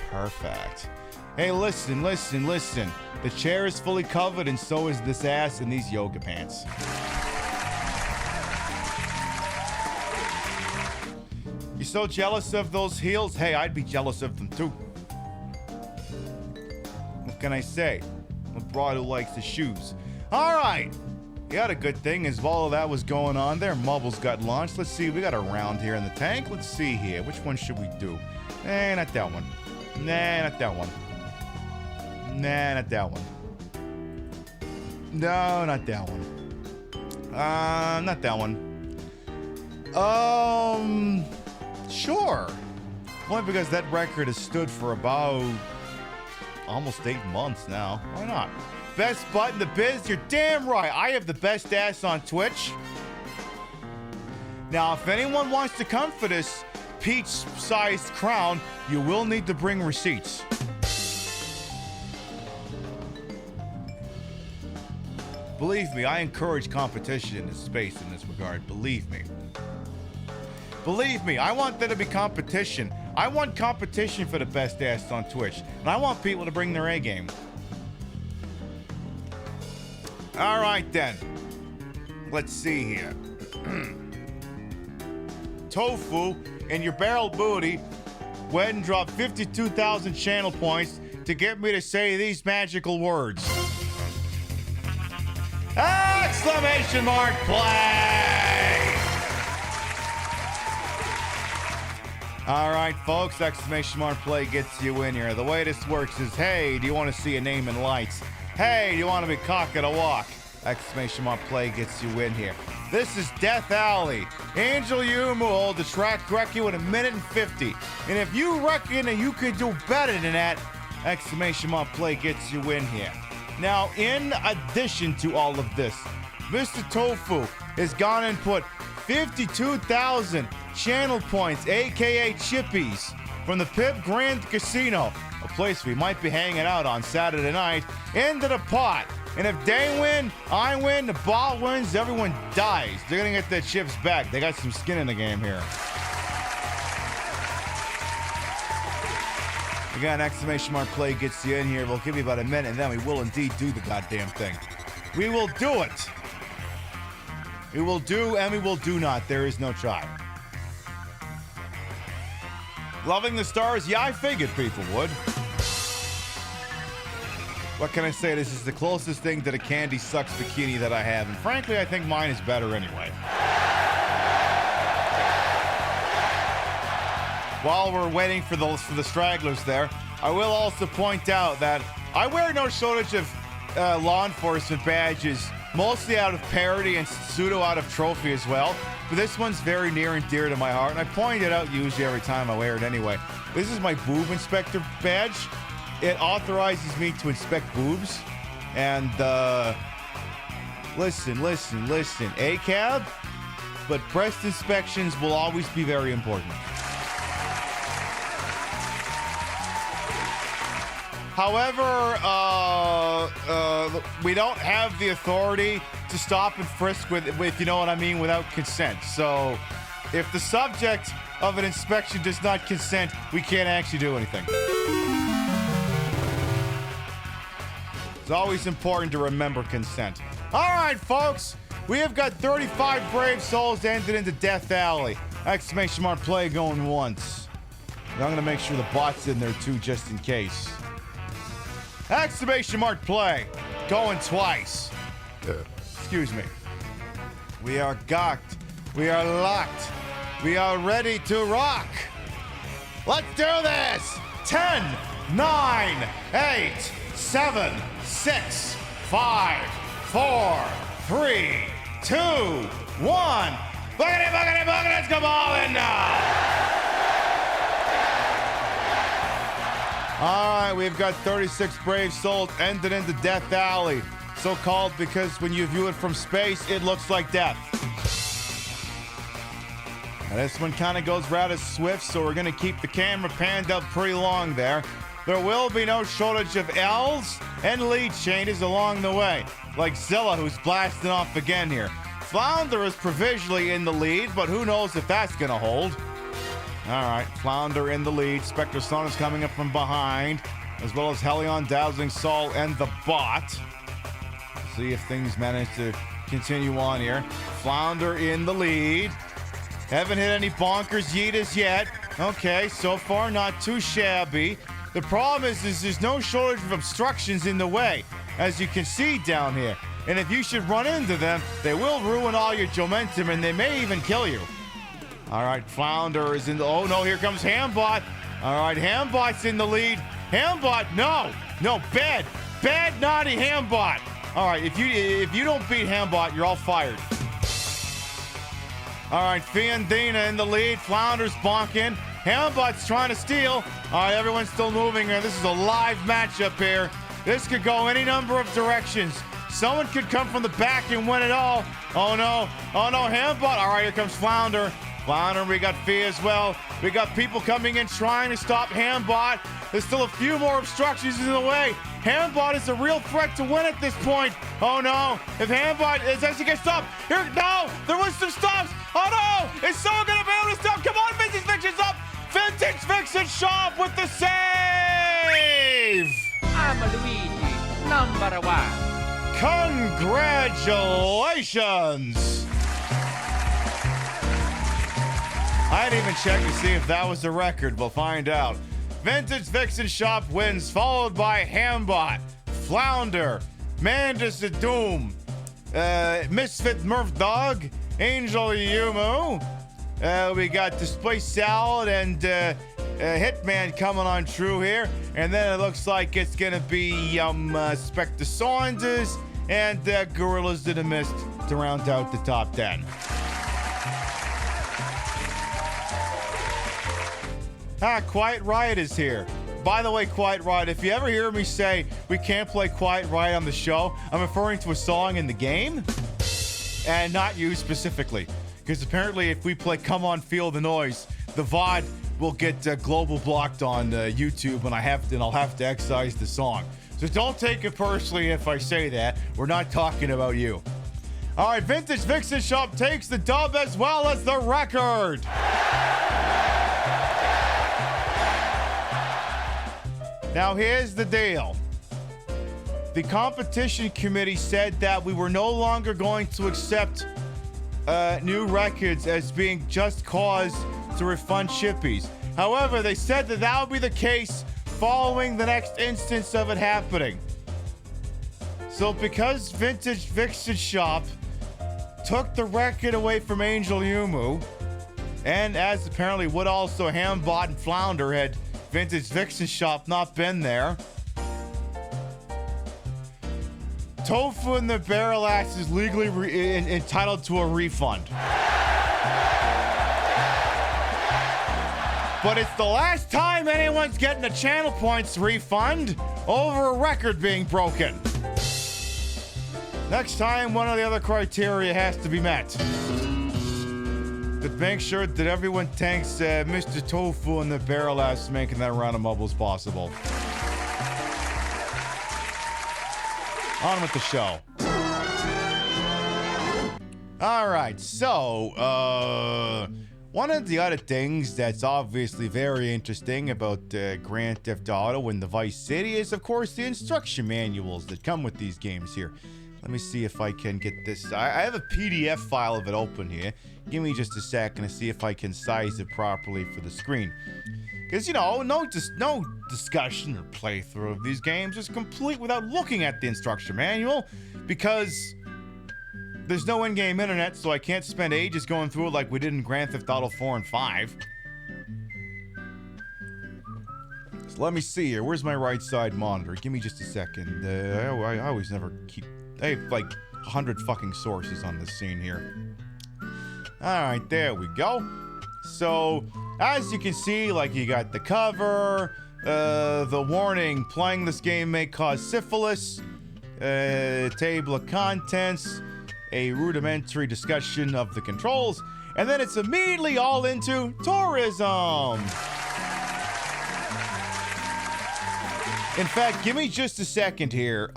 Perfect. Hey, listen. The chair is fully covered, and so is this ass in these yoga pants. You so jealous of those heels? Hey, I'd be jealous of them too. What can I say? A broad who likes the shoes. All right. You had a good thing as all of that was going on there. Mubbles got launched. Let's see. We got a round here in the tank. Let's see here. Which one should we do? Not that one. Not that one. Not that one. No, not that one. Not that one. Sure. Only because that record has stood for about almost 8 months now. Why not? Best butt in the biz? You're damn right. I have the best ass on Twitch. Now, if anyone wants to come for this peach-sized crown, you will need to bring receipts. Believe me, I encourage competition in this space in this regard. Believe me. Believe me, I want there to be competition. I want competition for the best ass on Twitch. And I want people to bring their A game. All right, then. Let's see here. Tofu and your barrel booty went and dropped 52,000 channel points to get me to say these magical words. Exclamation mark play! All right, folks, exclamation mark play gets you in here. The way this works is, hey, do you want to see a name in lights? Hey, do you want to be cock at a walk? Exclamation mark play gets you in here. This is Death Alley. Angel Yumu holds the track record with 1:50. And if you reckon that you could do better than that, exclamation mark play gets you in here. Now, in addition to all of this, Mr. Tofu has gone and put 52,000 channel points, aka chippies, from the Pip Grand Casino, a place we might be hanging out on Saturday night, into the pot. And if they win, I win, the ball wins, everyone dies. They're gonna get their chips back. They got some skin in the game here. Again, exclamation mark play gets you in here. We'll give you about a minute, and then we will indeed do the goddamn thing. We will do it. We will do, and we will do not. There is no try. Loving the stars? Yeah, I figured people would. What can I say? This is the closest thing to the Candy Sucks bikini that I have. And frankly, I think mine is better anyway. While we're waiting for the stragglers there, I will also point out that I wear no shortage of law enforcement badges, mostly out of parody and pseudo out of trophy as well. But this one's very near and dear to my heart, and I point it out usually every time I wear it anyway. This is my boob inspector badge. It authorizes me to inspect boobs. And listen, ACAB, but breast inspections will always be very important. However, we don't have the authority to stop and frisk with, you know what I mean, without consent. So if the subject of an inspection does not consent, we can't actually do anything. It's always important to remember consent. All right, folks, we have got 35 brave souls ended into Death Alley. Exclamation mark play going once. And I'm going to make sure the bot's in there too, just in case. Exclamation mark play going twice. Excuse me. We are gawked. We are locked. We are ready to rock. Let's do this. 10, 9, 8, 7, 6, 5, 4, 3, 2, 1. Boogity, boogity, boogity. Let's go ballin' now. All right, we've got 36 brave souls ended into Death Alley. So called because when you view it from space, it looks like death. Now this one kind of goes rather swift, so we're going to keep the camera panned up pretty long there. There will be no shortage of L's and lead changes along the way, like Zilla, who's blasting off again here. Flounder is provisionally in the lead, but who knows if that's going to hold. All right, Flounder in the lead. Spectre Son is coming up from behind, as well as Helion, Dazzling Soul, and the Bot. See if things manage to continue on here. Flounder in the lead. Haven't hit any bonkers yeetas yet. Okay, so far not too shabby. The problem is there's no shortage of obstructions in the way, as you can see down here. And if you should run into them, they will ruin all your momentum, and they may even kill you. All right, Flounder is in the... Oh, no, here comes Hambot. All right, Hambot's in the lead. Hambot, no, bad, naughty Hambot. All right, if you don't beat Hambot, you're all fired. All right, Fiandina in the lead. Flounder's bonking. Hambot's trying to steal. All right, everyone's still moving here. This is a live matchup here. This could go any number of directions. Someone could come from the back and win it all. Oh, no, Hambot. All right, here comes Flounder. We got Fee as well. We got people coming in trying to stop Hambot. There's still a few more obstructions in the way. Hambot is a real threat to win at this point. Oh no, if Hambot is as he gets stopped. Here, no, there was some stops. Oh no, is someone gonna be able to stop? Come on, Vintage Vixen's up. Vintage Vixen Shop with the save. I'm Luigi, number one. Congratulations. I didn't even check to see if that was a record. We'll find out. Vintage Vixen Shop wins, followed by Hambot, Flounder, Mandus the Doom, Misfit Murph Dog, Angel Yumu. We got Display Salad and Hitman coming on true here. And then it looks like it's going to be Spectre Saunders and Gorillas in the Mist to round out the top 10. Quiet Riot is here. By the way, Quiet Riot, if you ever hear me say we can't play Quiet Riot on the show, I'm referring to a song in the game and not you specifically. Because apparently if we play Come On Feel the Noise, the VOD will get global blocked on YouTube and I'll have to excise the song. So don't take it personally if I say that. We're not talking about you. All right, Vintage Vixen Shop takes the dub as well as the record. Now, here's the deal. The competition committee said that we were no longer going to accept new records as being just cause to refund shippies. However, they said that would be the case following the next instance of it happening. So because Vintage Vixen Shop took the record away from Angel Yumu, and as apparently would also Hambot and Flounder had Vintage Vixen Shop not been there, Tofu and the Barrel Axe is legally entitled to a refund. But it's the last time anyone's getting a channel points refund over a record being broken. Next time, one of the other criteria has to be met. To make sure that everyone thanks Mr. Tofu and the Barrel Ass for making that round of mobile possible. On with the show. All right, so one of the other things that's obviously very interesting about Grand Theft Auto and the Vice City is, of course, the instruction manuals that come with these games here. Let me see if I can get this. I have a PDF file of it open here. Give me just a second to see if I can size it properly for the screen. Because, you know, no discussion or playthrough of these games is complete without looking at the instruction manual. Because there's no in-game internet, so I can't spend ages going through it like we did in Grand Theft Auto 4 and 5. So let me see here. Where's my right side monitor? Give me just a second. I always never keep... I have like 100 fucking sources on this scene here. Alright, there we go. So, as you can see, like, you got the cover, the warning, playing this game may cause syphilis, table of contents, a rudimentary discussion of the controls, and then it's immediately all into tourism. In fact, give me just a second here.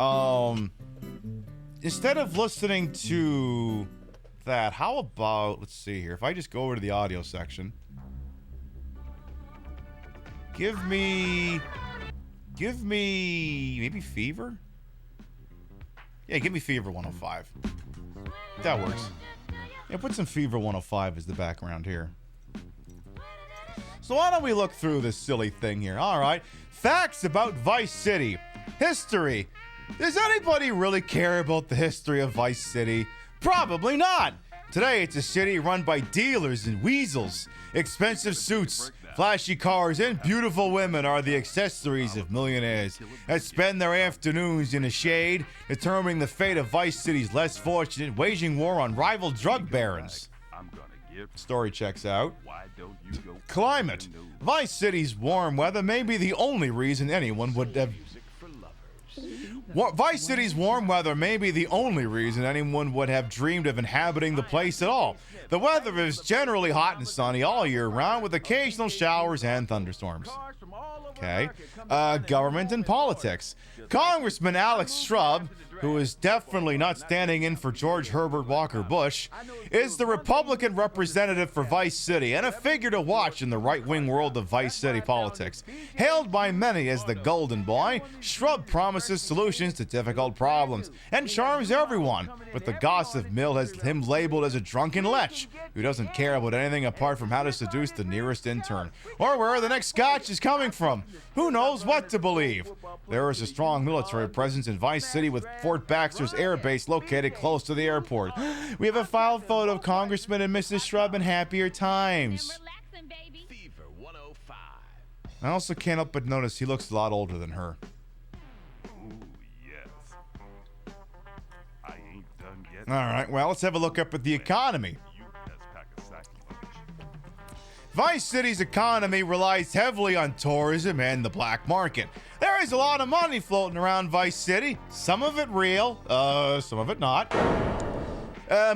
Instead of listening to that, how about, let's see here, if I just go over to the audio section. Give me maybe Fever? Yeah, give me Fever 105. That works. Yeah, put some Fever 105 as the background here. So why don't we look through this silly thing here? All right. Facts about Vice City. History. Does anybody really care about the history of Vice City? Probably not. Today, it's a city run by dealers and weasels. Expensive suits, flashy cars, and beautiful women are the accessories of millionaires that spend their afternoons in the shade, determining the fate of Vice City's less fortunate, waging war on rival drug barons. Story checks out. Climate. Vice City's warm weather may be the only reason anyone would have... Vice City's warm weather may be the only reason anyone would have dreamed of inhabiting the place at all. The weather is generally hot and sunny all year round, with occasional showers and thunderstorms. Okay. Government and politics. Congressman Alex Shrub, who is definitely not standing in for George Herbert Walker Bush, is the Republican representative for Vice City and a figure to watch in the right-wing world of Vice City politics. Hailed by many as the golden boy, Shrub promises solutions to difficult problems and charms everyone, but the gossip mill has him labeled as a drunken lech who doesn't care about anything apart from how to seduce the nearest intern or where the next scotch is coming from. Who knows what to believe? There is a strong military presence in Vice City with Fort Baxter's Air Base located close to the airport. We have a file photo of Congressman and Mrs. Shrub in happier times. I also can't help but notice he looks a lot older than her. Alright, well, let's have a look up at the economy. Vice City's economy relies heavily on tourism and the black market. There is a lot of money floating around Vice City. Some of it real, some of it not.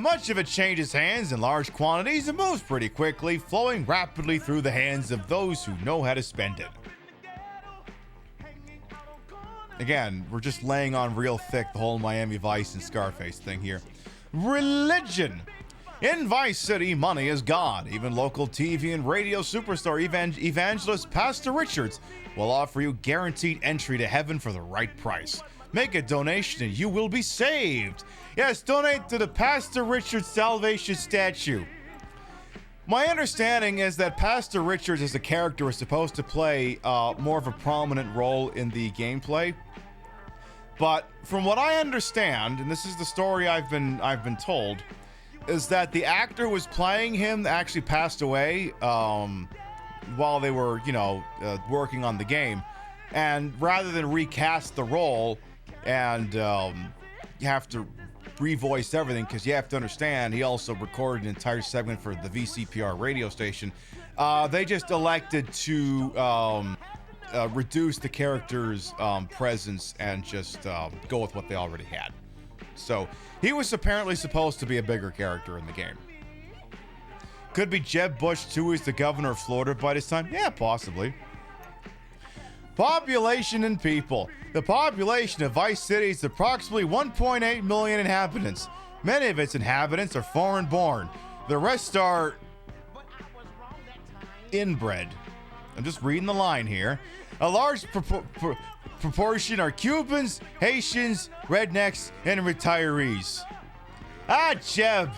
Much of it changes hands in large quantities and moves pretty quickly, flowing rapidly through the hands of those who know how to spend it. Again, we're just laying on real thick the whole Miami Vice and Scarface thing here. Religion. In Vice City, money is God. Even local TV and radio superstar evangelist Pastor Richards will offer you guaranteed entry to heaven for the right price. Make a donation and you will be saved. Yes, donate to the Pastor Richards Salvation statue. My understanding is that Pastor Richards as a character is supposed to play more of a prominent role in the gameplay. But from what I understand, and this is the story I've been told, is that the actor who was playing him actually passed away while they were, working on the game. And rather than recast the role and you have to revoice everything, because you have to understand he also recorded an entire segment for the VCPR radio station, they just elected to reduce the character's presence and just go with what they already had. So he was apparently supposed to be a bigger character in the game. Could be Jeb Bush too, who's the governor of Florida by this time? Yeah, possibly. Population and people. The population of Vice City is approximately 1.8 million inhabitants. Many of its inhabitants are foreign-born. The rest are inbred. I'm just reading the line here. A large proportion are Cubans, Haitians, rednecks, and retirees. Ah, Jeb.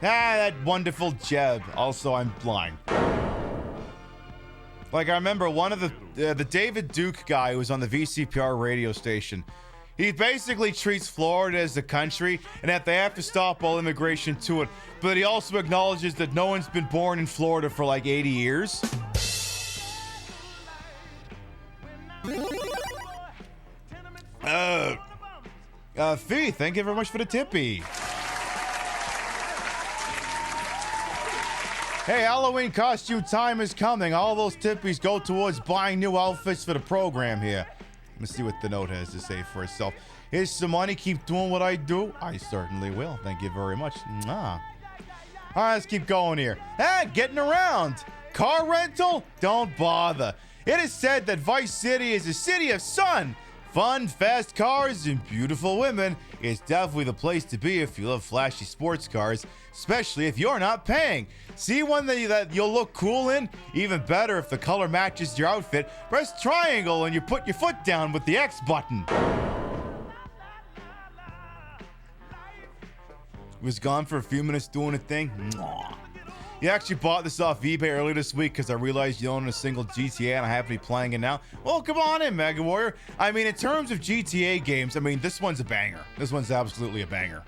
That wonderful Jeb. Also, I'm blind. Like, I remember one of the David Duke guy who was on the VCPR radio station. He basically treats Florida as a country and that they have to stop all immigration to it. But he also acknowledges that no one's been born in Florida for like 80 years. Fee, thank you very much for the tippy. Hey, Halloween costume time is coming. All those tippies go towards buying new outfits for the program here. Let's see what the note has to say for itself. Here's some money. Keep doing what I do. I certainly will. Thank you very much. All right, let's keep going here. Getting around. Car rental? Don't bother. It is said that Vice City is a city of sun, Fun, fast cars, and beautiful women is definitely the place to be if you love flashy sports cars, especially if you're not paying. See one that you'll look cool in? Even better if the color matches your outfit. Press triangle and you put your foot down with the X button. Was gone for a few minutes doing a thing. Mwah. You actually bought this off eBay earlier this week because I realized you own a single GTA and I happen to be playing it now. Well, come on in, Mega Warrior. I mean, in terms of GTA games, I mean, this one's a banger. This one's absolutely a banger.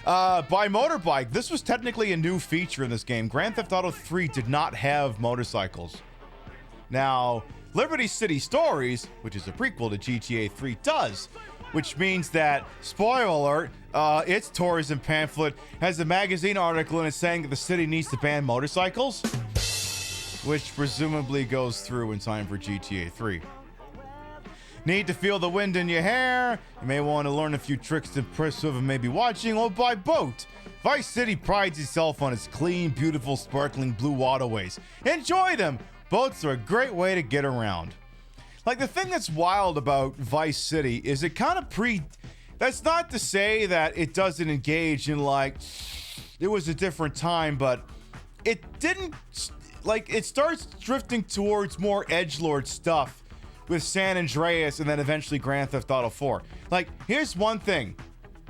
By Motorbike, this was technically a new feature in this game. Grand Theft Auto 3 did not have motorcycles. Now, Liberty City Stories, which is a prequel to GTA 3, does. Which means that, spoiler alert, its tourism pamphlet has a magazine article in it saying that the city needs to ban motorcycles, which presumably goes through in time for GTA 3. Need to feel the wind in your hair? You may want to learn a few tricks to impress whoever may be watching, or by boat. Vice City prides itself on its clean, beautiful, sparkling blue waterways. Enjoy them! Boats are a great way to get around. Like, the thing that's wild about Vice City is it kind of that's not to say that it doesn't engage in, like, it was a different time, but it didn't, like, it starts drifting towards more edgelord stuff with San Andreas and then eventually Grand Theft Auto 4. Like, here's one thing.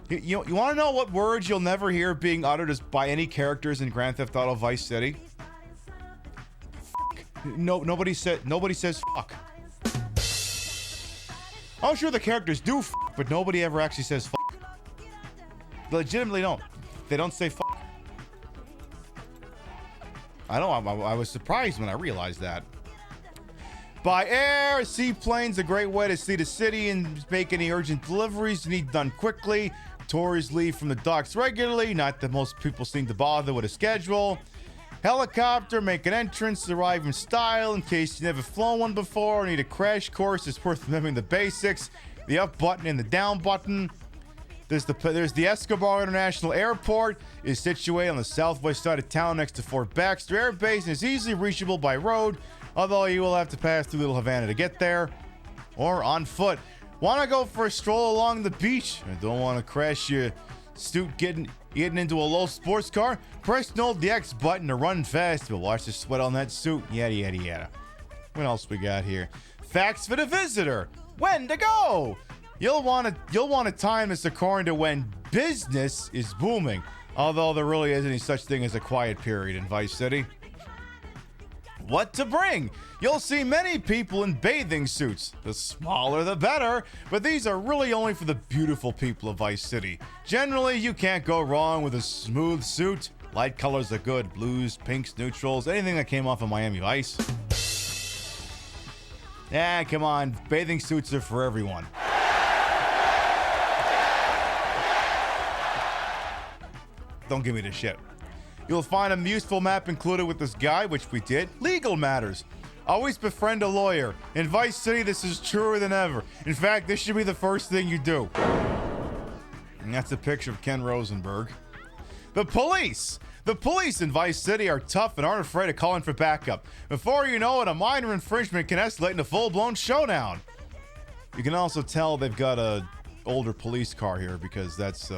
You want to know what words you'll never hear being uttered by any characters in Grand Theft Auto Vice City? Nobody says fuck. I'm sure the characters do fuck, but nobody ever actually says fuck. They legitimately don't. They don't say fuck. I know, I was surprised when I realized that. By air, seaplane's a great way to see the city and make any urgent deliveries you need done quickly. Tours leave from the docks regularly, not that most people seem to bother with a schedule. Helicopter, make an entrance, arrive in style in case you've never flown one before or need a crash course. It's worth remembering the basics, the up button and the down button. There's the Escobar International Airport, is situated on the southwest side of town next to Fort Baxter Air Base and is easily reachable by road, although you will have to pass through Little Havana to get there, or on foot. Want to go for a stroll along the beach and don't want to crash your suit getting into a low sports car? Press and hold the X button to run fast, but watch the sweat on that suit. Yada, yada, yada. What else we got here? Facts for the visitor. When to go? You'll want to time this according to when business is booming, although there really isn't any such thing as a quiet period in Vice City. What to bring? You'll see many people in bathing suits. The smaller the better, but these are really only for the beautiful people of Vice City. Generally, you can't go wrong with a smooth suit. Light colors are good. Blues, pinks, neutrals, anything that came off of Miami Vice. Yeah, come on. Bathing suits are for everyone. Don't give me this shit. You'll find a useful map included with this guide, which we did. Legal matters. Always befriend a lawyer. In Vice City, this is truer than ever. In fact, this should be the first thing you do. And that's a picture of Ken Rosenberg. The police! The police in Vice City are tough and aren't afraid of calling for backup. Before you know it, a minor infringement can escalate into a full-blown showdown. You can also tell they've got a older police car here because that's,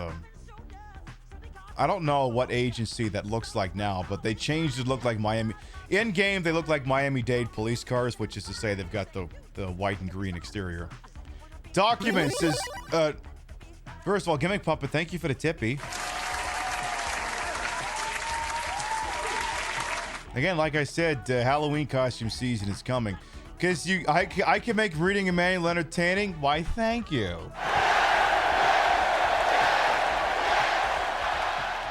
I don't know what agency that looks like now, but they changed it to look like Miami. In-game, they look like Miami-Dade police cars, which is to say they've got the white and green exterior. Documents is, first of all, Gimmick Puppet, thank you for the tippy. Again, like I said, Halloween costume season is coming. Because I can make reading a manual entertaining. Why, thank you.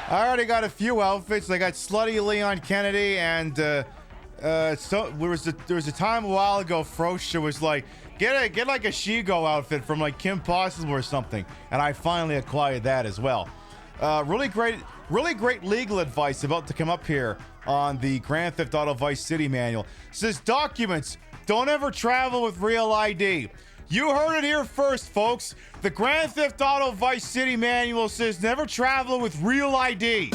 I already got a few outfits. I got Slutty Leon Kennedy, and so there was a time a while ago Frosha was like, get like a Shigo outfit from like Kim Possible or something, and I finally acquired that as well. Really great legal advice about to come up here on the Grand Theft Auto Vice City manual. It says documents, don't ever travel with real ID. You heard it here first, folks. The Grand Theft Auto Vice City manual says never travel with real ID.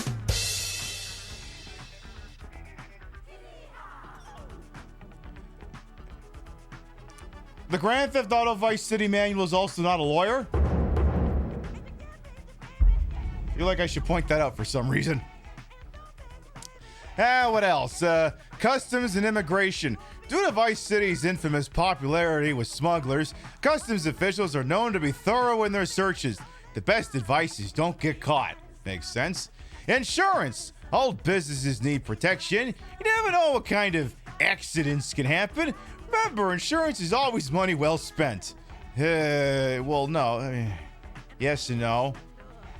The Grand Theft Auto Vice City manual is also not a lawyer. I feel like I should point that out for some reason. What else? Customs and immigration. Due to Vice City's infamous popularity with smugglers, customs officials are known to be thorough in their searches. The best advice is don't get caught. Makes sense. Insurance. All businesses need protection. You never know what kind of accidents can happen. Remember, insurance is always money well spent. Well, no. I mean, yes and no.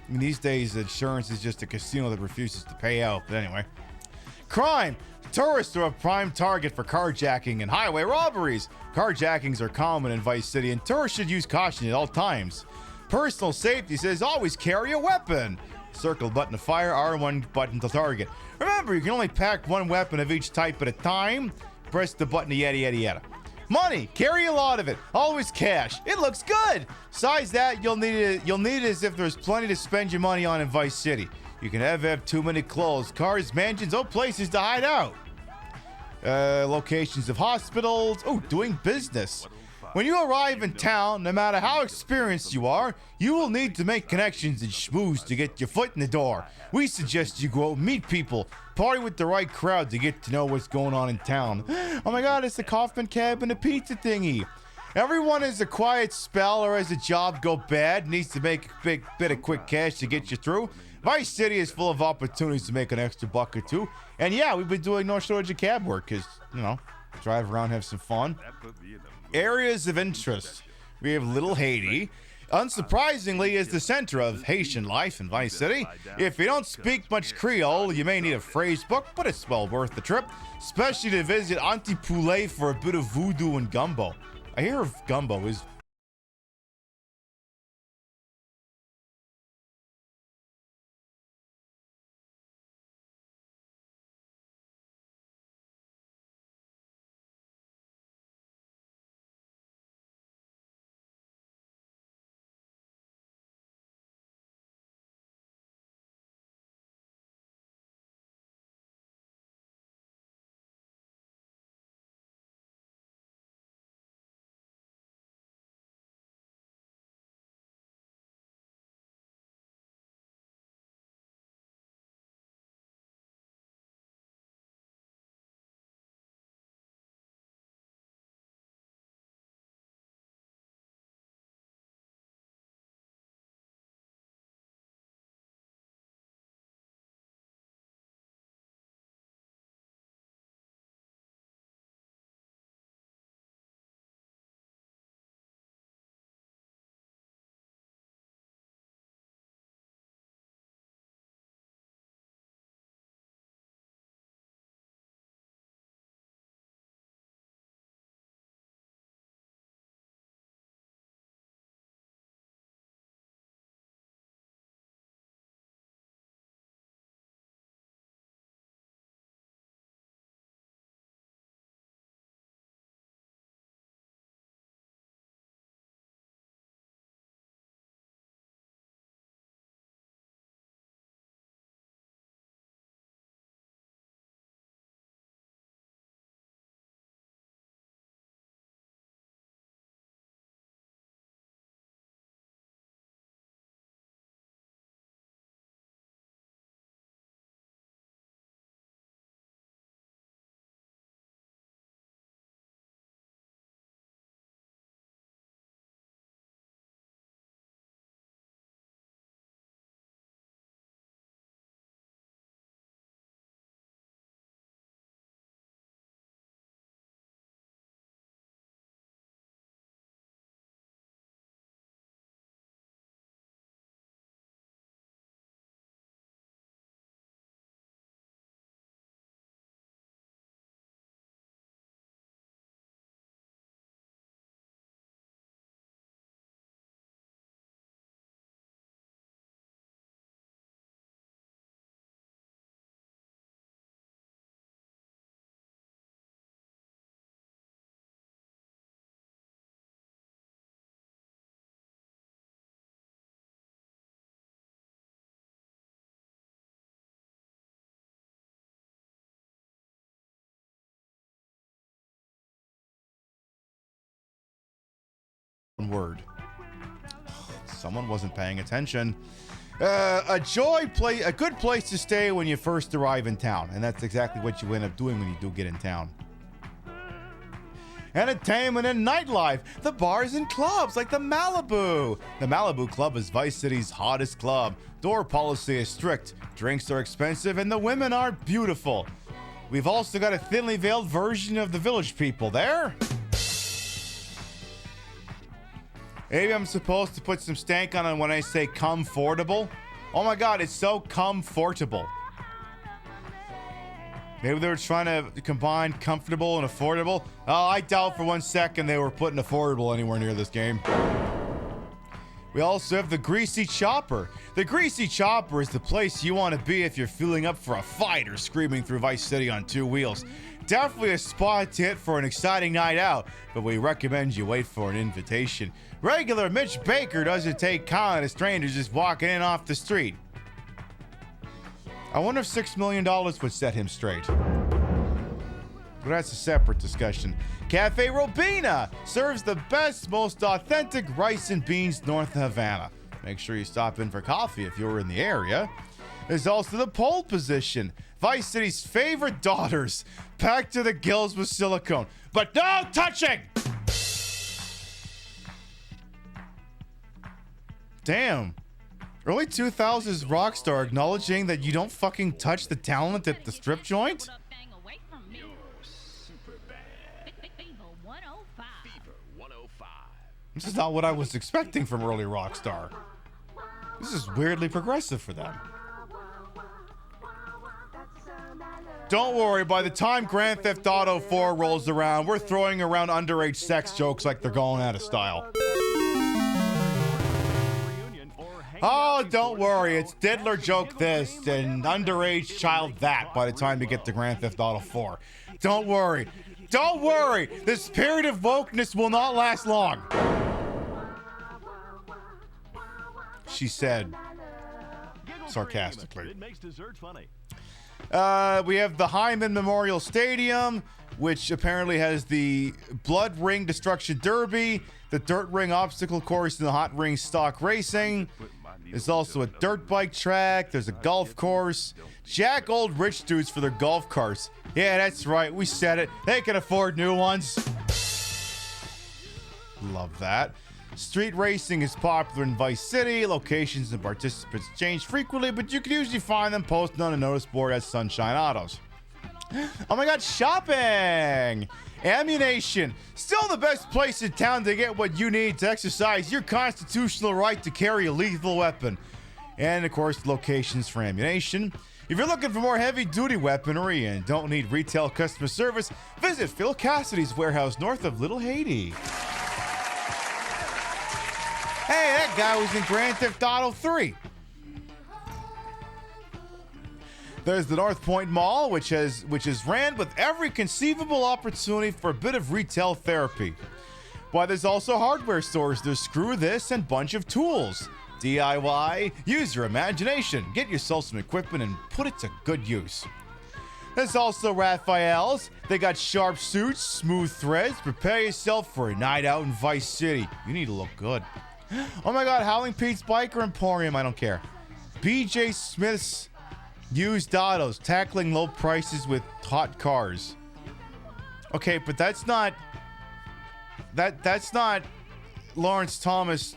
I mean, these days, insurance is just a casino that refuses to pay out. But anyway. Crime. Tourists are a prime target for carjacking and highway robberies. Carjackings are common in Vice City, and tourists should use caution at all times. Personal safety says always carry a weapon. Circle button to fire, R1 button to target. Remember, you can only pack one weapon of each type at a time. Press the button to yada yada yada. Money, carry a lot of it. Always cash. It looks good. Besides that, you'll need it as if there's plenty to spend your money on in Vice City. You can never have too many clothes, cars, mansions, or places to hide out. Locations of hospitals. Oh, doing business. When you arrive in town, no matter how experienced you are, you will need to make connections and schmooze to get your foot in the door. We suggest you go meet people, party with the right crowd to get to know what's going on in town. Oh my God, it's the Kaufman Cab and the pizza thingy. Everyone has a quiet spell or has a job go bad, needs to make a big bit of quick cash to get you through. Vice City is full of opportunities to make an extra buck or two. And yeah, we've been doing no shortage of cab work because, you know, drive around, have some fun. Areas of interest. We have Little Haiti. Unsurprisingly, is the center of Haitian life in Vice City. If you don't speak much Creole, you may need a phrase book, but it's well worth the trip, especially to visit Auntie Poulet for a bit of voodoo and gumbo. I hear gumbo is word. Someone wasn't paying attention. A good place to stay when you first arrive in town, and that's exactly what you end up doing when you do get in town. Entertainment and nightlife, the bars and clubs like the Malibu. The Malibu Club is Vice City's hottest club. Door policy is strict, drinks are expensive, and the women are beautiful. We've also got a thinly veiled version of the Village People there. Maybe I'm supposed to put some stank on it when I say comfortable. Oh my god, it's so comfortable. Maybe they were trying to combine comfortable and affordable. Oh, I doubt for 1 second they were putting affordable anywhere near this game. We also have the Greasy Chopper. The Greasy Chopper is the place you want to be if you're feeling up for a fight or screaming through Vice City on 2 wheels. Definitely a spot to hit for an exciting night out, but we recommend you wait for an invitation. Regular Mitch Baker doesn't take kindly to strangers just walking in off the street. I wonder if $6 million would set him straight. But that's a separate discussion. Cafe Robina serves the best, most authentic rice and beans north of Havana. Make sure you stop in for coffee if you're in the area. There's also the pole position. Vice City's favorite daughters, packed to the gills with silicone. But no touching! Damn. Early 2000s Rockstar acknowledging that you don't fucking touch the talent at the strip joint? This is not what I was expecting from early Rockstar. This is weirdly progressive for them. Don't worry, by the time Grand Theft Auto 4 rolls around, we're throwing around underage sex jokes like they're going out of style. Oh, don't worry, it's diddler joke this and underage child that by the time you get to Grand Theft Auto 4. Don't worry. Don't worry! This period of wokeness will not last long. She said sarcastically. It makes dessert funny. We have the Hyman Memorial Stadium, which apparently has the Blood Ring Destruction Derby, the Dirt Ring Obstacle Course, and the Hot Ring Stock Racing. There's also a dirt bike track. There's a golf course. Jack old rich dudes for their golf carts. Yeah, that's right. We said it. They can afford new ones. Love that. Street racing is popular in Vice City. Locations and participants change frequently, but you can usually find them posted on a notice board at Sunshine Autos. Oh my god, shopping! Ammunition. Still the best place in town to get what you need to exercise your constitutional right to carry a lethal weapon. And of course, locations for ammunition. If you're looking for more heavy-duty weaponry and don't need retail customer service, visit Phil Cassidy's warehouse north of Little Haiti. Hey, that guy was in Grand Theft Auto 3. There's the North Point Mall, which is ran with every conceivable opportunity for a bit of retail therapy. Why, there's also hardware stores. There's Screw This and bunch of tools. DIY, use your imagination. Get yourself some equipment and put it to good use. There's also Raphael's. They got sharp suits, smooth threads. Prepare yourself for a night out in Vice City. You need to look good. Oh my god, Howling Pete's Biker Emporium, I don't care. BJ Smith's used autos, tackling low prices with hot cars. Okay, but that's not Lawrence Thomas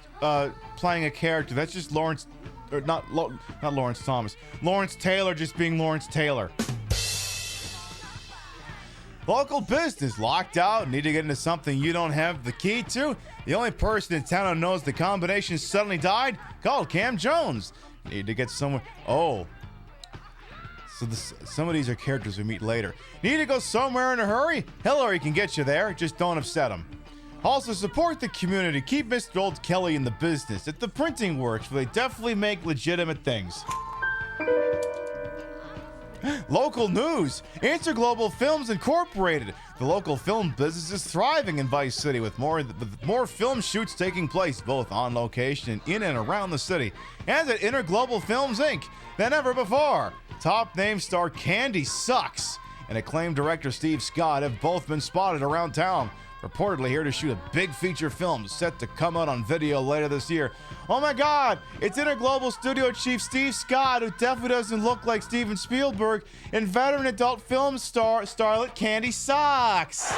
playing a character. That's just Lawrence, or not Lawrence Thomas. Lawrence Taylor just being Lawrence Taylor. Local business locked out. Need to get into something you don't have the key to? The only person in town who knows the combination suddenly died? Call Cam Jones. Need to get somewhere. Oh. So some of these are characters we meet later. Need to go somewhere in a hurry? Hillary can get you there. Just don't upset him. Also, support the community. Keep Mr. Old Kelly in the business. At the printing works, where they definitely make legitimate things. Local news. Interglobal Films Incorporated. The local film business is thriving in Vice City with more film shoots taking place both on location and in and around the city. And at Interglobal Films Inc. than ever before. Top name star Candy Sucks and acclaimed director Steve Scott have both been spotted around town. reportedly here to shoot a big feature film set to come out on video later this year. Oh my God, it's Interglobal Studio Chief Steve Scott, who definitely doesn't look like Steven Spielberg, and veteran adult film starlet Candy Socks.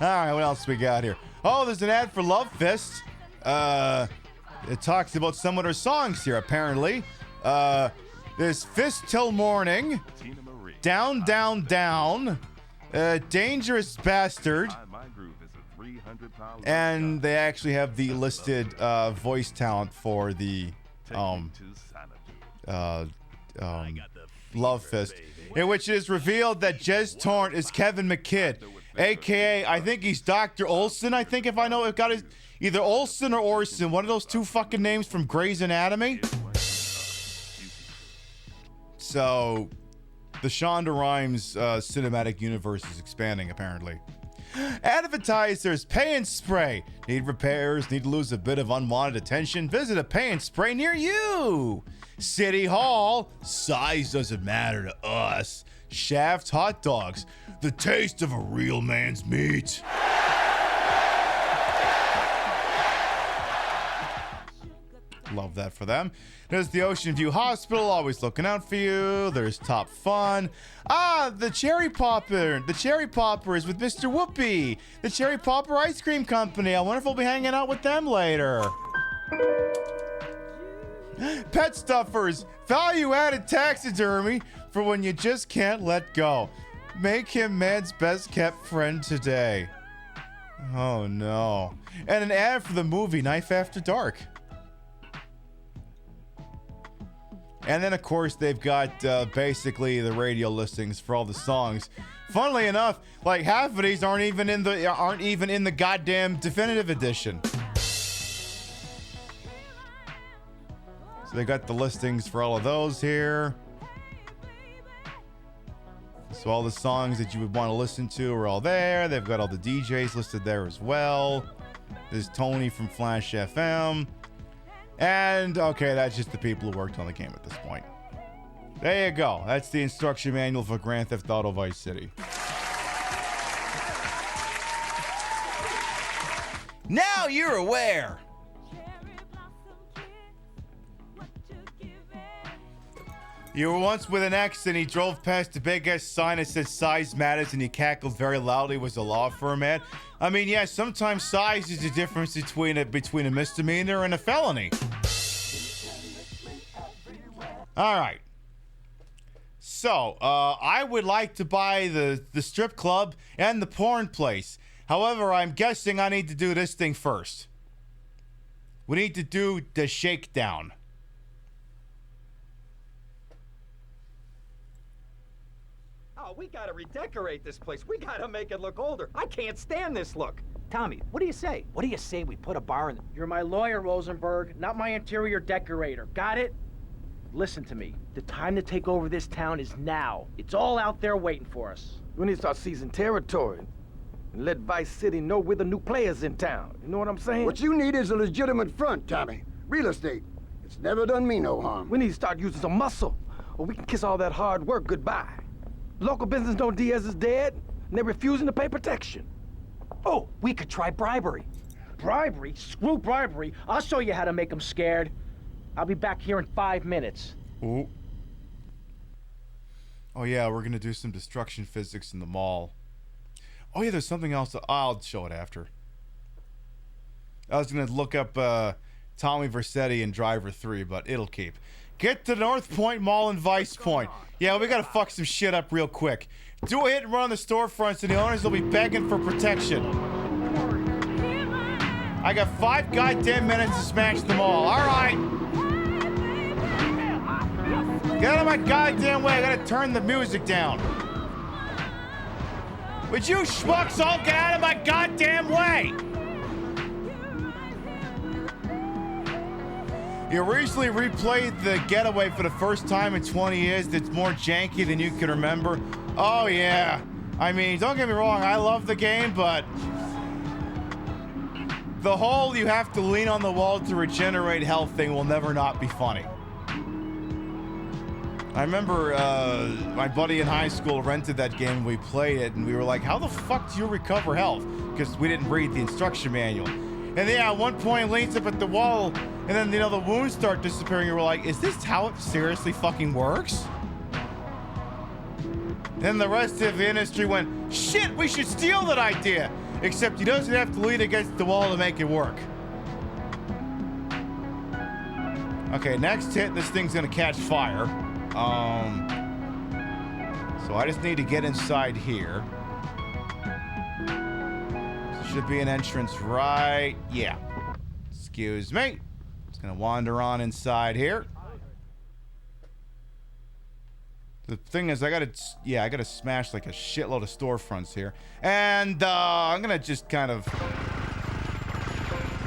All right, what else we got here? Oh, there's an ad for Love Fist. It talks about some of their songs here, apparently. There's Fist Till Morning, Down, Down, Down, Dangerous Bastard, and they actually have the listed voice talent for the Love Fist, in which it is revealed that Jez Torrent is Kevin McKidd, a.k.a. I think he's Dr. Olson, I think, if I know. It got his either Olson or Orson, one of those two fucking names from Grey's Anatomy. So, the Shonda Rhimes cinematic universe is expanding, apparently. Advertisers, Pay and Spray. Need repairs? Need to lose a bit of unwanted attention? Visit a Pay and Spray near you. City Hall. Size doesn't matter to us. Shaft Hot Dogs. The taste of a real man's meat. Love that for them. There's the Ocean View Hospital, always looking out for you. There's Top Fun. The Cherry Popper. The Cherry Popper is with Mr. Whoopi. The Cherry Popper Ice Cream Company. I wonder if we'll be hanging out with them later. Pet Stuffers. Value-added taxidermy for when you just can't let go. Make him man's best kept friend today. Oh no. And an ad for the movie Knife After Dark. And then, of course, they've got basically the radio listings for all the songs. Funnily enough, like half of these aren't even in the goddamn definitive edition. So they got the listings for all of those here. So all the songs that you would want to listen to are all there. They've got all the DJs listed there as well. There's Tony from Flash FM. And, okay, that's just the people who worked on the game at this point. There you go. That's the instruction manual for Grand Theft Auto Vice City. Now you're aware. You were once with an ex and he drove past a big ass sign that said size matters and he cackled very loudly. Was a law firm ad. I mean, yeah, sometimes size is the difference between a misdemeanor and a felony. All right. So, I would like to buy the strip club and the porn place. However, I'm guessing I need to do this thing first. We need to do the shakedown. Oh, we gotta redecorate this place. We gotta make it look older. I can't stand this look. Tommy, what do you say? What do you say we put a bar in the... You're my lawyer, Rosenberg, not my interior decorator. Got it? Listen to me. The time to take over this town is now. It's all out there waiting for us. We need to start seizing territory and let Vice City know we're the new players in town. You know what I'm saying? What you need is a legitimate front, Tommy. Real estate. It's never done me no harm. We need to start using some muscle, or we can kiss all that hard work goodbye. Local business know Diaz is dead, and they're refusing to pay protection. Oh, we could try bribery. Bribery? Screw bribery. I'll show you how to make them scared. I'll be back here in 5 minutes. Ooh. Oh yeah, we're gonna do some destruction physics in the mall. Oh yeah, there's something else. I'll show it after. I was gonna look up Tommy Vercetti and Driver 3, but it'll keep. Get to North Point Mall and Vice Point. Yeah, we gotta fuck some shit up real quick. Do a hit and run on the storefronts and the owners will be begging for protection. I got 5 goddamn minutes to smash them all. Alright. Get out of my goddamn way. I gotta turn the music down. Would you schmucks all get out of my goddamn way? You recently replayed The Getaway for the first time in 20 years. That's more janky than you can remember. Oh, yeah. I mean, don't get me wrong. I love the game, but... The whole you have to lean on the wall to regenerate health thing will never not be funny. I remember my buddy in high school rented that game and we played it and we were like, how the fuck do you recover health? Because we didn't read the instruction manual. And yeah, at one point leans up at the wall and then, you know, the wounds start disappearing and we're like, is this how it seriously fucking works? Then the rest of the industry went, shit, we should steal that idea. Except he doesn't have to lean against the wall to make it work. Okay, next hit, this thing's gonna catch fire. So I just need to get inside here. There should be an entrance right, yeah. Excuse me. Just gonna wander on inside here. The thing is, I gotta smash like a shitload of storefronts here. And, I'm gonna just kind of...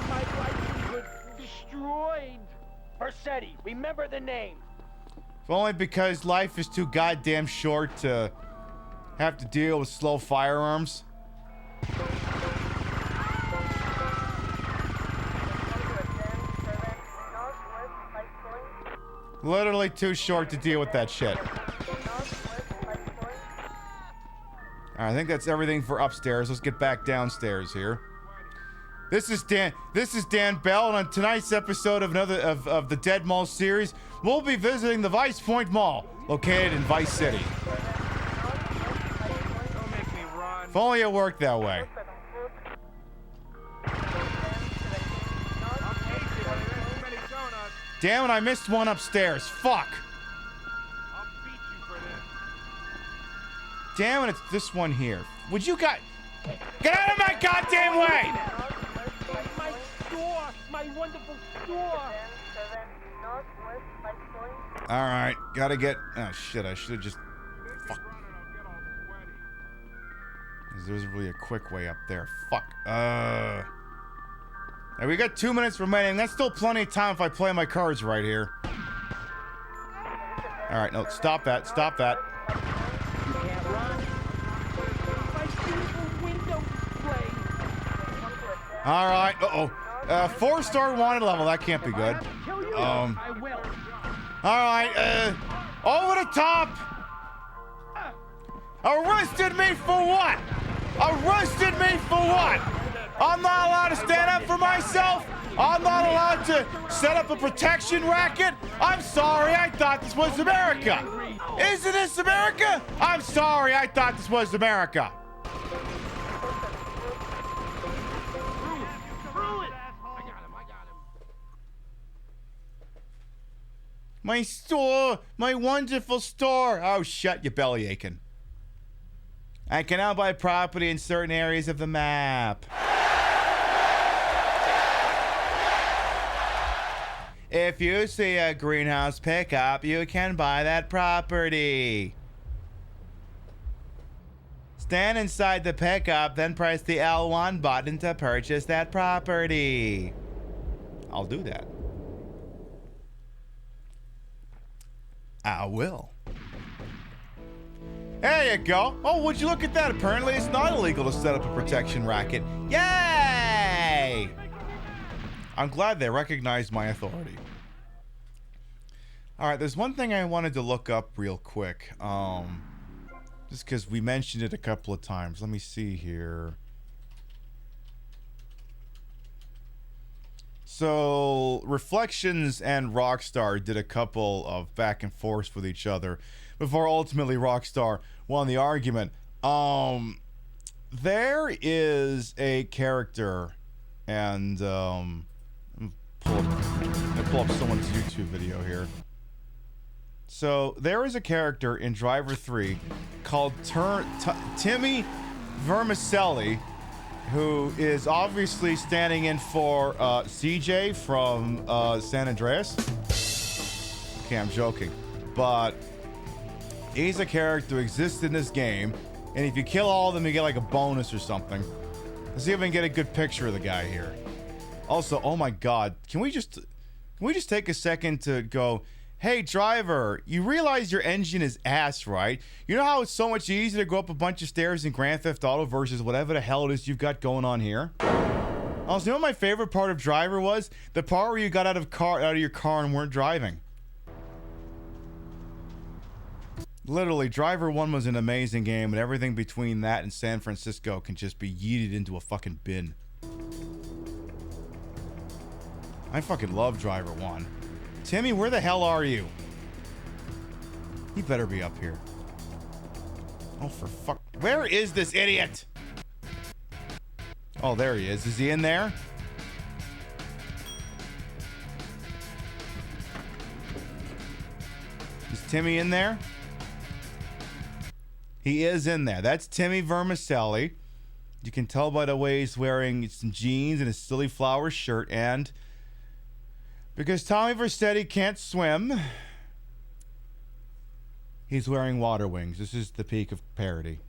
My life was destroyed. Vercetti, remember the name. If only because life is too goddamn short to have to deal with slow firearms. Literally too short to deal with that shit. I think that's everything for upstairs. Let's get back downstairs here. This is Dan Bell, and on tonight's episode of of the Dead Mall series, we'll be visiting the Vice Point Mall, located in Vice City. If only it worked that way. Damn it, I missed one upstairs. Fuck. Damn it, it's this one here. Would you guys... Get out of my goddamn way! My store! My wonderful store! Alright, gotta get... Oh, shit, I should have just... Fuck. There's really a quick way up there. Fuck. Hey, we got 2 minutes remaining. That's still plenty of time if I play my cards right here. Alright, no, stop that. Stop that. Alright, uh-oh. 4-star wanted level, that can't be good. Alright, over the top! Arrested me for what? Arrested me for what? I'm not allowed to stand up for myself? I'm not allowed to set up a protection racket? I'm sorry, I thought this was America. Isn't this America? I'm sorry, I thought this was America. My store! My wonderful store! Oh, shut your belly aching. I can now buy property in certain areas of the map. If you see a greenhouse pickup, you can buy that property. Stand inside the pickup, then press the L1 button to purchase that property. I'll do that. I will. There you go. Oh, would you look at that? Apparently it's not illegal to set up a protection racket. Yay! I'm glad they recognized my authority. Alright, there's one thing I wanted to look up real quick. Just because we mentioned it a couple of times. Let me see here. So, Reflections and Rockstar did a couple of back and forths with each other before ultimately Rockstar won the argument. There is a character, and pull up someone's YouTube video here. So, there is a character in Driver 3 called Timmy Vermicelli, who is obviously standing in for CJ from San Andreas. Okay, I'm joking. But he's a character who exists in this game, and if you kill all of them, you get like a bonus or something. Let's see if we can get a good picture of the guy here. Also, oh my god, can we just take a second to go, hey driver, you realize your engine is ass, right? You know how it's so much easier to go up a bunch of stairs in Grand Theft Auto versus whatever the hell it is you've got going on here? Also, you know what my favorite part of Driver was? The part where you got out of your car and weren't driving. Literally, Driver 1 was an amazing game, and everything between that and San Francisco can just be yeeted into a fucking bin. I fucking love Driver 1. Timmy, where the hell are you? He better be up here. Oh, for fuck. Where is this idiot? Oh, there he is. Is he in there? Is Timmy in there? He is in there. That's Timmy Vermicelli. You can tell by the way he's wearing some jeans and a silly flower shirt. And because Tommy Vercetti can't swim, he's wearing water wings. This is the peak of parody.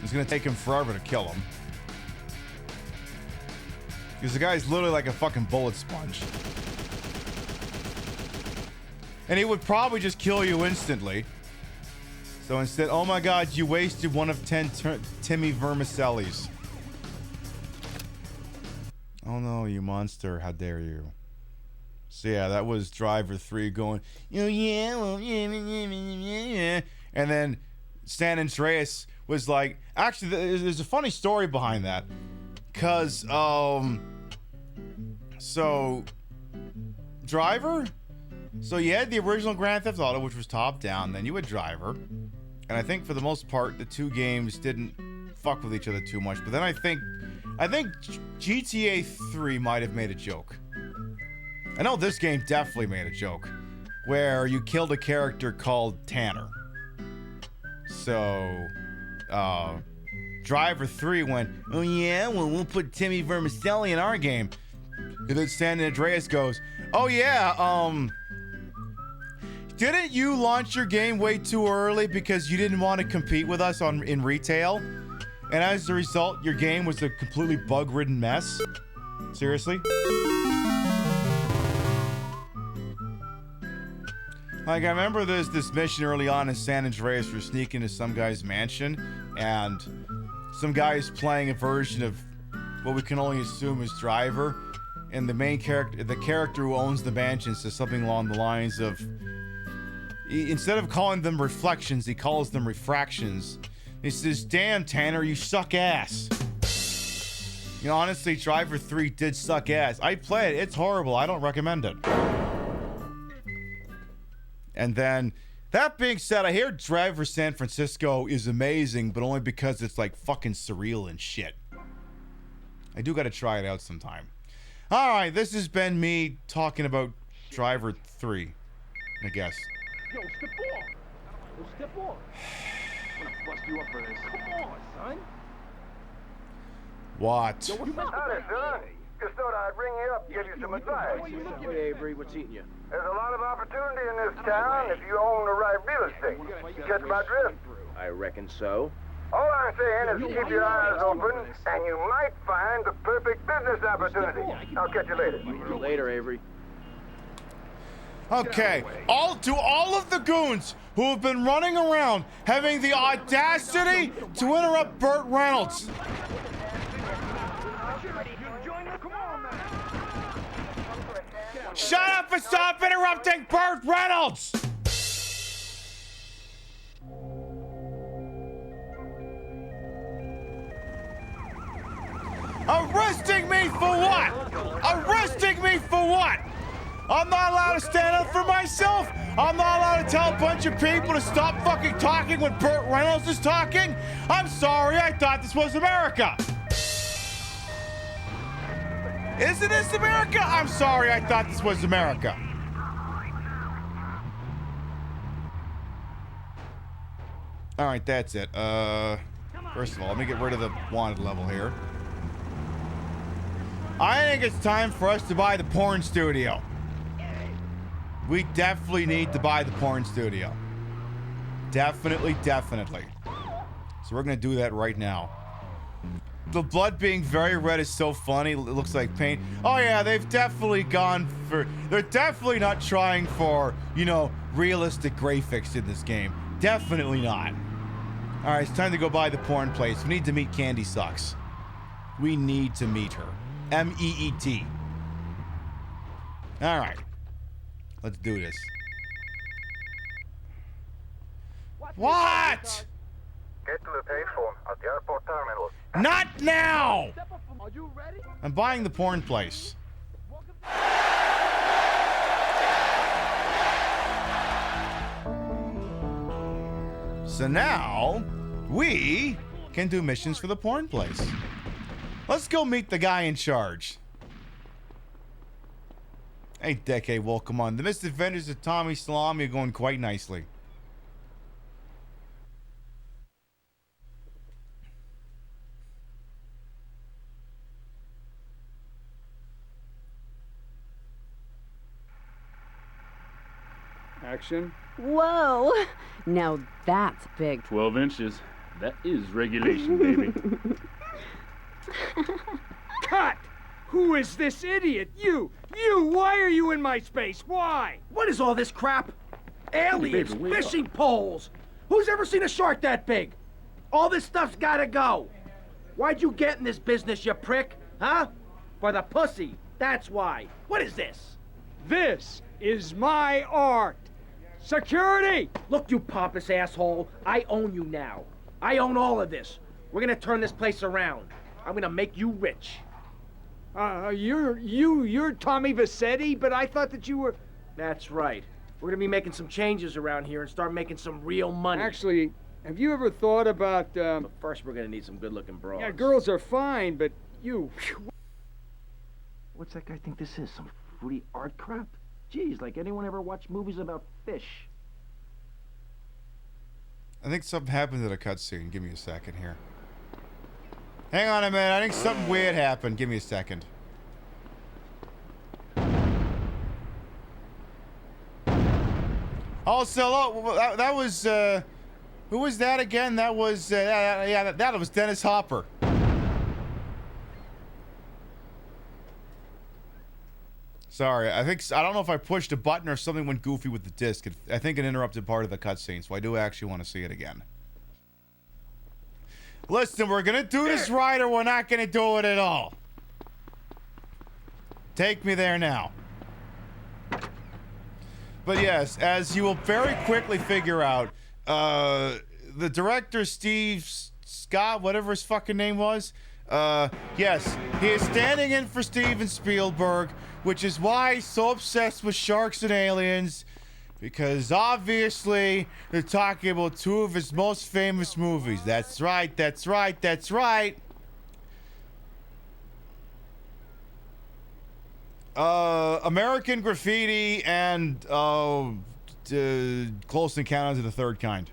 It's gonna take him forever to kill him. Because the guy's literally like a fucking bullet sponge. And he would probably just kill you instantly. So instead, oh my god, you wasted one of 10 Timmy Vermicellis. Oh no, you monster, how dare you. So yeah, that was Driver 3 going, oh yeah, well, yeah. And then San Andreas was like, actually, there's a funny story behind that. Because, so, Driver? So you had the original Grand Theft Auto, which was top-down, then you had Driver. And I think for the most part, the two games didn't fuck with each other too much. But then I think GTA 3 might have made a joke. I know this game definitely made a joke. Where you killed a character called Tanner. So... Driver 3 went, oh yeah, well, we'll put Timmy Vermicelli in our game. And then San Andreas goes, oh yeah, didn't you launch your game way too early because you didn't want to compete with us in retail? And as a result, your game was a completely bug-ridden mess? Seriously? Like, I remember there's this mission early on in San Andreas where sneak into some guy's mansion, and some guy is playing a version of what we can only assume is Driver, and the main character, the character who owns the mansion, says something along the lines of, instead of calling them reflections, he calls them refractions. He says, damn, Tanner, you suck ass. You know, honestly, Driver 3 did suck ass. I played it. It's horrible. I don't recommend it. And then, that being said, I hear Driver San Francisco is amazing, but only because it's like fucking surreal and shit. I do gotta try it out sometime. Alright, this has been me talking about Driver 3, I guess. Yo, step off! Yo, step off! I'm gonna bust you up for this. Come on, son! What? Yo, what's up? Howdy, son. Just thought I'd ring you up, give you some advice. Hey, Avery, what's eating you? There's a lot of opportunity in this town if you own the right real estate. You catch my drift? I reckon so. All I'm saying is keep your eyes open, and you might find the perfect business opportunity. I'll catch you later. Later, Avery. Okay, to all of the goons who have been running around having the audacity to interrupt Burt Reynolds. Shut up and stop interrupting Burt Reynolds! Arresting me for what? Arresting me for what? I'm not allowed to stand up for myself. I'm not allowed to tell a bunch of people to stop fucking talking when Burt Reynolds is talking. I'm sorry, I thought this was America. Isn't this America? I'm sorry, I thought this was America. All right, that's it. First of all, let me get rid of the wanted level here. I think it's time for us to buy the porn studio. We definitely need to buy the porn studio. Definitely. So we're gonna do that right now. the blood being very red is so funny. It looks like paint. Oh yeah, they've definitely gone for. They're definitely not trying for, you know, realistic graphics in this game. Definitely not. All right, it's time to go by the porn place. We need to meet Candy Sucks. We need to meet her. M-E-E-T. All right, let's do this. What? Get to the payphone at the airport terminal. Not now! Are you ready? I'm buying the porn place. So now, we can do missions for the porn place. Let's go meet the guy in charge. Hey, Decade, welcome on. The misadventures of Tommy Salami are going quite nicely. Action. Whoa! Now that's big. 12 inches. That is regulation, baby. Cut! Who is this idiot? You! Why are you in my space? Why? What is all this crap? Aliens, Baby, wake fishing poles. Who's ever seen a shark that big? All this stuff's gotta go. Why'd you get in this business, you prick? Huh? For the pussy. That's why. What is this? This is my art. Security! Look, you pompous asshole. I own you now. I own all of this. We're gonna turn this place around. I'm gonna make you rich. You're Tommy Vassetti, but I thought that you were... That's right. We're gonna be making some changes around here and start making some real money. Actually, have you ever thought about, But first we're gonna need some good-looking broads. Yeah, girls are fine, but you... What's that guy think this is? Some fruity art crap? Geez, like anyone ever watched movies about fish? I think something happened to the cutscene. Give me a second here. Hang on a minute. I think something weird happened. Give me a second. Also, that was, who was that again? That was, yeah, that was Dennis Hopper. Sorry, I don't know if I pushed a button or something went goofy with the disc. I think it interrupted part of the cutscene, so I do actually want to see it again. Listen, we're gonna do this right or we're not gonna do it at all. Take me there now. But yes, as you will very quickly figure out, the director, Steve Scott, whatever his fucking name was, yes, he is standing in for Steven Spielberg, which is why he's so obsessed with sharks and aliens, because obviously they're talking about two of his most famous movies. That's right, that's right, that's right. American Graffiti and Close Encounters of the Third Kind.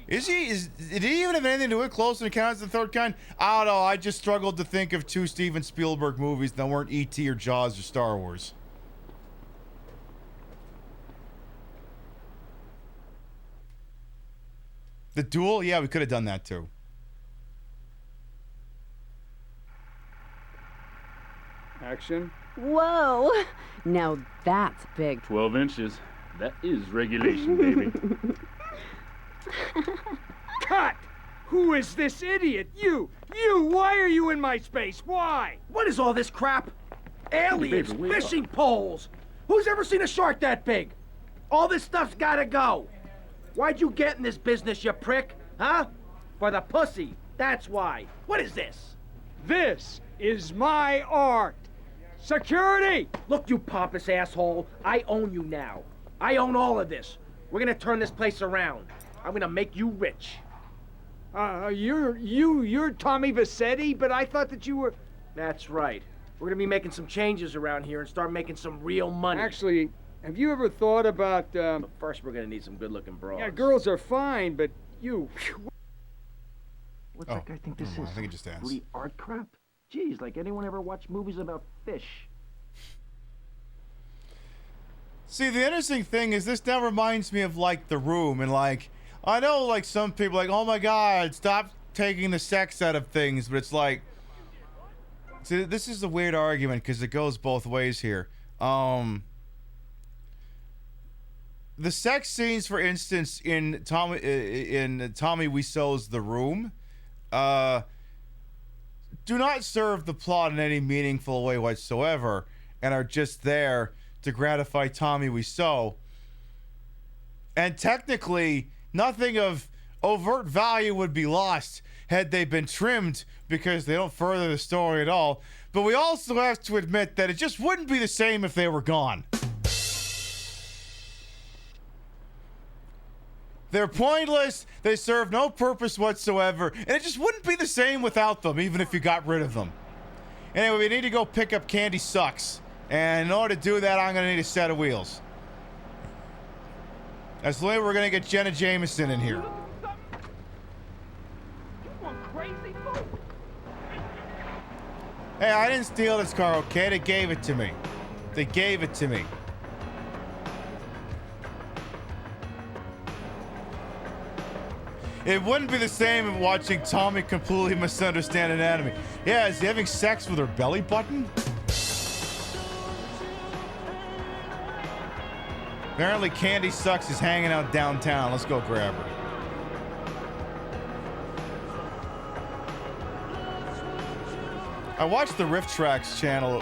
Did he even have anything to do with Close Encounters of the Third Kind? I don't know. I just struggled to think of two Steven Spielberg movies that weren't E.T. or Jaws or Star Wars. The Duel? Yeah, we could have done that too. Action. Whoa! Now that's big. 12 inches. That is regulation, baby. Cut! Who is this idiot? You! Why are you in my space? Why? What is all this crap? Aliens, Baby, wake fishing poles. Who's ever seen a shark that big? All this stuff's gotta go. Why'd you get in this business, you prick? Huh? For the pussy. That's why. What is this? This is my art. Security! Look, you pompous asshole. I own you now. I own all of this. We're gonna turn this place around. I'm gonna make you rich. You're Tommy Vassetti, but I thought that you were... That's right. We're gonna be making some changes around here and start making some real money. Actually, have you ever thought about, But first we're gonna need some good-looking broads. Yeah, girls are fine, but you... What's that guy think this is? I think it just ends. Fruity art crap? Geez, like anyone ever watched movies about fish? See, the interesting thing is this now reminds me of, like, The Room, and, like, I know, like, some people are like, oh my god, stop taking the sex out of things, but it's like, see, this is a weird argument because it goes both ways here. The sex scenes, for instance, in Tommy Wiseau's The Room, do not serve the plot in any meaningful way whatsoever, and are just there to gratify Tommy Wiseau. And technically, nothing of overt value would be lost had they been trimmed because they don't further the story at all. But we also have to admit that it just wouldn't be the same if they were gone. They're pointless, they serve no purpose whatsoever, and it just wouldn't be the same without them, even if you got rid of them. Anyway, we need to go pick up Candy Sucks. And in order to do that, I'm going to need a set of wheels. That's the way we're going to get Jenna Jameson in here. Hey, I didn't steal this car, okay? They gave it to me. They gave it to me. It wouldn't be the same as watching Tommy completely misunderstand anatomy. Yeah, is he having sex with her belly button? Apparently Candy Sucks is hanging out downtown. Let's go grab her. I watched the Riff Tracks channel.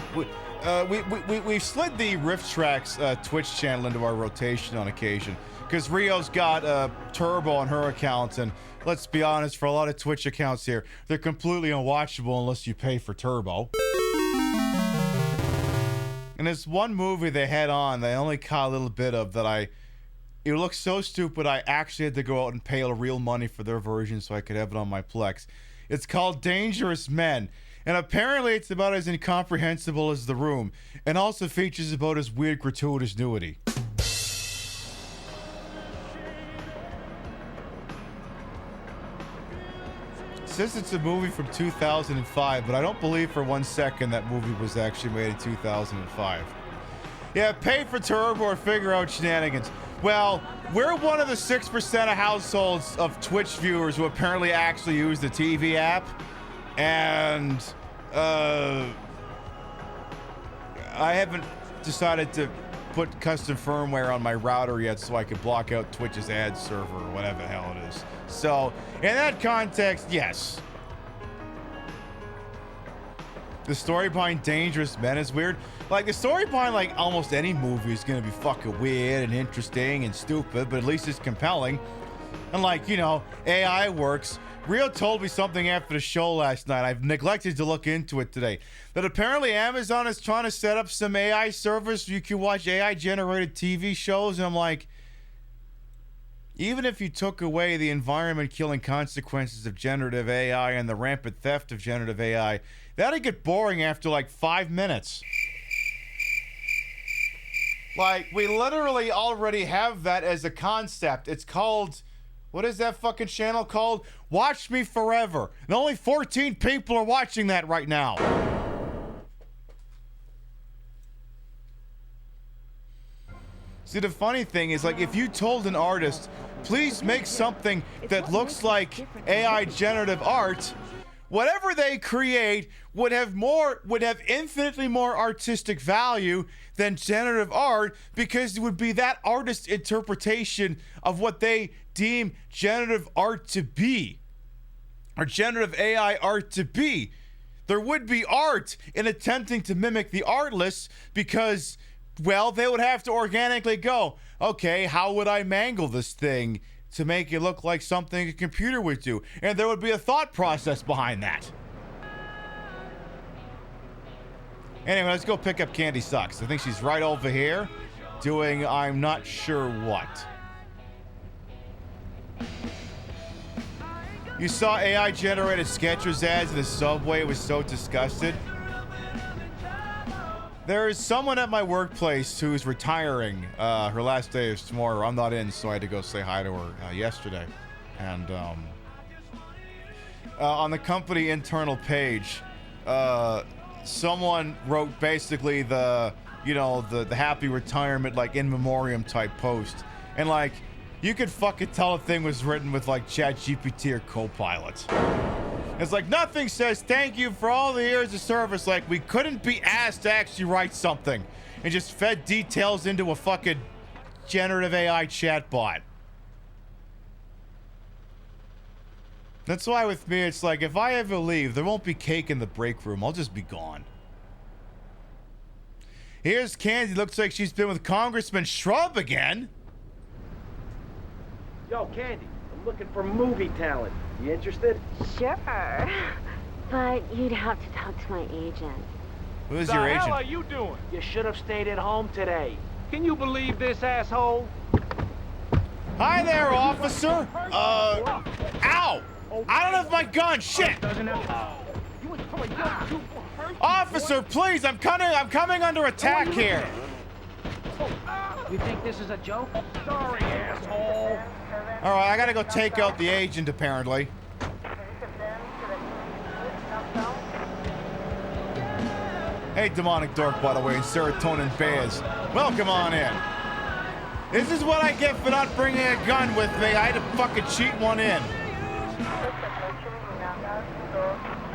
We've slid the Riff Tracks Twitch channel into our rotation on occasion because Rio's got Turbo on her account, and let's be honest, for a lot of Twitch accounts here, they're completely unwatchable unless you pay for Turbo. And there's one movie they had on that I only caught a little bit of that it looked so stupid I actually had to go out and pay real money for their version so I could have it on my Plex. It's called Dangerous Men, and apparently it's about as incomprehensible as The Room, and also features about as weird gratuitous nudity. Says it's a movie from 2005, but I don't believe for 1 second that movie was actually made in 2005. Yeah, pay for Turbo or figure out shenanigans. Well, we're one of the 6% of households of Twitch viewers who apparently actually use the TV app, and I haven't decided to put custom firmware on my router yet so I can block out Twitch's ad server or whatever the hell it is. So, in that context, yes. The story behind Dangerous Men is weird. Like, the story behind, like, almost any movie is gonna be fucking weird and interesting and stupid, but at least it's compelling. And, like, you know, AI works. Rio told me something after the show last night. I've neglected to look into it today. That apparently Amazon is trying to set up some AI service where you can watch AI-generated TV shows, and I'm like, even if you took away the environment-killing consequences of generative AI and the rampant theft of generative AI, that'd get boring after like 5 minutes. Like, we literally already have that as a concept. It's called, what is that fucking channel called? Watch Me Forever. And only 14 people are watching that right now. See, the funny thing is, like, if you told an artist, please make something that looks like AI generative art, whatever they create would have infinitely more artistic value than generative art, because it would be that artist's interpretation of what they deem generative art to be, or generative AI art to be. There would be art in attempting to mimic the artless, because, well, they would have to organically go, okay, how would I mangle this thing to make it look like something a computer would do? And there would be a thought process behind that. Anyway, let's go pick up Candy Sucks. I think she's right over here doing I'm not sure what. You saw AI-generated Skechers ads in the subway, was so disgusted. There is someone at my workplace who's retiring. Her last day is tomorrow. I'm not in, so I had to go say hi to her yesterday. And on the company internal page, someone wrote basically the happy retirement, like, in memoriam type post. And, like, You could fucking tell a thing was written with like ChatGPT or Copilot. It's like nothing says thank you for all the years of service. Like we couldn't be asked to actually write something and just fed details into a fucking generative AI chatbot. That's why with me, it's like if I ever leave, there won't be cake in the break room. I'll just be gone. Here's Candy. Looks like she's been with Congressman Shrub again. Yo, Candy, I'm looking for movie talent. You interested? Sure. But you'd have to talk to my agent. Who's your agent? What the hell are you doing? You should have stayed at home today. Can you believe this, asshole? Hi there, officer. Ow! I don't have my gun. Shit! Officer, please! I'm coming under attack here. You think this is a joke? Sorry, asshole. All right, I gotta go take out the agent. Apparently. Hey, demonic dork, by the way, and serotonin bears. Welcome on in. This is what I get for not bringing a gun with me. I had to fucking cheat one in.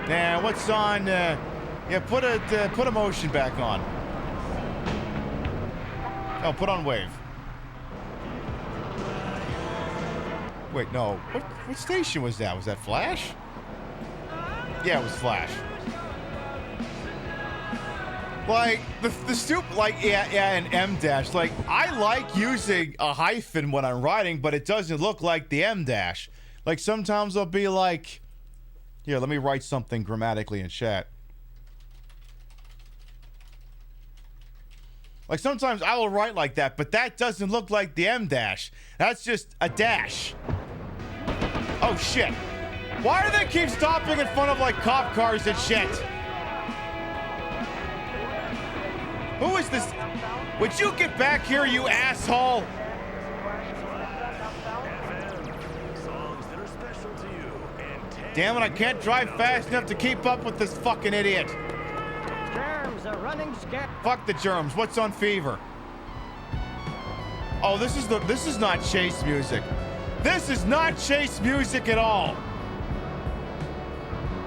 Now, what's on? Yeah, put a motion back on. Oh, put on wave. Wait, no. What station was that? Was that Flash? Yeah, it was Flash. Like the stupid, like yeah, and M dash. Like I like using a hyphen when I'm writing, but it doesn't look like the M dash. Like sometimes I'll be like, here, let me write something grammatically in chat. Like sometimes I will write like that, but that doesn't look like the M dash. That's just a dash. Oh shit! Why do they keep stopping in front of like cop cars and shit? Who is this? Would you get back here, you asshole? Damn it, I can't drive fast enough to keep up with this fucking idiot. Germs are running scared. Fuck the germs. What's on Fever? Oh, this is not chase music. This is not chase music at all. All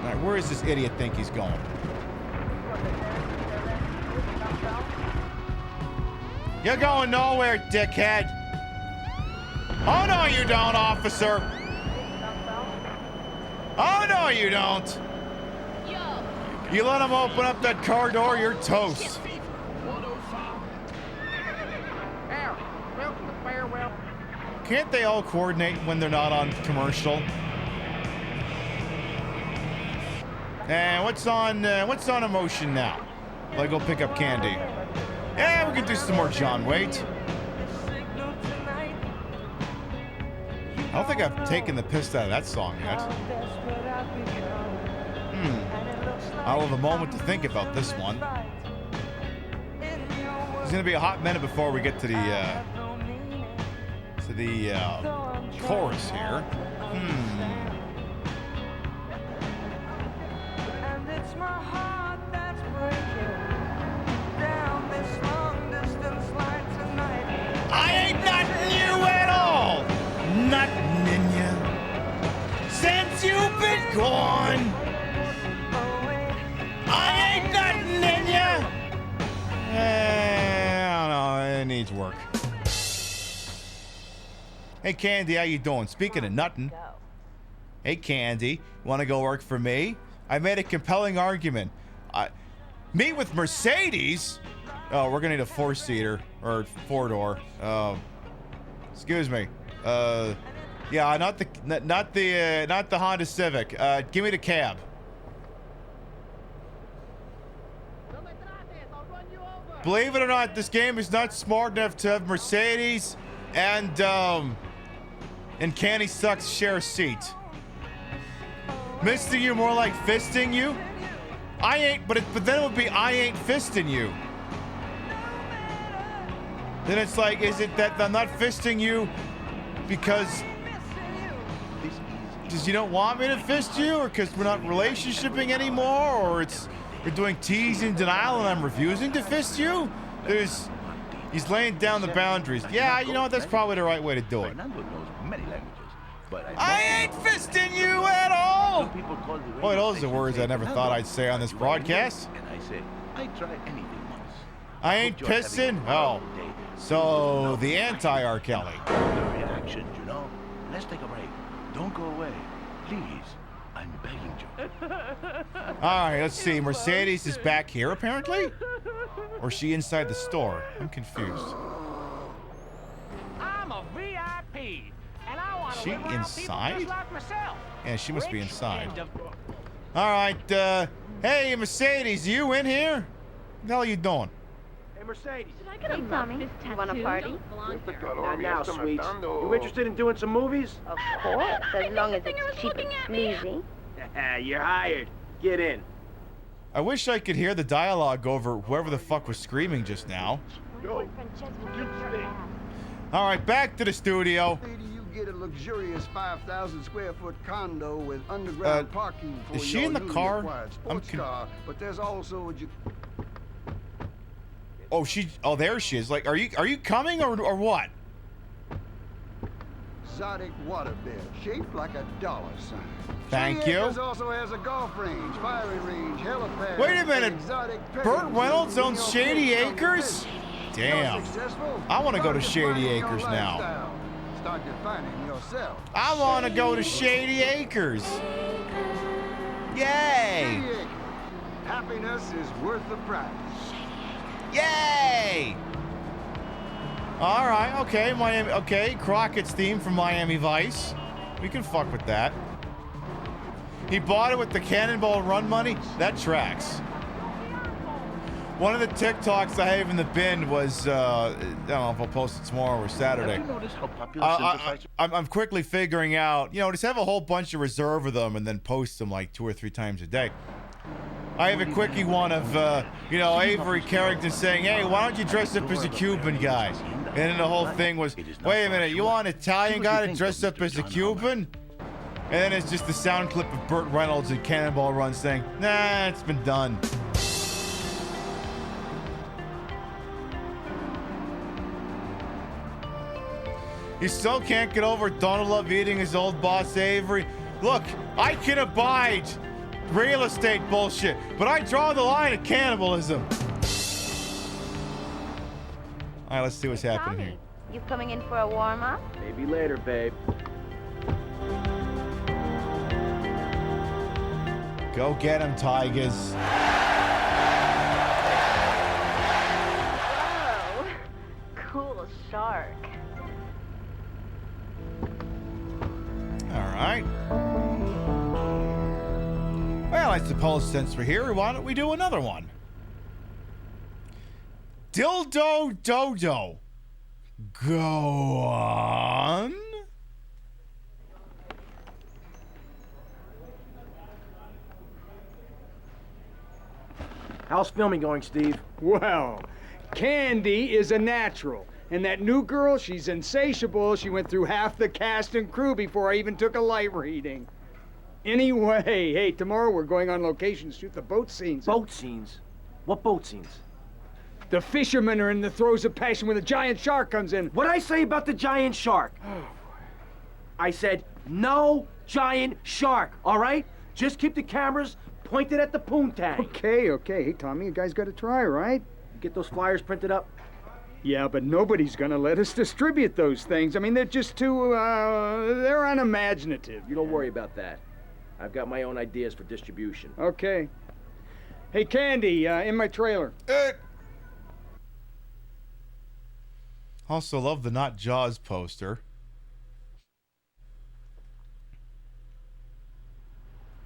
right, where does this idiot think he's going? You're going nowhere, dickhead. Oh, no, you don't, officer. Oh, no, you don't. You let him open up that car door, you're toast. Can't they all coordinate when they're not on commercial? And what's on emotion now? Like, go pick up Candy. Yeah, we can do some more John Waite. I don't think I've taken the piss out of that song yet. I'll have a moment to think about this one. It's gonna be a hot minute before we get to the chorus here. I ain't nothing you at all. Nothing in ya. Since you've been gone. I ain't nothing in ya. I don't know. It needs work. Hey, Candy, how you doing? Speaking of nothing. Hey, Candy, want to go work for me? I made a compelling argument. Me with Mercedes? Oh, we're gonna need a four-seater or four-door. Excuse me. Yeah, not the Honda Civic. Give me the cab. Believe it or not, this game is not smart enough to have Mercedes and Candy Sucks share a seat. Misting you more like fisting you? I ain't, but then it would be I ain't fisting you. Then it's like, is it that I'm not fisting you because you don't want me to fist you, or because we're not relationshiping anymore, or we're doing tease and denial and I'm refusing to fist you? He's laying down the boundaries. Yeah, you know what? That's probably the right way to do it. Fernando knows many languages, but I ain't fisting you at all! Boy, those are words I never thought I'd say on this broadcast. And I say, I try anything once. I ain't pissing? Oh. So, the anti-R. Kelly. The reactions, you know? Let's take a break. Don't go away. Please. I'm begging you. Alright, let's see. Mercedes is back here, apparently? Or is she inside the store? I'm confused. I'm a VIP, and I want to She live around inside? people just like myself. Yeah, she must be Rich inside. and Alright, hey, Mercedes, you in here? What the hell are you doing? Hey, Mercedes. Hey, Tommy. You want a party? Not now, sweets. You interested in doing some movies? Of course, as long as it's cheap and sleazy. You're hired. Get in. I wish I could hear the dialogue over whoever the fuck was screaming just now. Alright, back to the studio. You get a luxurious 5,000 square foot condo with underground parking for is she your in the newly car? acquired sports car, but there's also a Oh, there she is. Like, are you coming or what? exotic water bill shaped like a dollar sign. Thank Shady you. Acres also has a golf range, firing range, helipad. Wait a minute. exotic Burt Reynolds owns Shady Acres? Damn. I want to go to Shady Acres now. Start defining yourself. I want to go to Shady Acres. Yay. Shady Acres. Happiness is worth the price. Yay! All right, okay, Miami. Okay, Crockett's theme from Miami Vice. We can fuck with that. He bought it with the Cannonball Run money. That tracks. One of the TikToks I have in the bin was I don't know if I'll post it tomorrow or Saturday. Have you noticed how popular I'm quickly figuring out, just have a whole bunch of reserve of them and then post them like 2 or 3 times a day. I have a quickie one of, Avery Carrington saying, hey, why don't you dress up as a Cuban guy? And then the whole thing was, wait a minute, you want an Italian guy to dress up as a Cuban? And then it's just the sound clip of Burt Reynolds and Cannonball Run saying, nah, it's been done. He still can't get over Donald Love eating his old boss Avery. Look, I can abide real estate bullshit, but I draw the line at cannibalism. All right, let's see what's happening here. You coming in for a warm-up? Maybe later, babe. Go get him, Tigers. Whoa. Cool shark. All right. Well, I suppose since we're here, why don't we do another one? Dildo Dodo. Go on. How's filming going, Steve? Well, Candy is a natural. And that new girl, she's insatiable. She went through half the cast and crew before I even took a light reading. Anyway, hey, tomorrow we're going on location to shoot the boat scenes. Boat scenes? What boat scenes? The fishermen are in the throes of passion when the giant shark comes in. What'd I say about the giant shark? I said, no giant shark, all right? Just keep the cameras pointed at the poontang. Okay. Hey, Tommy, you guys got to try, right? Get those flyers printed up? Yeah, but nobody's gonna let us distribute those things. I mean, they're just too, they're unimaginative. You don't worry about that. I've got my own ideas for distribution. Okay. Hey, Candy, in my trailer. Also love the Not Jaws poster.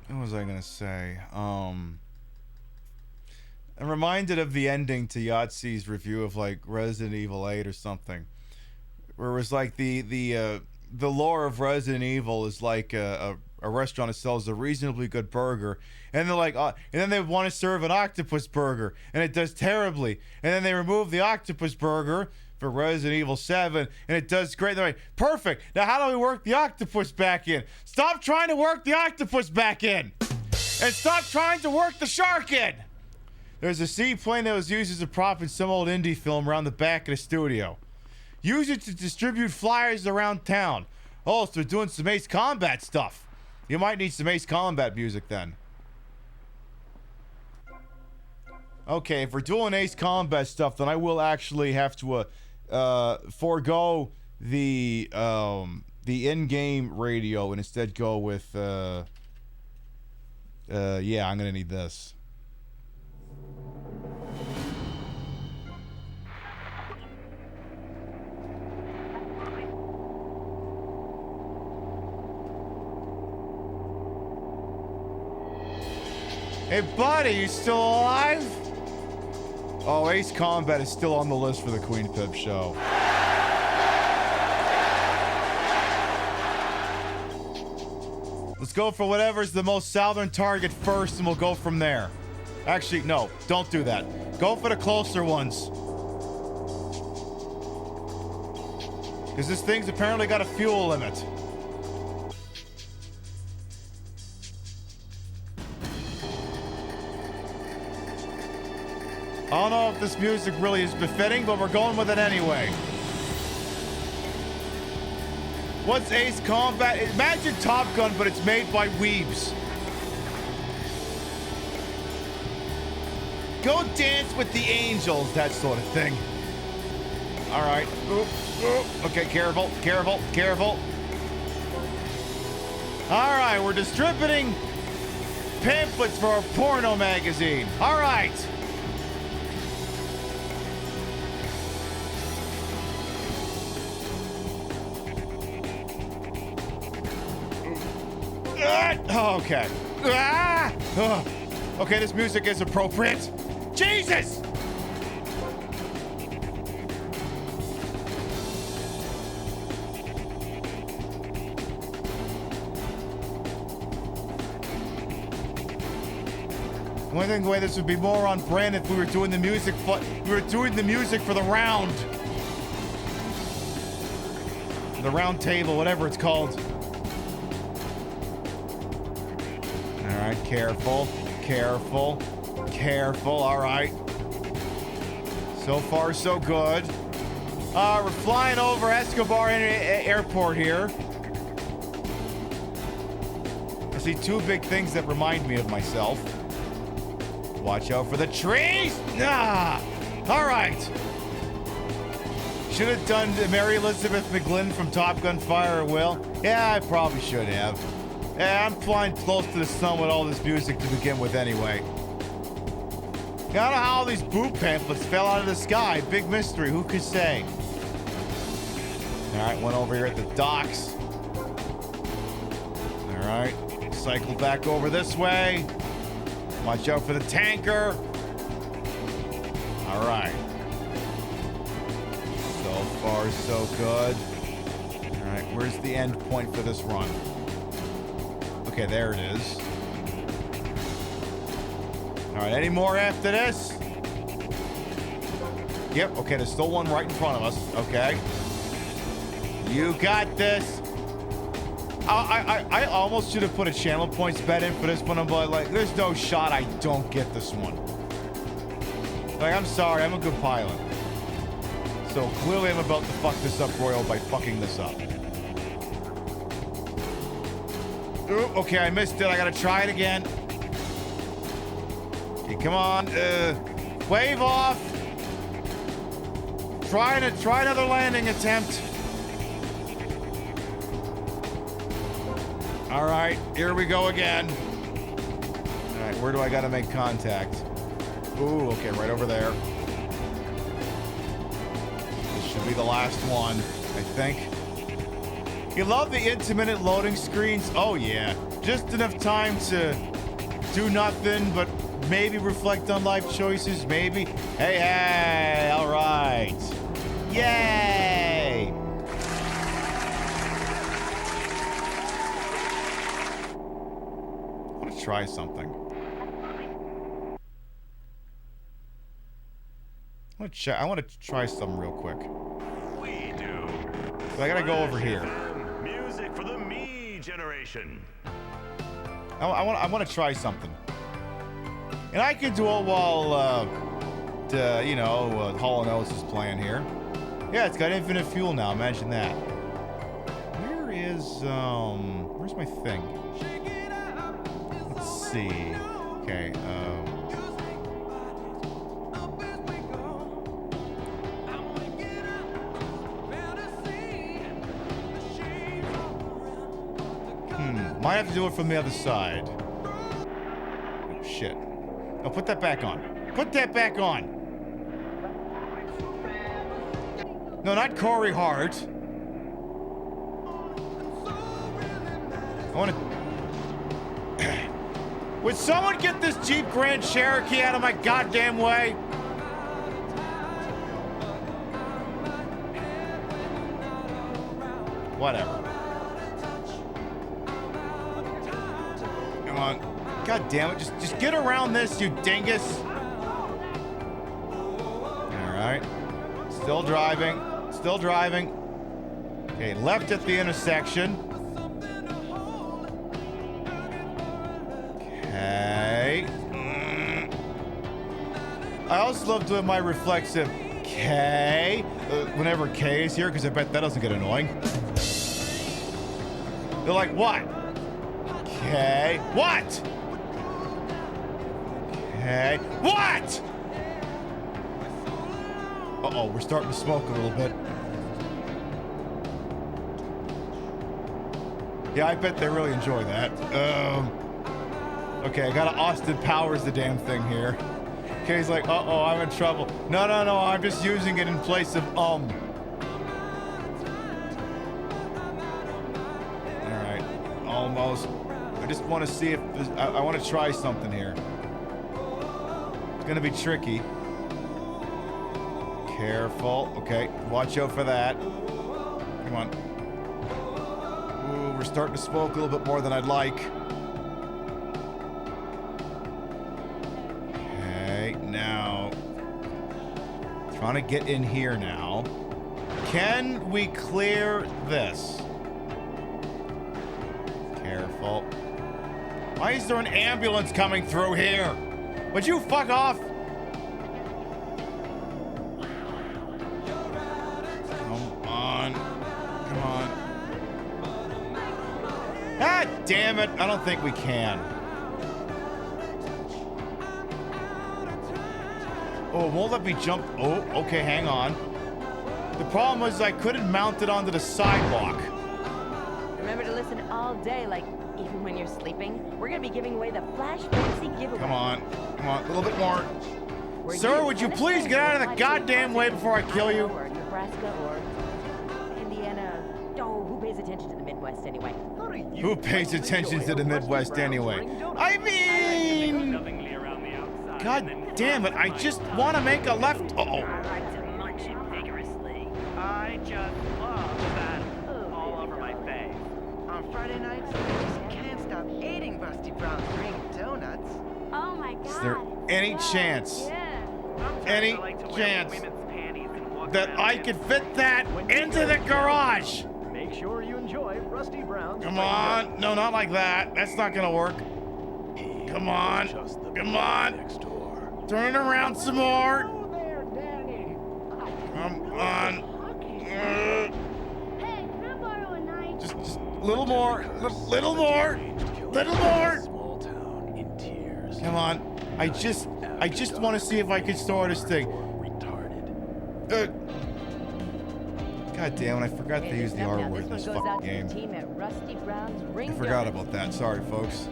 What was I gonna say? I'm reminded of the ending to Yahtzee's review of like Resident Evil 8 or something, where it was like the lore of Resident Evil is like a restaurant that sells a reasonably good burger, and they're like, and then they want to serve an octopus burger, and it does terribly, and then they remove the octopus burger for Resident Evil 7, and it does great. They're like, perfect. Now how do we work the octopus back in? Stop trying to work the octopus back in, and stop trying to work the shark in. There's a seaplane that was used as a prop in some old indie film around the back of the studio. Use it to distribute flyers around town. Oh, so they're doing some Ace Combat stuff. You might need some Ace Combat music then. Okay, if we're doing Ace Combat stuff, then I will actually have to forego the in-game radio and instead go with yeah, I'm gonna need this. Hey buddy, you still alive? Oh, Ace Combat is still on the list for the Queen Pip show. Let's go for whatever's the most southern target first, and we'll go from there. Actually, no, don't do that. Go for the closer ones. Because this thing's apparently got a fuel limit. I don't know if this music really is befitting, but we're going with it anyway. What's Ace Combat? Imagine Top Gun, but it's made by weebs. Go dance with the angels, that sort of thing. All right. Okay, careful, careful, careful. All right, we're distributing pamphlets for our porno magazine. All right. Okay. Ah! Okay, this music is appropriate. Jesus! One thing, the way this would be more on brand if we were doing the music for the round. The round table, whatever it's called. All right, careful, careful, careful. All right. So far, so good. We're flying over Escobar Airport here. I see two big things that remind me of myself. Watch out for the trees! Nah! All right. Should have done Mary Elizabeth McGlynn from Top Gun Fire at Will. Yeah, I probably should have. Yeah, I'm flying close to the sun with all this music to begin with anyway. I don't know how all these boob pamphlets fell out of the sky. Big mystery, who could say? Alright, one over here at the docks. Alright, cycle back over this way. Watch out for the tanker. Alright. So far, so good. Alright, where's the end point for this run? Okay, there it is. All right, any more after this? Yep, okay, there's still one right in front of us. Okay. You got this. I almost should have put a channel points bet in for this one, but like, there's no shot I don't get this one. Like, I'm sorry, I'm a good pilot. So clearly I'm about to fuck this up royal by fucking this up. Ooh, okay, I missed it. I gotta try it again. Okay, come on. Wave off. Try another landing attempt. All right, here we go again. All right, where do I gotta make contact? Ooh, okay, right over there. This should be the last one, I think. You love the intermittent loading screens? Oh yeah, just enough time to do nothing but maybe reflect on life choices, maybe. Hey, all right. Yay! I want to try something. I want to try something real quick. We do. So I gotta go over here. Music for the me generation. I want to try something. And I can do it while, you know, Hall & Oates is playing here. Yeah, it's got infinite fuel now. Imagine that. Where is, where's my thing? Let's see. Okay, might have to do it from the other side. Oh, shit. Oh, put that back on. Put that back on. No, not Corey Hart. I want to... Would someone get this Jeep Grand Cherokee out of my goddamn way? Whatever. Come on. God damn it. Just get around this, you dingus. Alright. Still driving. Still driving. Okay, left at the intersection. Okay. I also love doing my reflexive K whenever K is here, because I bet that doesn't get annoying. They're like, what? Okay. What? Okay. What? Uh-oh, we're starting to smoke a little bit. Yeah, I bet they really enjoy that. Okay, I gotta Austin Powers the damn thing here. Okay, he's like, uh-oh, I'm in trouble. No, I'm just using it in place of Alright, almost. I just want to see if I want to try something here. It's gonna be tricky. Careful. Okay, watch out for that. Come on. Ooh, we're starting to smoke a little bit more than I'd like. Okay, now. Trying to get in here now. Can we clear this? Careful. Why is there an ambulance coming through here? Would you fuck off? God damn it. I don't think we can. Oh, it won't let me jump. Oh, okay, hang on. The problem was I couldn't mount it onto the sidewalk. Remember to listen all day, like even when you're sleeping. We're gonna be giving away the Flash Fantasy giveaway. Come on, a little bit more. Sir, would you please get out of the goddamn way before I kill you? Or Nebraska or Indiana. Oh, who pays attention to the Midwest anyway? Who pays attention to the Midwest anyway? I mean... God damn it, I just want to make a left... Uh-oh. I like to munch it vigorously. I just love that all over my face. On Friday nights, I just can't stop eating Rusty Brown's green donuts. Oh my god. Is there any chance? Any chance that I could fit that into the garage? Make sure you enjoy Rusty Brown's. Come on. No, not like that. That's not gonna work. Come on. Come on. Turn it around some more. Come on. Hey, can I borrow a knife? Just a little more. Little more. Little more. Come on. I just want to see if I can store this thing. God damn it, I forgot to use the R word in this fucking game. I forgot about that. Sorry, folks.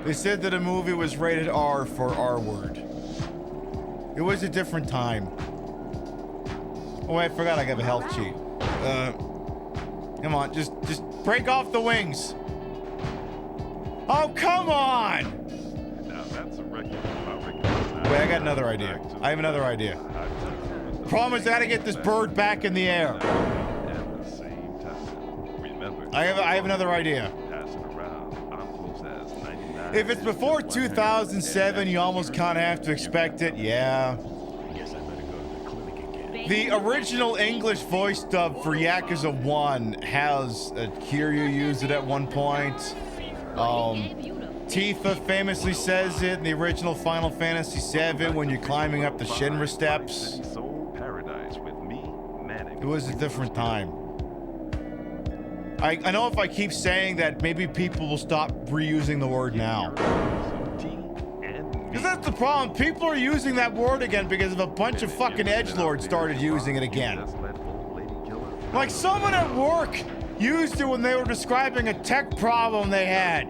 They said that a movie was rated R for R word. It was a different time. Oh, I forgot I have a health cheat. Come on, just break off the wings. Oh, come on! Now that's a regular. Wait, I got another idea. I have another idea. Problem is, I gotta get this bird back in the air. I have another idea. If it's before 2007, you almost kind of have to expect it. Yeah. The original English voice dub for Yakuza 1 has Kiryu use it at one point. Tifa famously says it in the original Final Fantasy VII when you're climbing up the Shinra steps. Paradise with me, Manic. It was a different time. I know if I keep saying that, maybe people will stop reusing the word now. Because that's the problem. People are using that word again because of a bunch of fucking edgelords started using it again. Like someone at work used it when they were describing a tech problem they had.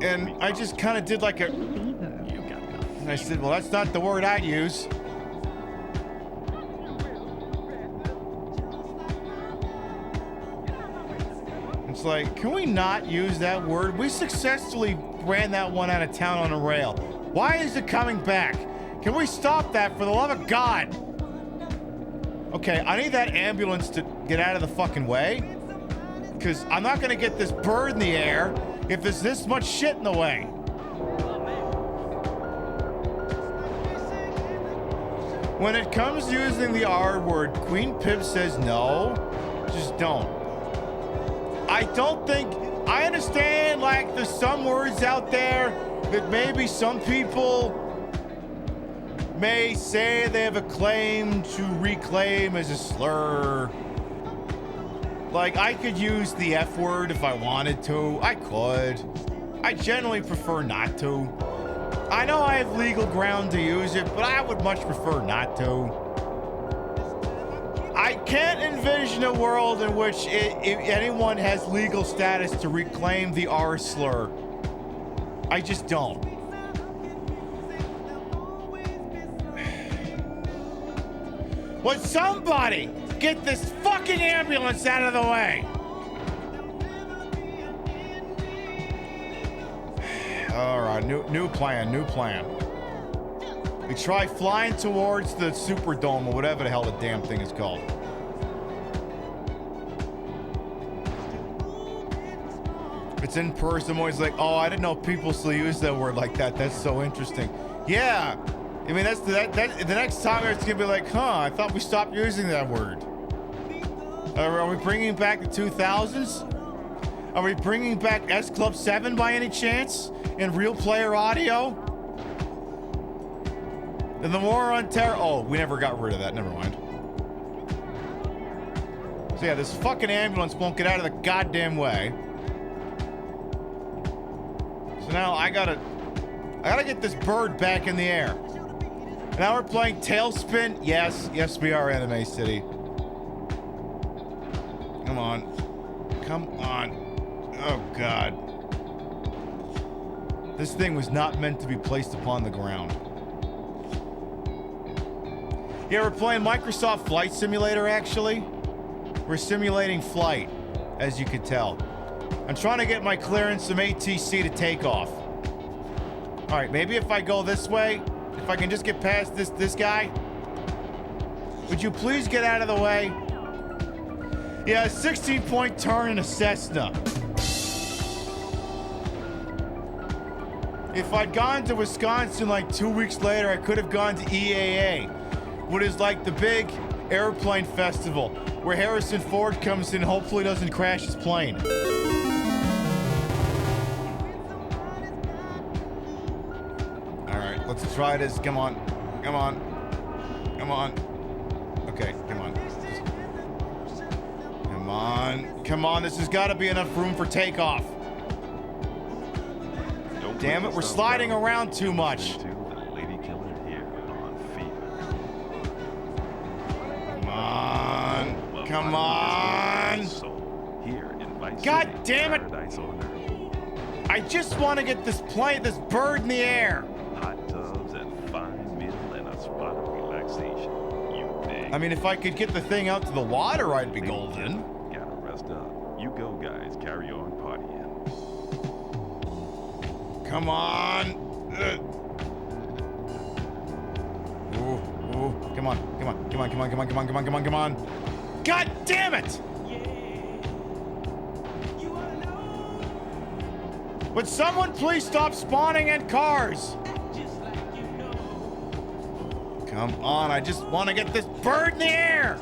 And I just kind of did like a... And I said, well, that's not the word I'd use. It's like, can we not use that word? We successfully ran that one out of town on a rail. Why is it coming back? Can we stop that for the love of God? Okay, I need that ambulance to get out of the fucking way. Because I'm not going to get this bird in the air if there's this much shit in the way. When it comes to using the R word, Queen Pip says no. Just don't. I don't think... I understand, like, there's some words out there that maybe some people may say they have a claim to reclaim as a slur. Like, I could use the F word if I wanted to. I could. I generally prefer not to. I know I have legal ground to use it, but I would much prefer not to. I can't envision a world in which if anyone has legal status to reclaim the R slur. I just don't. Would somebody get this fucking ambulance out of the way? All right, new plan. We try flying towards the Superdome or whatever the hell the damn thing is called. It's in person. I'm always like, oh, I didn't know people still use that word like that. That's so interesting. Yeah. I mean, that's the next time it's gonna be like, huh, I thought we stopped using that word. Are we bringing back the 2000s? Are we bringing back S Club 7 by any chance? In real player audio? And the war on terror... Oh, we never got rid of that. Never mind. So yeah, this fucking ambulance won't get out of the goddamn way. So now I gotta get this bird back in the air. Now we're playing Tailspin. Yes, we are Anime City. Come on. Oh, God. This thing was not meant to be placed upon the ground. Yeah, we're playing Microsoft Flight Simulator, actually. We're simulating flight, as you could tell. I'm trying to get my clearance from ATC to take off. All right, maybe if I go this way, if I can just get past this guy. Would you please get out of the way? Yeah, a 16-point turn in a Cessna. If I'd gone to Wisconsin like 2 weeks later, I could have gone to EAA, what is like the big airplane festival where Harrison Ford comes in and hopefully doesn't crash his plane. All right, let's try this. Come on. Okay, come on. This has got to be enough room for takeoff. Damn it, we're sliding around too much. Come on. God damn it. I just want to get this bird in the air. Hot tubs and fine meal and a spot of relaxation. You dig? I mean, if I could get the thing out to the water, I'd be golden. Gotta rest up. You go, guys. Carry on partying. Come on. Ooh. Come on. God damn it! Would someone please stop spawning in cars? Come on, I just want to get this bird in the air!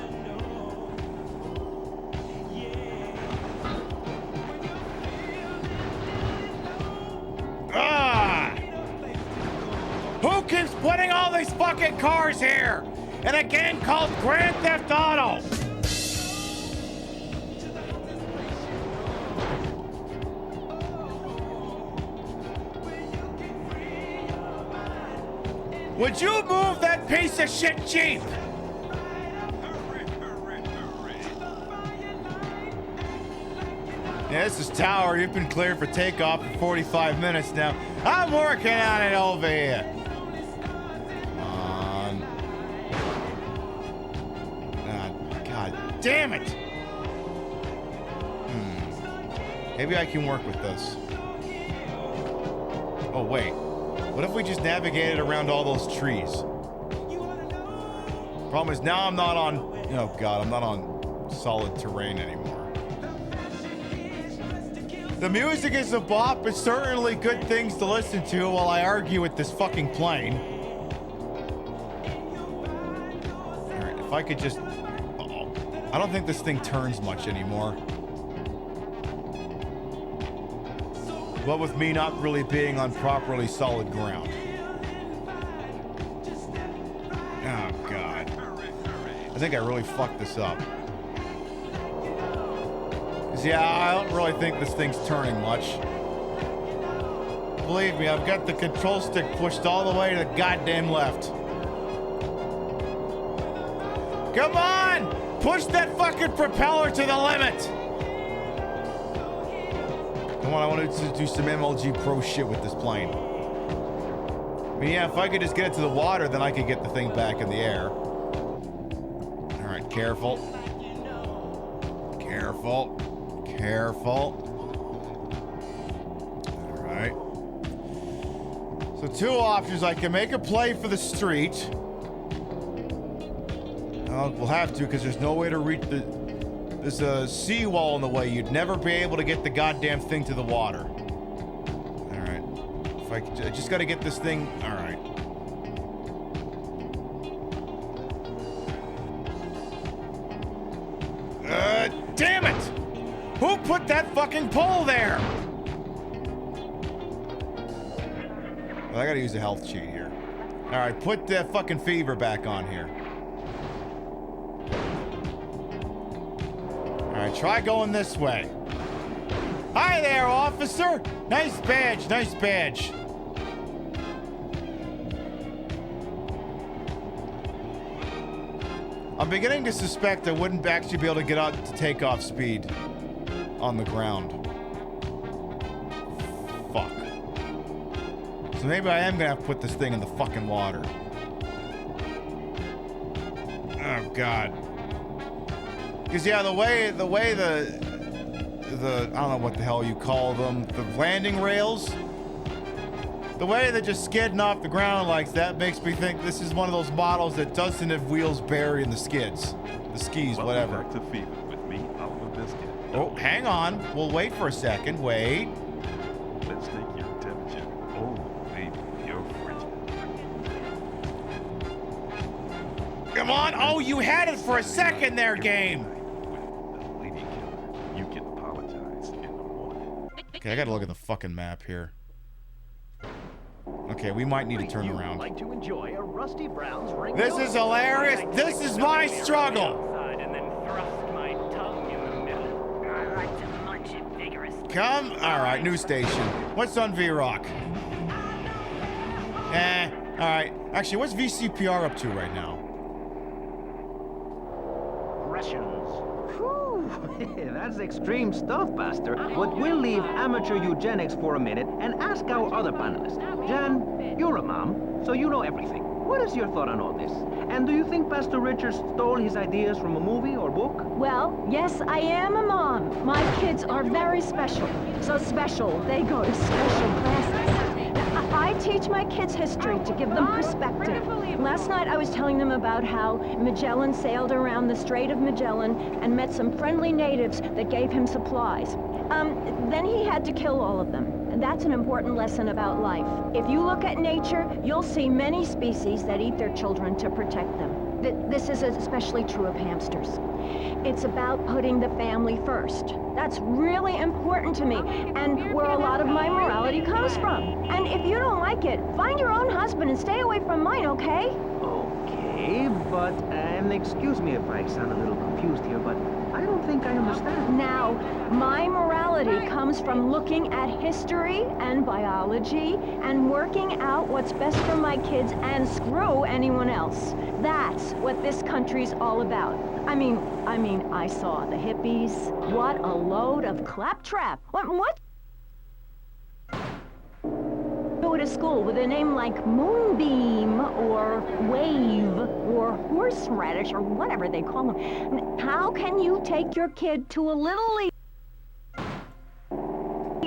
these fucking cars here in a game called Grand Theft Auto. Would you move that piece of shit Jeep? Yeah, this is Tower. You've been cleared for takeoff for 45 minutes now. I'm working on it over here. Come on. God damn it. Maybe I can work with this. Oh, wait. What if we just navigated around all those trees? Problem is now I'm not on... Oh, God. I'm not on solid terrain anymore. The music is a bop. It's certainly good things to listen to while I argue with this fucking plane. Alright, if I could just... Uh-oh. I don't think this thing turns much anymore. What with me not really being on properly solid ground. Oh, God. I think I really fucked this up. Yeah, I don't really think this thing's turning much. Believe me, I've got the control stick pushed all the way to the goddamn left. Come on! Push that fucking propeller to the limit! Come on, I want to do some MLG Pro shit with this plane. I mean, yeah, if I could just get it to the water, then I could get the thing back in the air. Alright, careful. Careful. Careful. Alright. So 2 options. I can make a play for the street. Oh, we'll have to because there's no way to reach the... There's a seawall in the way. You'd never be able to get the goddamn thing to the water. Alright. If I just gotta get this thing... Alright. Damn it! Who put that fucking pole there? Well, I gotta use a health cheat here. Alright, put that fucking fever back on here. Alright, try going this way. Hi there, officer! Nice badge, nice badge. I'm beginning to suspect I wouldn't actually be able to get out to takeoff speed on the ground. Fuck. So maybe I am gonna have to put this thing in the fucking water. Oh, God. Because, yeah, the way the I don't know what the hell you call them, the landing rails, the way they're just skidding off the ground like that makes me think this is one of those models that doesn't have wheels buried in the skids. The skis, whatever. Welcome back to Fever with me, Oliver Biscuit. Oh, hang on. We'll wait for a second. Wait. Let's take your temperature. Oh, baby, you're frigid. Come on. Oh, you had it for a second there, game. Lady killer, you can apologize in the morning. Okay, I gotta look at the fucking map here. Okay, we might need to turn around. Like to enjoy a Rusty Brown's ring. This is hilarious. This is my struggle. And then thrust my tongue in the middle. I like to munch it vigorously. Come. All right, new station. What's on V-Rock? All right. Actually, what's VCPR up to right now? Russians. That's extreme stuff, Buster. But we'll leave amateur eugenics for a minute and ask our other panelists. Jan, you're a mom, so you know everything. What is your thought on all this? And do you think Pastor Richards stole his ideas from a movie or book? Well, yes, I am a mom. My kids are very special. So special, they go to special classes. I teach my kids history to give them perspective. Last night I was telling them about how Magellan sailed around the Strait of Magellan and met some friendly natives that gave him supplies. Then he had to kill all of them. And that's an important lesson about life. If you look at nature, you'll see many species that eat their children to protect them. This is especially true of hamsters. It's about putting the family first. That's really important to me, and where a lot of my morality comes from. And if you don't like it, find your own husband and stay away from mine, okay? Okay, but, and excuse me if I sound a little confused here, but I don't think I understand. Now, my morality comes from looking at history and biology and working out what's best for my kids and screw anyone else. That's what this country's all about. I mean, I saw the hippies. What a load of claptrap. What? Go to school with a name like Moonbeam or Wave or Horseradish or whatever they call them. How can you take your kid to a little league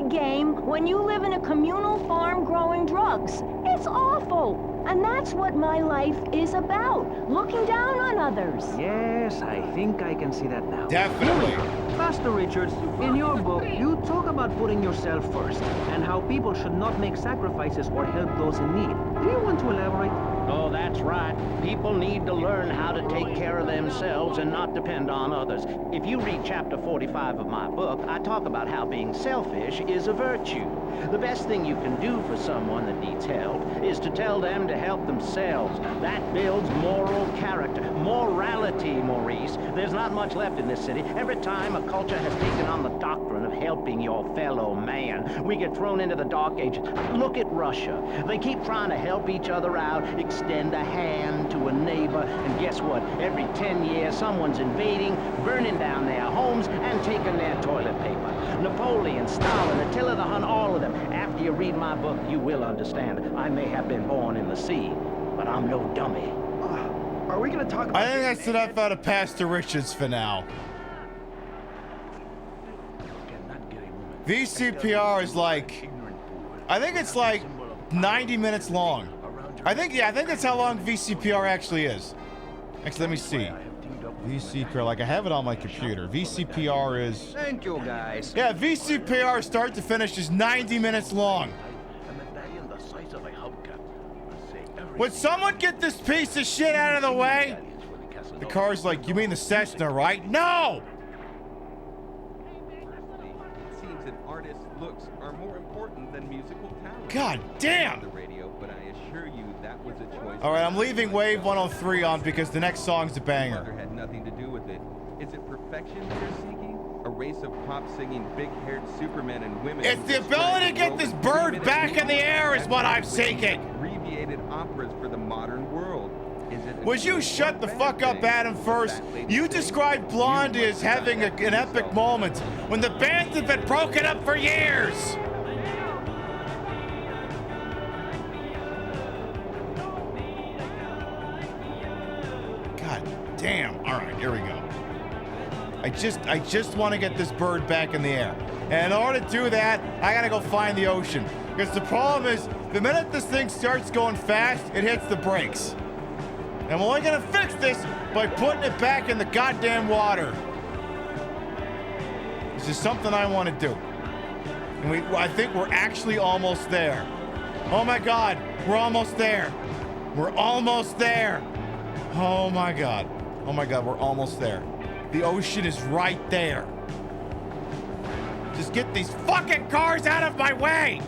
game when you live in a communal farm growing drugs? It's awful. And that's what my life is about, looking down on others. Yes, I think I can see that now. Definitely. Pastor Richards, in your book, you talk about putting yourself first and how people should not make sacrifices or help those in need. Do you want to elaborate? Oh, that's right. People need to learn how to take care of themselves and not depend on others. If you read chapter 45 of my book, I talk about how being selfish is a virtue. The best thing you can do for someone that needs help is to tell them to help themselves. That builds moral character. Morality, Maurice. There's not much left in this city. Every time a culture has taken on the doctrine of helping your fellow man, we get thrown into the dark ages. Look at Russia. They keep trying to help each other out, extend a hand to a neighbor, and guess what? Every 10 years, someone's invading, burning down their homes, and taking their toilet paper. Napoleon, Stalin, Attila the Hun, all of them. After you read my book, you will understand. I may have been born in the sea, but I'm no dummy. Are we gonna talk about I think that's enough out of Pastor Richards for now. VCPR is like, I think it's like 90 minutes long. I think that's how long VCPR actually is. Actually, let me see. VCPR, like I have it on my computer. VCPR is... Thank you, guys. Yeah, VCPR start to finish is 90 minutes long. Would someone get this piece of shit out of the way? The car's like, you mean the Cessna, right? No! It seems an artist's looks are more important than musical talent. God damn! The radio, but I assure you that was a choice. All right, I'm leaving Wave 103 on because the next song's a banger. Mother had nothing to do with it. Is it perfection they're seeking? A race of pop-singing, big-haired supermen and women. It's the ability to get this bird back in the air is what I'm seeking. Abbreviated operas for the modern world. Would you shut the fuck up, Adam, first? You described Blondie as having an epic moment when the bands have been broken up for years. God damn. All right, here we go. I just want to get this bird back in the air. And in order to do that, I gotta go find the ocean. Because the problem is, the minute this thing starts going fast, it hits the brakes. And I'm only gonna fix this by putting it back in the goddamn water. This is something I want to do. And I think we're actually almost there. Oh my God, we're almost there. We're almost there. Oh my God. Oh my God, we're almost there. The ocean is right there. Just get these fucking cars out of my way.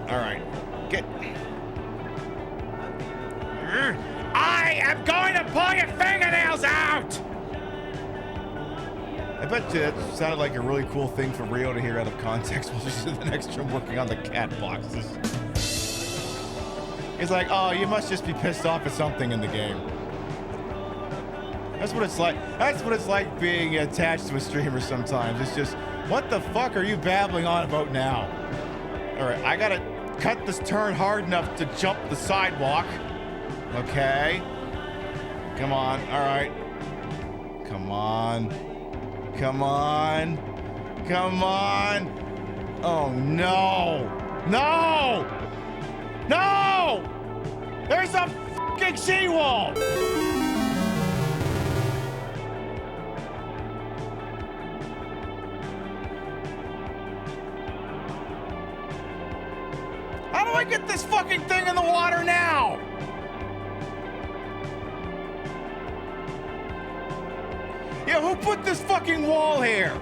All right. Get. I am going to pull your fingernails out! I bet you that sounded like a really cool thing for Rio to hear out of context while she's in the next room working on the cat boxes. He's like, oh, you must just be pissed off at something in the game. That's what it's like. That's what it's like being attached to a streamer sometimes. It's just, what the fuck are you babbling on about now? All right, I gotta cut this turn hard enough to jump the sidewalk. Okay. Come on. All right. Come on. Come on. Come on. Oh, no. No! No! There's a fucking seawall! How do I get this fucking thing in the water now! Yeah, who put this fucking wall here?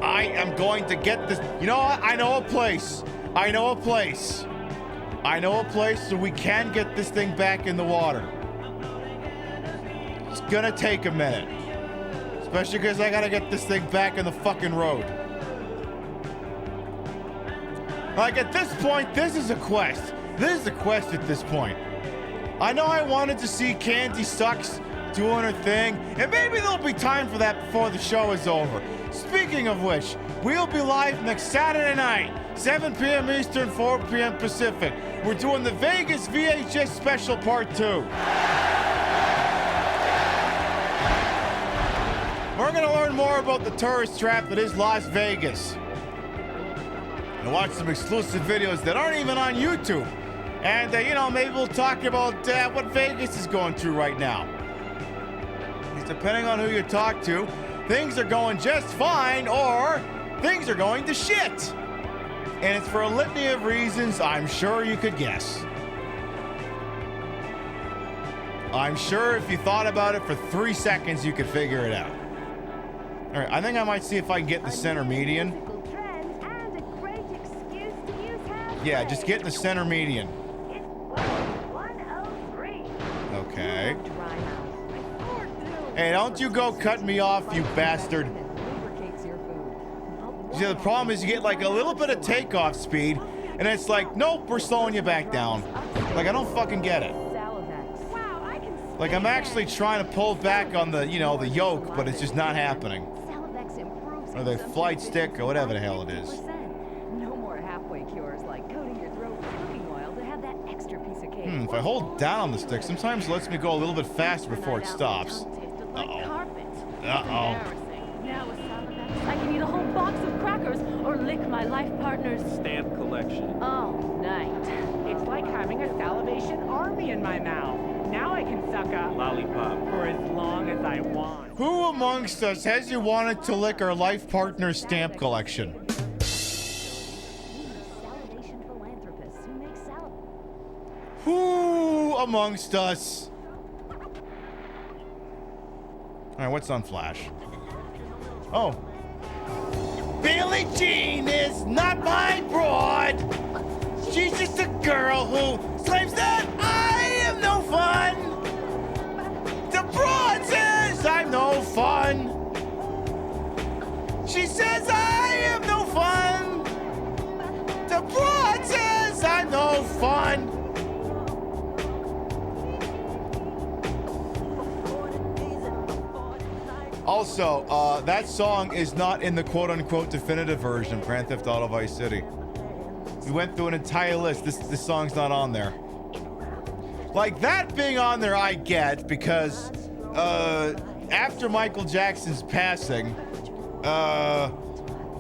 I am going to get this. You know what? I know a place. I know a place so we can get this thing back in the water. It's gonna take a minute. Especially because I gotta get this thing back in the fucking road. Like, at this point, this is a quest. This is a quest at this point. I know I wanted to see Candy Sucks doing her thing, and maybe there'll be time for that before the show is over. Speaking of which, we'll be live next Saturday night, 7 p.m. Eastern, 4 p.m. Pacific. We're doing the Vegas VHS Special Part 2. We're going to learn more about the tourist trap that is Las Vegas. And watch some exclusive videos that aren't even on YouTube. And, you know, maybe we'll talk about what Vegas is going through right now. Because depending on who you talk to, things are going just fine or things are going to shit. And it's for a litany of reasons I'm sure you could guess. I'm sure if you thought about it for 3 seconds, you could figure it out. All right, I think I might see if I can get the center median. Yeah, just get in the center median. Okay. Hey, don't you go cut me off, you bastard. See, the problem is you get like a little bit of takeoff speed, and it's like, nope, we're slowing you back down. Like, I don't fucking get it. Like, I'm actually trying to pull back on the, you know, the yoke, but it's just not happening. Or the flight stick, or whatever the hell it is. No more halfway cures like coating your throat with cooking oil to have that extra piece of cake. If I hold down on the stick, sometimes it lets me go a little bit faster before it stops. Uh-oh. Now with Salavex, I can eat a whole box of crackers or lick my life partner's stamp collection. all night. It's like having a salivation army in my mouth. Now I can suck a lollipop for as long as I want. Who amongst us has you wanted to lick our life partner's stamp collection? Who amongst us? All right, what's on Flash? Oh. Billie Jean is not my broad. She's just a girl who claims that I am no fun. The broad says I'm no fun. She says I am no fun. The broad says I'm no fun. Also, that song is not in the quote-unquote definitive version of Grand Theft Auto Vice City. We went through an entire list. This song's not on there. Like, that being on there, I get, because after Michael Jackson's passing,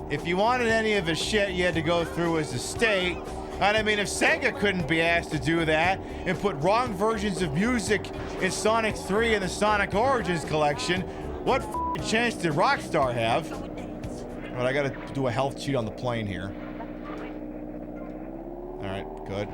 if you wanted any of his shit, you had to go through his estate. And I mean, if Sega couldn't be asked to do that and put wrong versions of music in Sonic 3 and the Sonic Origins collection, what chance did Rockstar have? All right, I gotta do a health cheat on the plane here. All right, good.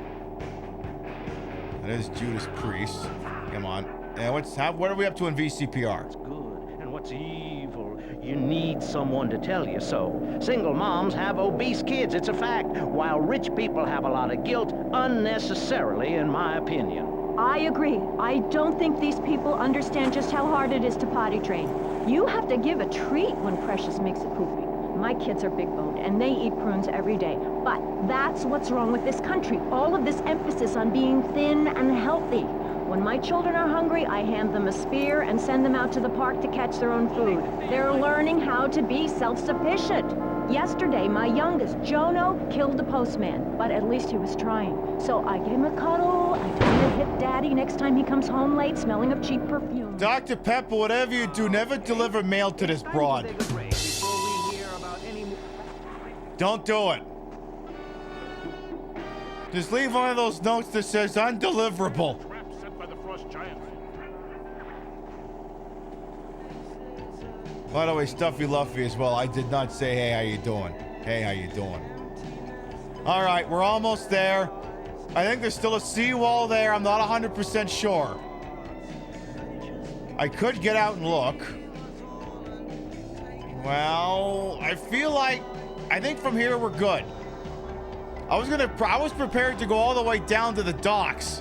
That is Judas Priest. Come on. And what are we up to in VCPR? What's good and what's evil? You need someone to tell you so. Single moms have obese kids, it's a fact, while rich people have a lot of guilt, unnecessarily, in my opinion. I agree. I don't think these people understand just how hard it is to potty train. You have to give a treat when Precious makes a poopy. My kids are big boned and they eat prunes every day. But that's what's wrong with this country. All of this emphasis on being thin and healthy. When my children are hungry, I hand them a spear and send them out to the park to catch their own food. They're learning how to be self-sufficient. Yesterday, my youngest, Jono, killed the postman, but at least he was trying. So I give him a cuddle, I tell him to hit daddy next time he comes home late, smelling of cheap perfume. Dr. Pepper, whatever you do, never deliver mail to this broad. Don't do it. Just leave one of those notes that says undeliverable. By the way, Stuffy Luffy as well. I did not say, hey, how you doing? Hey, how you doing? All right, we're almost there. I think there's still a seawall there. I'm not 100% sure. I could get out and look. Well, I feel like... I think from here we're good. I was prepared to go all the way down to the docks.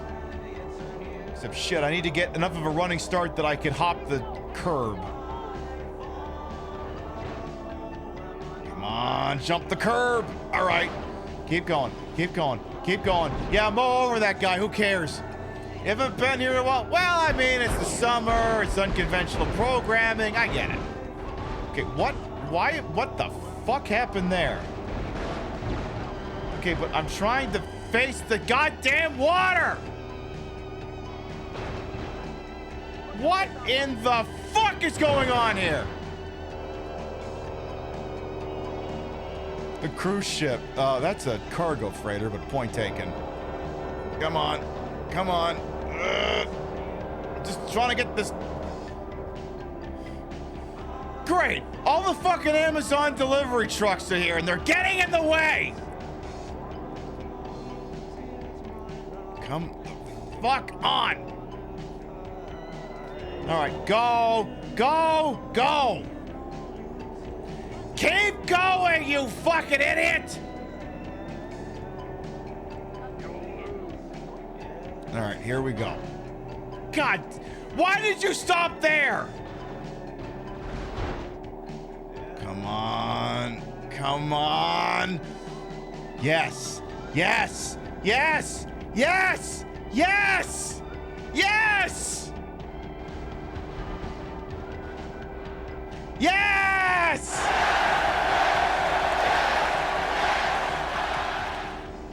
Except shit, I need to get enough of a running start that I can hop the curb. Come on, jump the curb. All right. Keep going, keep going, keep going. Yeah, mow over that guy, who cares? You haven't been here in a while? Well, I mean, it's the summer, it's unconventional programming, I get it. Okay, what the fuck happened there? Okay, but I'm trying to face the goddamn water! What in the fuck is going on here? The cruise ship. That's a cargo freighter, but point taken. Come on. Come on. Just trying to get this. Great. All the fucking Amazon delivery trucks are here, and they're getting in the way. Come the fuck on. All right. Go. Go. Go. Keep going, you fucking idiot! All right, here we go. God, why did you stop there? Come on. Come on. Yes. Yes. Yes. Yes. Yes. Yes. Yes!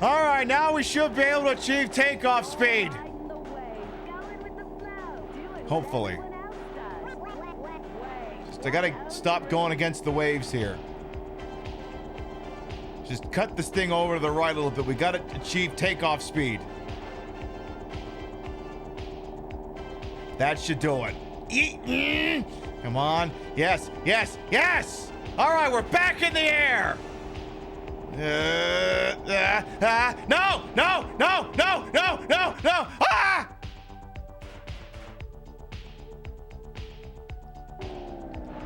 All right, now we should be able to achieve takeoff speed. Hopefully. Just I gotta stop going against the waves here. Just cut this thing over to the right a little bit. We gotta achieve takeoff speed. That should do it. Come on. Yes, yes, yes! All right, we're back in the air! No, no, no, no, no, no, no! Ah!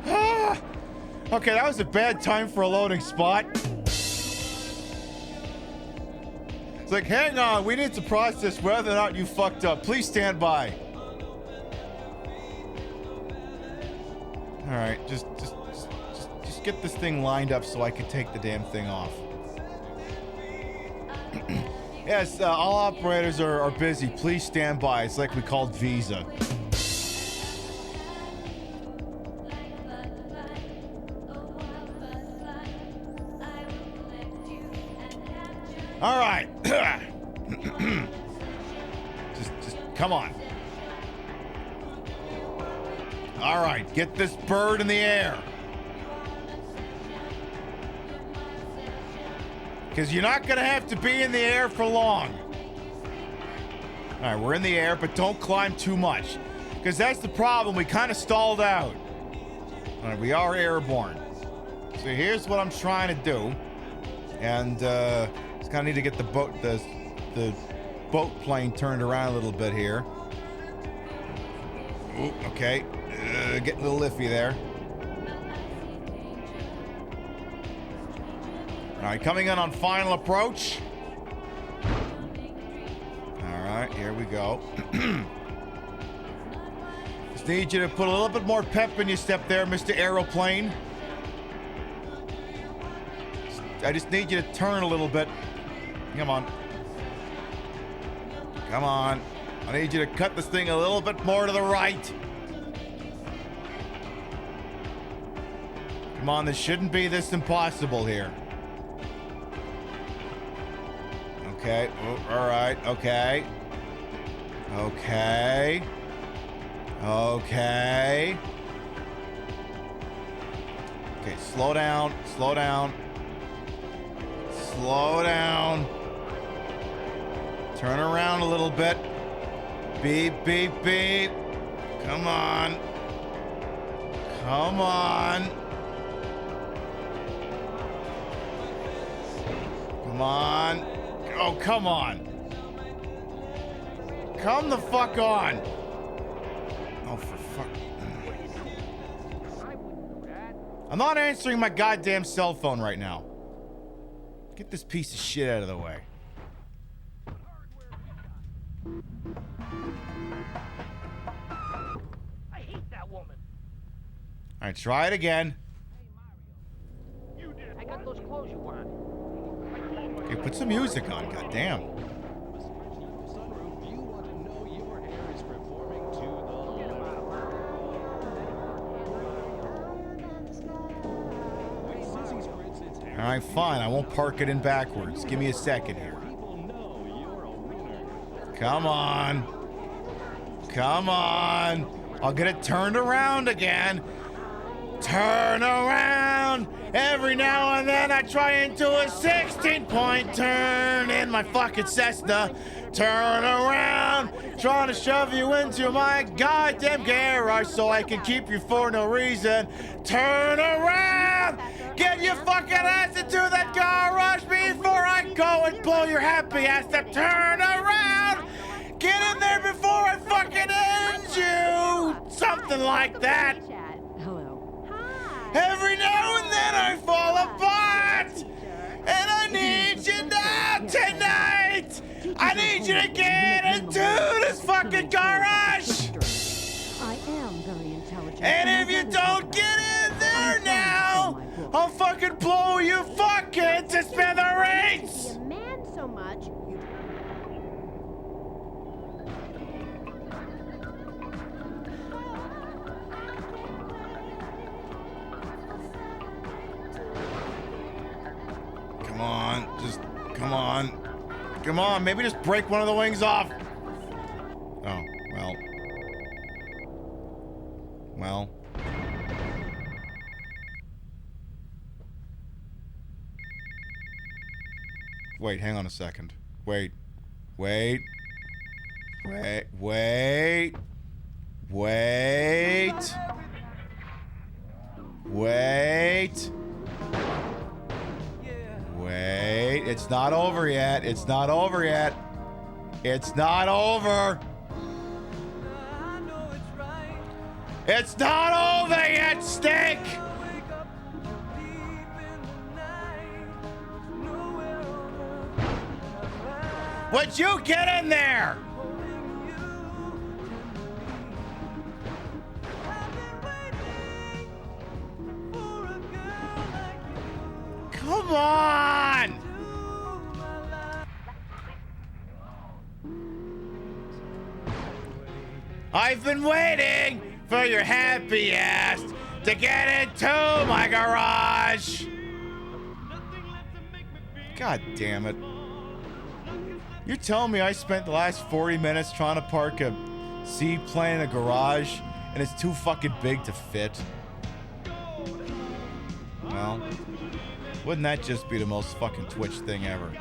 Ah! Okay, that was a bad time for a loading spot. It's like, hang on, we need to process whether or not you fucked up. Please stand by. All right, just get this thing lined up so I can take the damn thing off. Yes, all operators are busy. Please stand by. It's like we called Visa. All right. just come on. All right, get this bird in the air. Because you're not going to have to be in the air for long. All right, we're in the air, but don't climb too much. Because that's the problem. We kind of stalled out. All right, we are airborne. So here's what I'm trying to do. And just kind of need to get the boat plane turned around a little bit here. Ooh, okay. Getting a little iffy there. All right, coming in on final approach. All right, here we go. Just need you to put a little bit more pep in your step there, Mr. Aeroplane. I just need you to turn a little bit. Come on. Come on. I need you to cut this thing a little bit more to the right. Come on, this shouldn't be this impossible here. Okay. Oh, all right. Okay. Okay. Okay. Okay, slow down. Slow down. Slow down. Turn around a little bit. Beep, beep, beep. Come on. Come on. Come on. Oh, come on. Come the fuck on. Oh, for fuck. I'm not answering my goddamn cell phone right now. Get this piece of shit out of the way. I hate that woman. All right, try it again. I got those clothes you want. Okay, put some music on, goddamn. All right, fine. I won't park it in backwards. Give me a second here. Come on. Come on. I'll get it turned around again. Turn around. Every now and then I try and do a 16-point turn in my fucking Cessna. Turn around. Trying to shove you into my goddamn garage so I can keep you for no reason. Turn around. Get your fucking ass into that garage before I go and blow your happy ass up. Turn around. Get in there before I fucking end you. Something like that. Every now and then I fall apart. And I need you now tonight. I need you to get into this fucking garage. I am very intelligent. And if you don't get in there now, I'll fucking blow you fucking to smithereens. You man so much. Come on, just come on. Come on, maybe just break one of the wings off. Oh, well. Well. Wait, hang on a second. Wait. Wait. Wait. Wait. Wait. Wait. Wait. It's not over yet. It's not over yet. It's not over. It's not over yet, Stink! Would you get in there? Come on! I've been waiting for your happy ass to get into my garage. God damn it. You're telling me I spent the last 40 minutes trying to park a seaplane in a garage and it's too fucking big to fit? Well, wouldn't that just be the most fucking Twitch thing ever?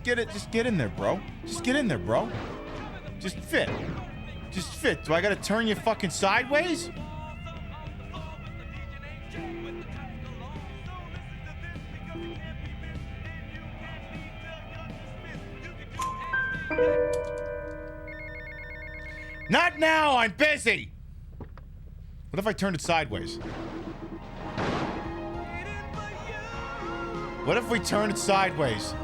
Just get in there, bro. Just get in there, bro. Just fit. Just fit. Do I gotta turn you fucking sideways? Not now, I'm busy! What if I turned it sideways? What if we turned it sideways?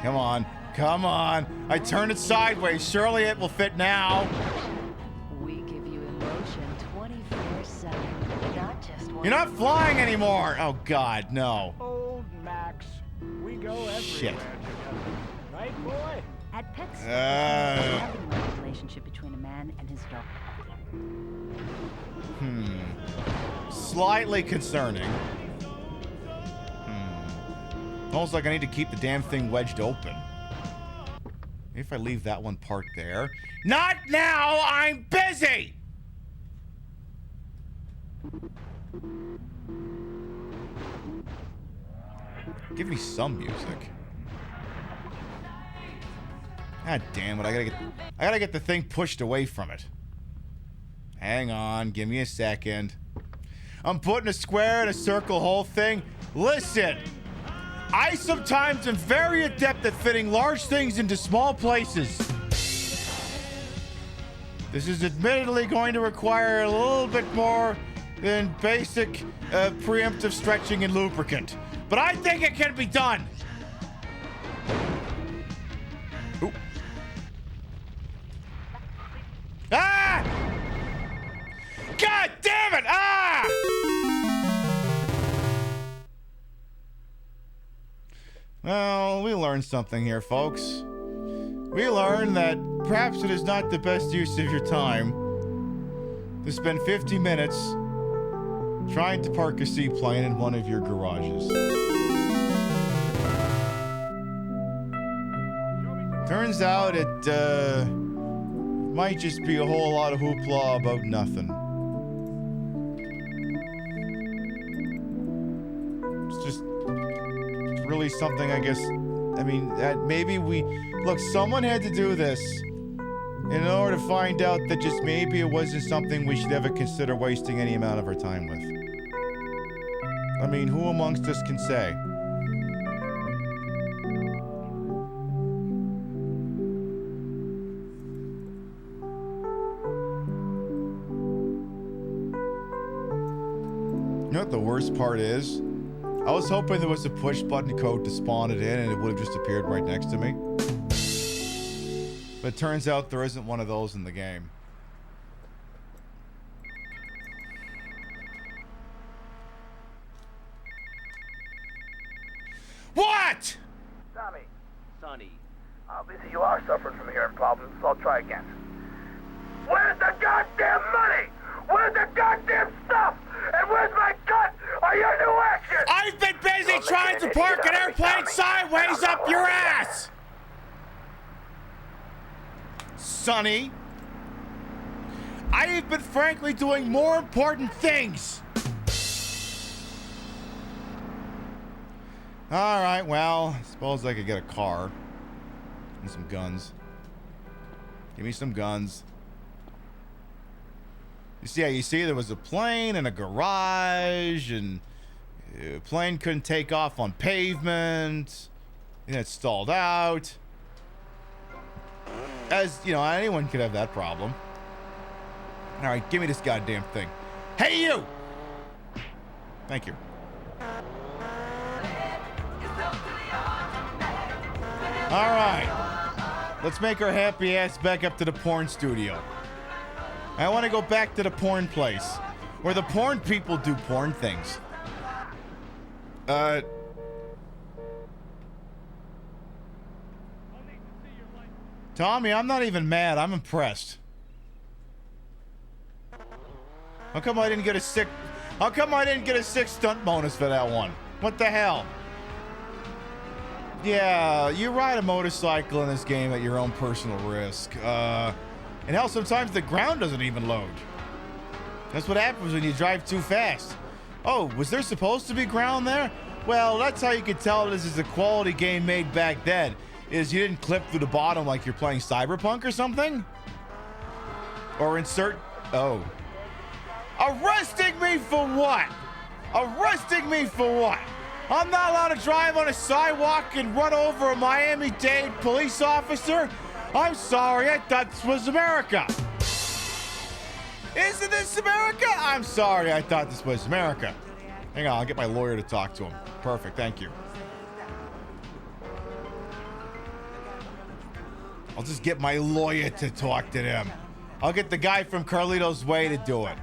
Come on. Come on. I turned it sideways. Surely it will fit now. We give you emotion 24/7, not just one. You're not flying anymore. Oh, God, no. Old Max, we go everywhere Shit. together. Right, boy? At PetSmart, having a relationship between a man and his dog. Slightly concerning. Almost like I need to keep the damn thing wedged open. Maybe if I leave that one parked there. Not now! I'm busy! Give me some music. God damn it, I gotta get the thing pushed away from it. Hang on, give me a second. I'm putting a square in a circle whole thing. Listen, I sometimes am very adept at fitting large things into small places. This is admittedly going to require a little bit more than basic preemptive stretching and lubricant. But I think it can be done. Ooh. Ah! God damn it! Ah! Well, we learned something here, folks. We learned that perhaps it is not the best use of your time to spend 50 minutes trying to park a seaplane in one of your garages. Turns out it might just be a whole lot of hoopla about nothing. It's just really something, I guess. I mean, that maybe look, someone had to do this in order to find out that just maybe it wasn't something we should ever consider wasting any amount of our time with. I mean, who amongst us can say? You know what the worst part is? I was hoping there was a push button code to spawn it in and it would have just appeared right next to me. But it turns out there isn't one of those in the game. What? Tommy. Sonny. Obviously you are suffering from hearing problems, so I'll try again. Where's the goddamn money? Where's the goddamn stuff? And where's my cut or your new action? I've been busy trying to park an airplane sideways up your ass! Sonny, I have been frankly doing more important things. Alright, well, I suppose I could get a car. And some guns. Give me some guns. You see, there was a plane and a garage, and the plane couldn't take off on pavement, and it stalled out. As, you know, anyone could have that problem. Alright, give me this goddamn thing. Hey, you! Thank you. Alright. Let's make our happy ass back up to the porn studio. I want to go back to the porn place, where the porn people do porn things. Tommy, I'm not even mad. I'm impressed. How come I didn't get a sick stunt bonus for that one? What the hell? Yeah, you ride a motorcycle in this game at your own personal risk. And hell, sometimes the ground doesn't even load. That's what happens when you drive too fast. Oh, was there supposed to be ground there? Well, that's how you can tell this is a quality game made back then. Is you didn't clip through the bottom like you're playing Cyberpunk or something? Or insert... Oh. Arresting me for what? Arresting me for what? I'm not allowed to drive on a sidewalk and run over a Miami-Dade police officer? I'm sorry, I thought this was America. Isn't this America? I'm sorry, I thought this was America. Hang on, I'll get my lawyer to talk to him. Perfect, thank you. I'll just get my lawyer to talk to them. I'll get the guy from Carlito's Way to do it.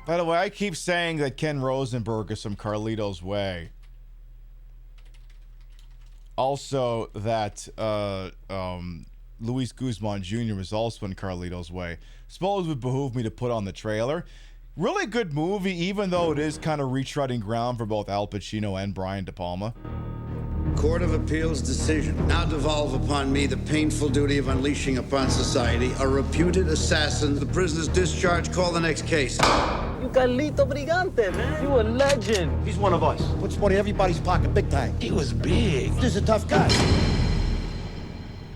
By the way, I keep saying that Ken Rosenberg is from Carlito's Way. Also, that Luis Guzman Jr. was also in Carlito's Way. Suppose it would behoove me to put on the trailer. Really good movie, even though it is kind of retreading ground for both Al Pacino and Brian De Palma. Court of Appeals decision. Now devolve upon me the painful duty of unleashing upon society a reputed assassin. The prisoner's discharged. Call the next case. You Carlito Brigante, man. You a legend. He's one of us. Puts money in everybody's pocket, big time. He was big. He's a tough guy.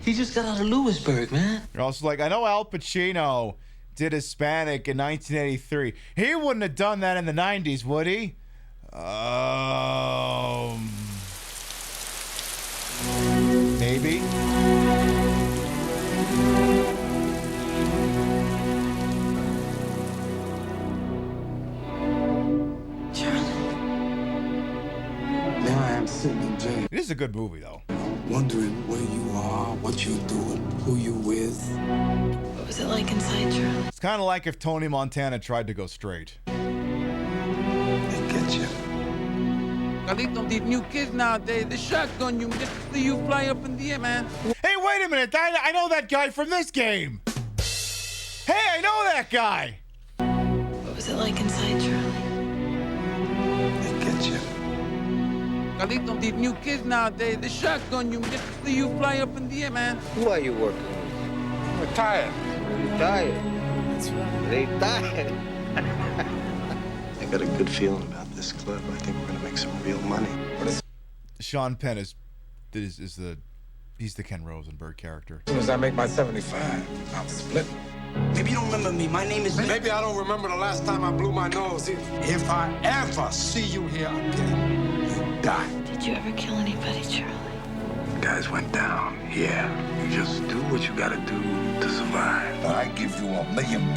He just got out of Lewisburg, man. You're also like, I know Al Pacino did Hispanic in 1983. He wouldn't have done that in the 90s, would he? Maybe. Now I am sitting in jail. It is a good movie, though. Wondering where you are, what you're doing, who you with. What was it like inside, Charlie? It's kind of like if Tony Montana tried to go straight. They get you. Carlito, these new kids nowadays, they shotgun you just to see you fly up in the air, man. Hey, wait a minute. I know that guy from this game. Hey, I know that guy. What was it like inside, Charlie? They get you. Carlito, these new kids nowadays, they shotgun you just to see you fly up in the air, man. Who are you working with? Retired. Retired. That's right. Retired. I got a good feeling about this club. I think we're gonna make some real money. Sean Penn is he's the Ken Rosenberg character. As soon as I make my 75, I'm splitting. Maybe you don't remember me. My name is... Maybe I don't remember the last time I blew my nose. If I ever see you here again, you die. Did you ever kill anybody, Charlie? Guys went down. Yeah. You just do what you gotta do to survive. I give you $1 million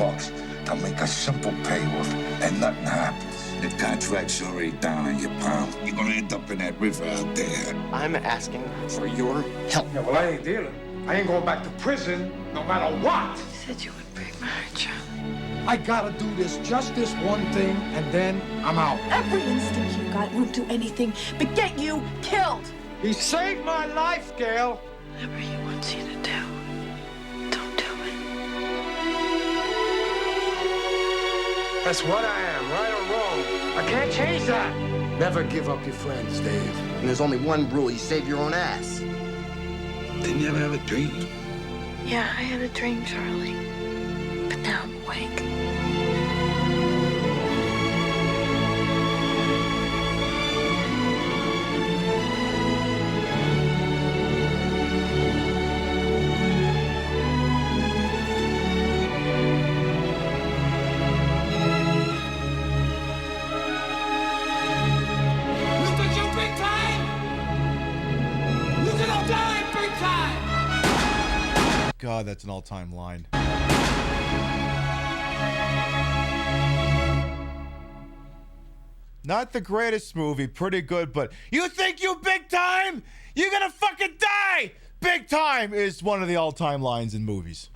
to make a simple payoff, and nothing happens. The contract's already down on your palm. You're gonna end up in that river out there. I'm asking for your help. Yeah, well, I ain't dealing. I ain't going back to prison, no matter what. You said you would break my heart, Charlie. I gotta do just this one thing, and then I'm out. Every instinct you got won't do anything but get you killed. He saved my life, Gail. Whatever he wants you to do, don't do it. That's what I am, right or wrong. I can't change that. Never give up your friends, Dave. And there's only one rule. You save your own ass. Didn't you ever have a dream? Yeah, I had a dream, Charlie. But now I'm awake. God, that's an all-time line. Not the greatest movie, pretty good, but you think you big time? You're gonna fucking die! Big time is one of the all-time lines in movies.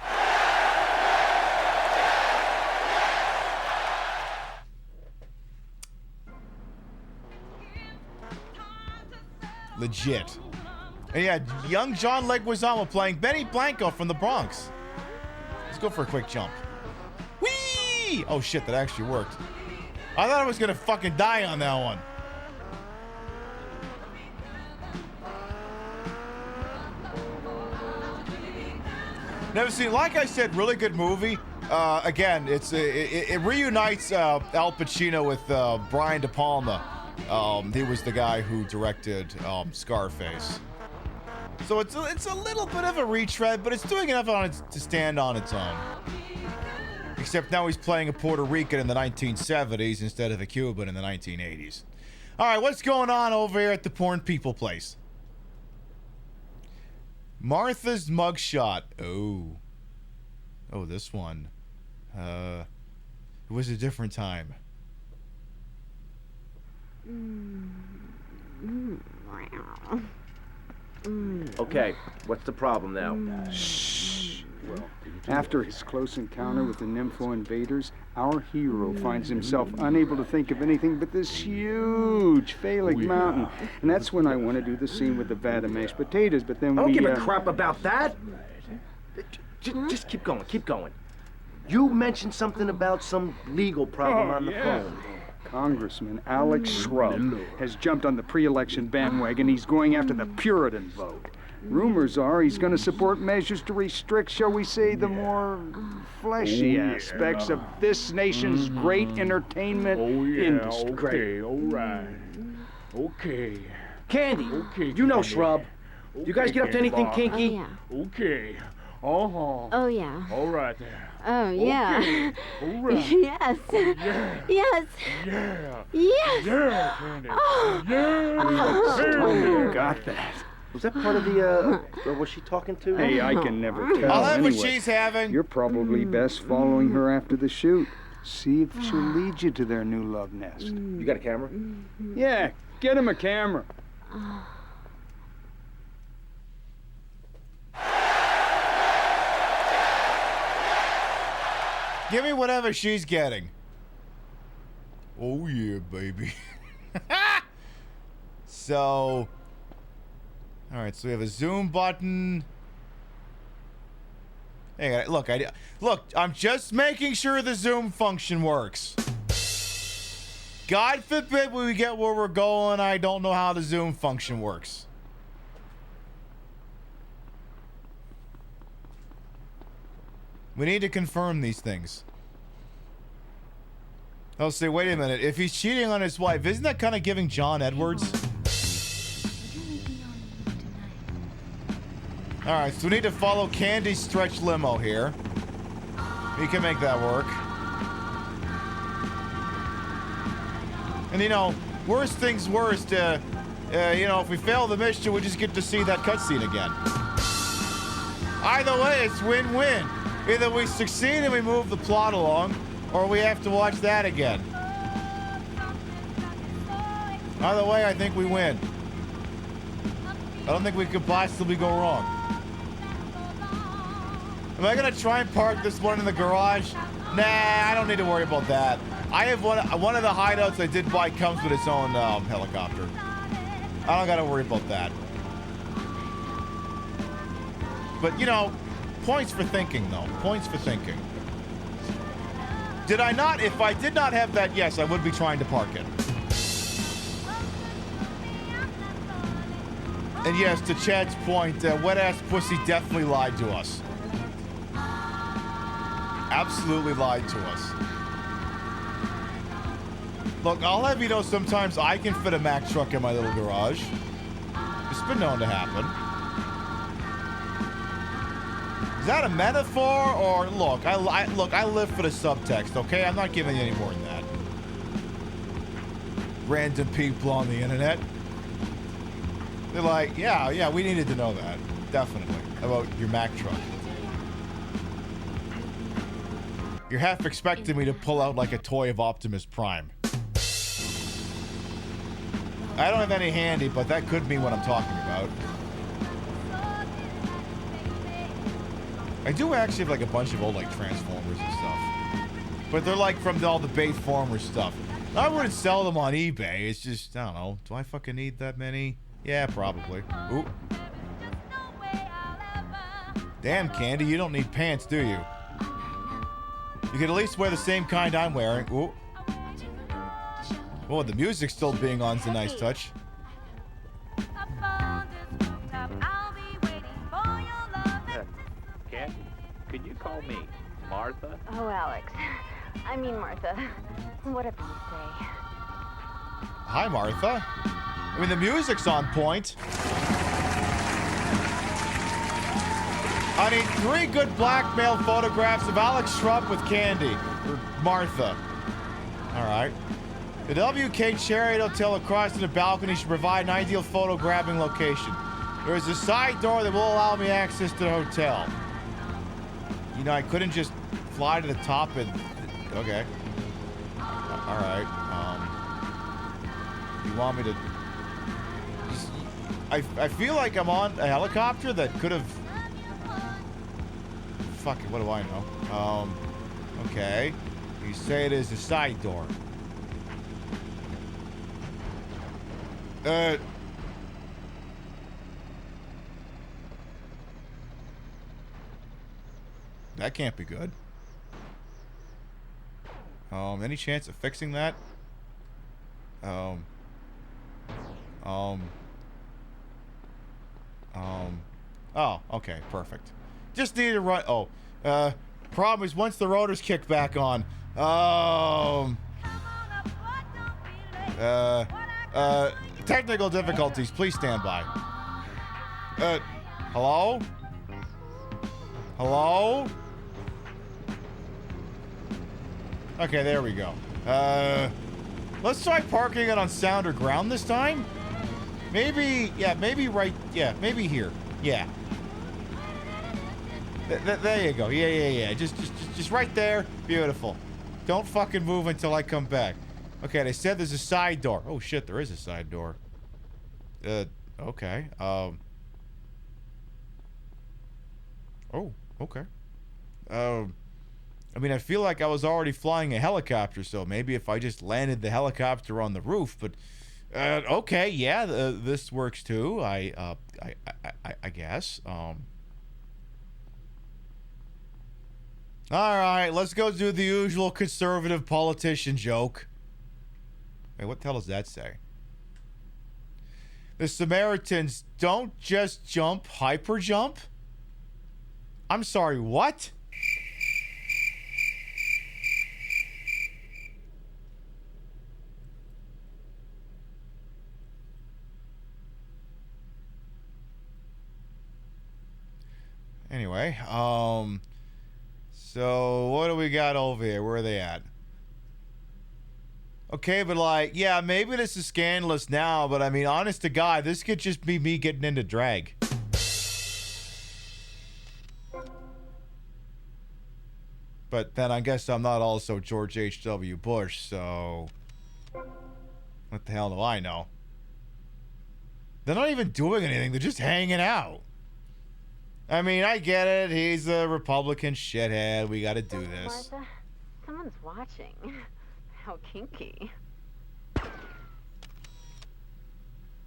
Legit. And yeah, young John Leguizamo playing Benny Blanco from the Bronx. Let's go for a quick jump. Whee! Oh shit, that actually worked. I thought I was gonna fucking die on that one. Never seen. Like I said, really good movie. Again, it reunites Al Pacino with Brian De Palma. He was the guy who directed Scarface. So it's a little bit of a retread, but it's doing enough on it to stand on its own. Except now he's playing a Puerto Rican in the 1970s instead of a Cuban in the 1980s. All right, what's going on over here at the Porn People place? Martha's mugshot. Oh, this one. It was a different time. Okay, what's the problem now? Shh. After his close encounter with the Nympho invaders, our hero finds himself unable to think of anything but this huge phallic mountain. And that's when I want to do the scene with the vat of mashed potatoes, but then I don't give a crap about that. Just keep going, keep going. You mentioned something about some legal problem on the phone. Congressman Alex Shrub has jumped on the pre-election bandwagon. He's going after the Puritan vote. Rumors are he's going to support measures to restrict, shall we say, the more fleshy aspects of this nation's great entertainment industry. Okay, all right. Okay. Candy, Okay, you know Candy. Shrub. You guys get up to anything kinky? Oh, yeah. Okay. Uh-huh. Oh, yeah. All right there. Oh, yeah. Okay. All right. Yes. Yeah. Yes. Yeah. Yes. Yeah, Candy. Oh. Yeah. You got that. Was that part of the, or was she talking to? Hey, I can never tell. I'll have what Anyway, she's having. you're probably best following her after the shoot. See if she'll lead you to their new love nest. You got a camera? Yeah, get him a camera. Give me whatever she's getting. Oh yeah, baby. So, all right. So we have a zoom button. Hey, look, I'm just making sure the zoom function works. God forbid when we get where we're going, I don't know how the zoom function works. We need to confirm these things. I'll say, wait a minute. If he's cheating on his wife, isn't that kind of giving John Edwards? Alright, so we need to follow Candy's stretch limo here. We can make that work. And you know, worst things worst, you know, if we fail the mission, we just get to see that cutscene again. Either way, it's win-win. Either we succeed and we move the plot along, or we have to watch that again. Either way, I think we win. I don't think we could possibly go wrong. Am I gonna try and park this one in the garage? Nah, I don't need to worry about that. I have one of the hideouts I did buy comes with its own helicopter. I don't gotta worry about that. But you know, points for thinking though. Points for thinking. Did I not? If I did not have that, yes, I would be trying to park it. And yes, to Chad's point, wet-ass pussy definitely lied to us. Absolutely lied to us. Look, I'll have you know sometimes I can fit a Mack truck in my little garage. It's been known to happen. Is that a metaphor or look? I live for the subtext, okay? I'm not giving you any more than that. Random people on the internet. They're like, yeah, we needed to know that. Definitely. About your Mack truck. You're half expecting me to pull out like a toy of Optimus Prime. I don't have any handy, but that could be what I'm talking about. I do actually have like a bunch of old like Transformers and stuff. But they're like from all the Bayformers stuff. I wouldn't sell them on eBay. It's just, I don't know. Do I fucking need that many? Yeah, probably. Ooh. Damn, Candy, you don't need pants, do you? You could at least wear the same kind I'm wearing. Ooh. Oh, the music still being on's a nice touch. Candy, could you call me Martha? Oh, Alex. I mean Martha. Whatever you say. Hi, Martha. I mean, the music's on point. I need 3 good blackmail photographs of Alex Shrub with Candy. Or Martha. Alright. The WK Chariot Hotel across from the balcony should provide an ideal photo grabbing location. There is a side door that will allow me access to the hotel. You know, I couldn't just fly to the top and... Okay. Alright. You want me to... I feel like I'm on a helicopter that could have... Fuck it, what do I know? Okay. You say it is a side door. That can't be good. Any chance of fixing that? Oh, okay, perfect. Just need to run. Oh, problem is once the rotors kick back on. Technical difficulties. Please stand by. Hello? Hello? Okay, there we go. Let's try parking it on sounder ground this time. Maybe, yeah, maybe right, yeah, maybe here. Yeah. There you go. Yeah. Just right there. Beautiful. Don't fucking move until I come back. Okay, they said there's a side door. Oh shit, there is a side door. Okay. Oh, okay. I mean, I feel like I was already flying a helicopter, so maybe if I just landed the helicopter on the roof, but okay, yeah, this works too. I guess. All right, let's go do the usual conservative politician joke. Wait, what the hell does that say? The Samaritans don't just jump, hyper jump? I'm sorry, what? Anyway, so what do we got over here? Where are they at? Okay, but like, yeah, maybe this is scandalous now, but I mean, honest to God, this could just be me getting into drag. But then I guess I'm not also George H.W. Bush, so what the hell do I know? They're not even doing anything, they're just hanging out. I mean, I get it. He's a Republican shithead. We gotta do this. Martha, someone's watching. How kinky.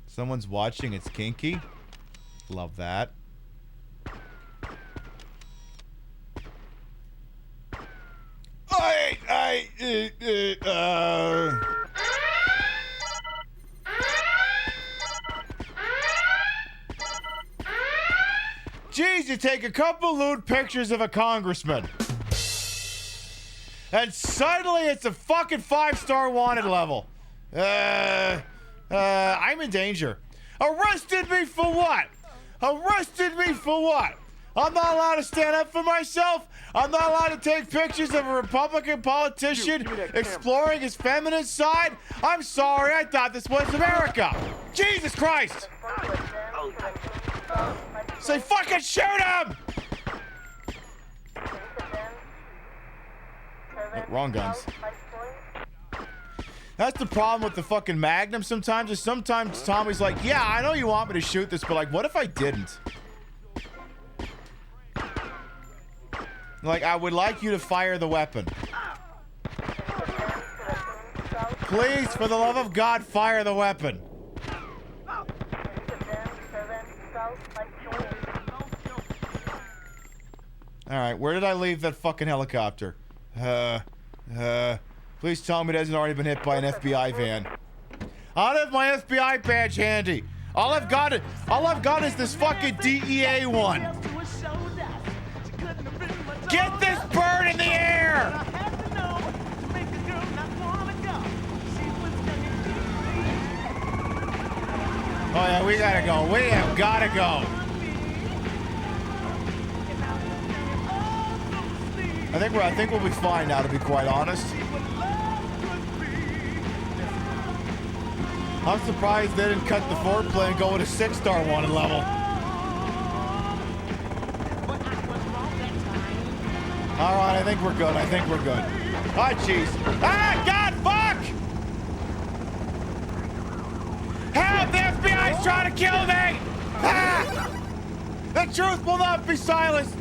Someone's watching. It's kinky. Love that. Geez, you take a couple lewd pictures of a congressman. And suddenly it's a fucking 5-star wanted level. I'm in danger. Arrested me for what? Arrested me for what? I'm not allowed to stand up for myself. I'm not allowed to take pictures of a Republican politician exploring his feminine side. I'm sorry, I thought this was America. Jesus Christ! Say fucking shoot him! Oh, wrong guns. That's the problem with the fucking Magnum sometimes, is sometimes Tommy's like, yeah, I know you want me to shoot this, but like, what if I didn't? Like, I would like you to fire the weapon. Please, for the love of God, fire the weapon. Alright, where did I leave that fucking helicopter? Please tell me it hasn't already been hit by an FBI van. I don't have my FBI badge handy. All I've got is this fucking DEA one. Get this bird in the air! Oh yeah, we gotta go. We have gotta go. I think we'll be fine now, to be quite honest. I'm surprised they didn't cut the foreplay and go with a 6-star wanted level. Alright, I think we're good. Ah, jeez. Ah, God, fuck! Help! The FBI's trying to kill me! Ah! The truth will not be silenced!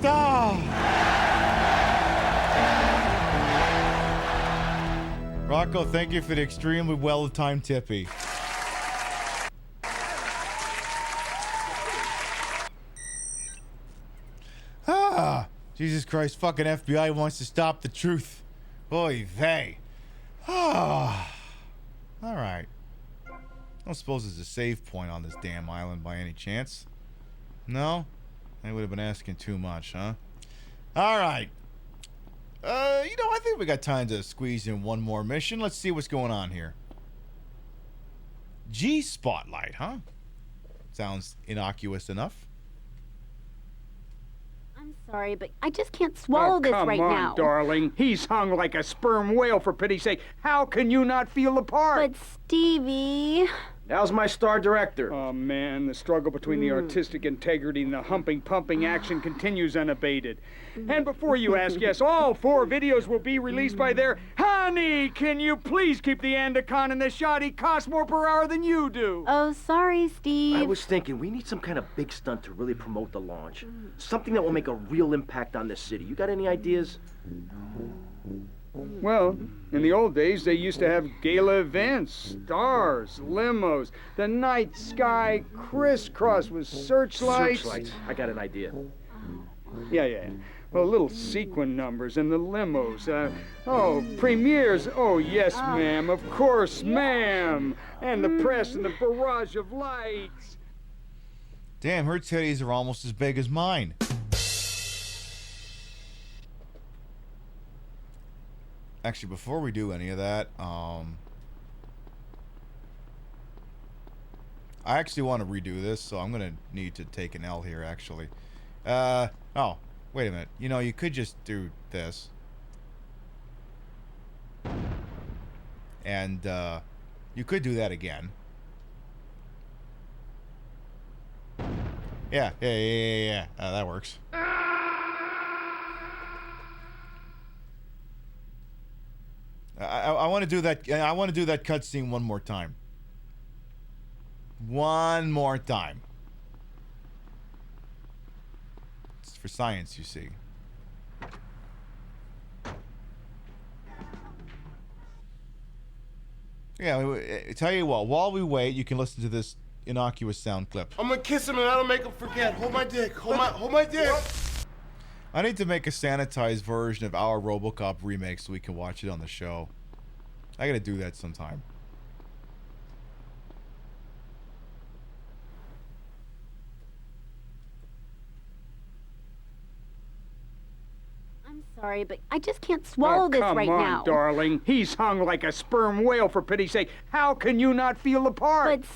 Rocco, thank you for the extremely well-timed tippy. Jesus Christ, fucking FBI wants to stop the truth. Oy vey. Alright. don't suppose there's a save point on this damn island by any chance. No? I would have been asking too much, huh? Alright. I think we got time to squeeze in one more mission. Let's see what's going on here. G-Spotlight, huh? Sounds innocuous enough. I'm sorry, but I just can't swallow this right now. Come on, darling. He's hung like a sperm whale, for pity's sake. How can you not feel the part? But Stevie... How's my star director? Oh, man, the struggle between the artistic integrity and the humping, pumping action continues unabated. And before you ask, yes, all 4 videos will be released by their... Honey, can you please keep the Andacon in the shot? He costs more per hour than you do. Oh, sorry, Steve. I was thinking, we need some kind of big stunt to really promote the launch. Something that will make a real impact on this city. You got any ideas? Well, in the old days, they used to have gala events, stars, limos, the night sky crisscross with searchlights. Searchlights. I got an idea. Yeah. Well, little sequin numbers and the limos. Premieres. Oh, yes, ma'am. Of course, ma'am. And the press and the barrage of lights. Damn, her titties are almost as big as mine. Actually, before we do any of that, I actually want to redo this, so I'm going to need to take an L here, actually. Oh, wait a minute. You could just do this. And, you could do that again. Yeah. That works. I want to do that. I want to do that cutscene one more time. One more time. It's for science, you see. Yeah, tell you what. While we wait, you can listen to this innocuous sound clip. I'm gonna kiss him and that'll make him forget. Hold my dick. Hold my dick. I need to make a sanitized version of our RoboCop remake so we can watch it on the show. I gotta do that sometime. I'm sorry, but I just can't swallow this right now. Come on, darling. He's hung like a sperm whale, for pity's sake. How can you not feel the part? But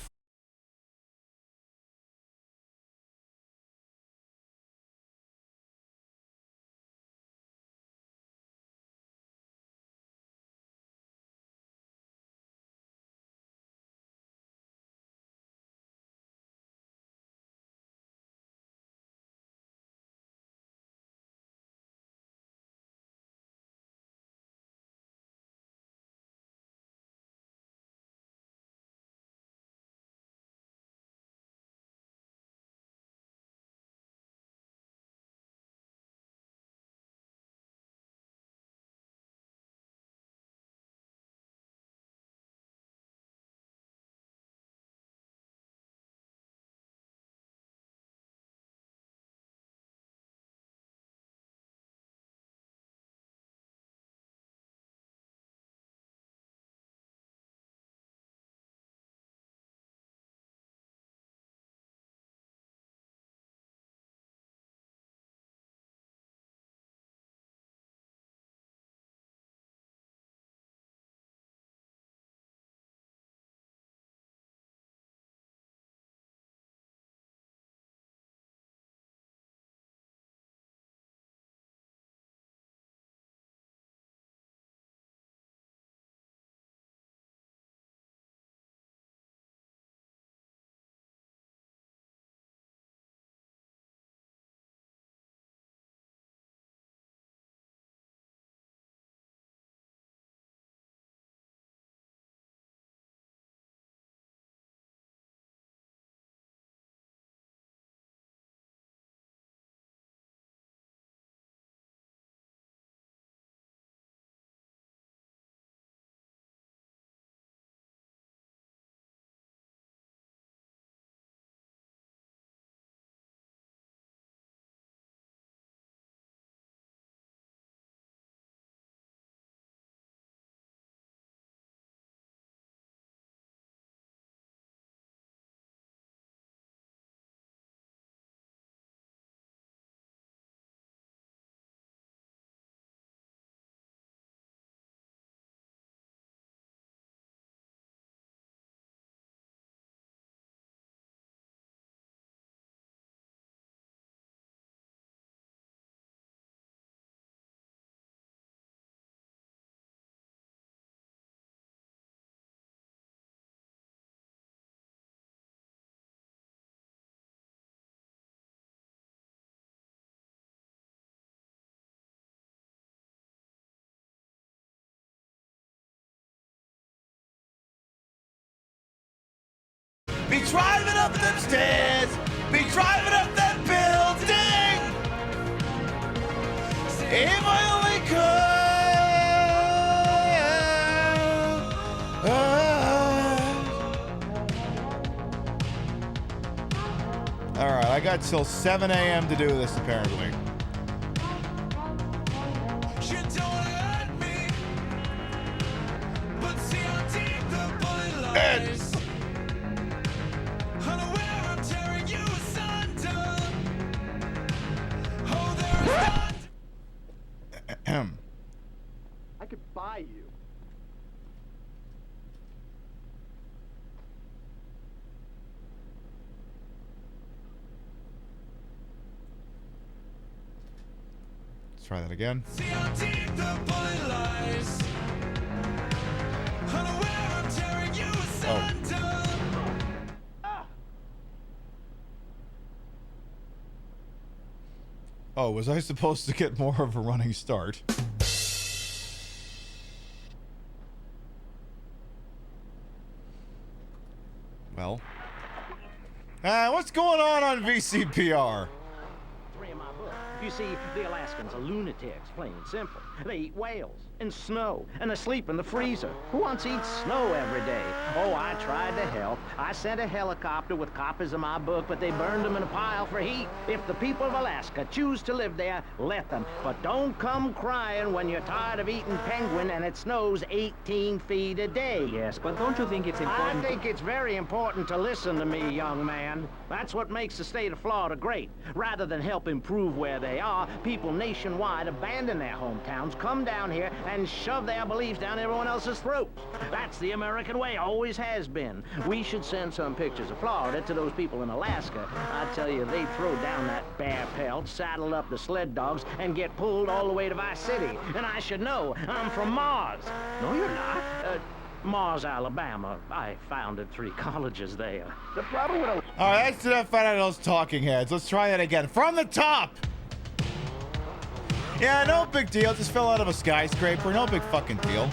Be driving up them stairs. Be driving up that building. If I only could. All right, I got till 7 a.m. to do this, apparently. I could buy you. Let's try that again. Oh, was I supposed to get more of a running start? Well. What's going on VCPR? Three of my books. You see, the Alaskans are lunatics, plain and simple. They eat whales and snow, and they sleep in the freezer. Who wants to eat snow every day? Oh, I tried to help. I sent a helicopter with copies of my book, but they burned them in a pile for heat. If the people of Alaska choose to live there, let them. But don't come crying when you're tired of eating penguin and it snows 18 feet a day. Yes, but don't you think it's important? I think it's very important to listen to me, young man. That's what makes the state of Florida great. Rather than help improve where they are, people nationwide abandon their hometowns, come down here, and shove their beliefs down everyone else's throats. That's the American way, always has been. We should send some pictures of Florida to those people in Alaska. I tell you, they'd throw down that bear pelt, saddle up the sled dogs, and get pulled all the way to Vice City. And I should know, I'm from Mars. No, you're not. Mars, Alabama. I founded 3 colleges there. The problem with... All right, that's enough out of those talking heads. Let's try that again. From the top! Yeah, no big deal. Just fell out of a skyscraper. No big fucking deal.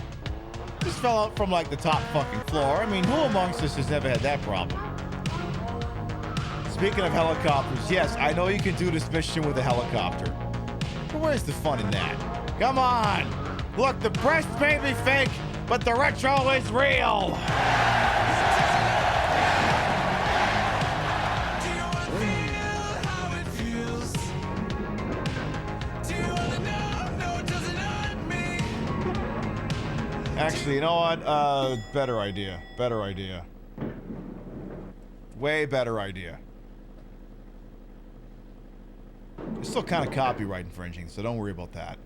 Just fell out from, like, the top fucking floor. I mean, who amongst us has never had that problem? Speaking of helicopters, yes, I know you can do this mission with a helicopter. But where's the fun in that? Come on! Look, the breast may be fake, but the retro is real! Actually, you know what? Better idea. Better idea. Way better idea. It's still kind of copyright infringing, so don't worry about that.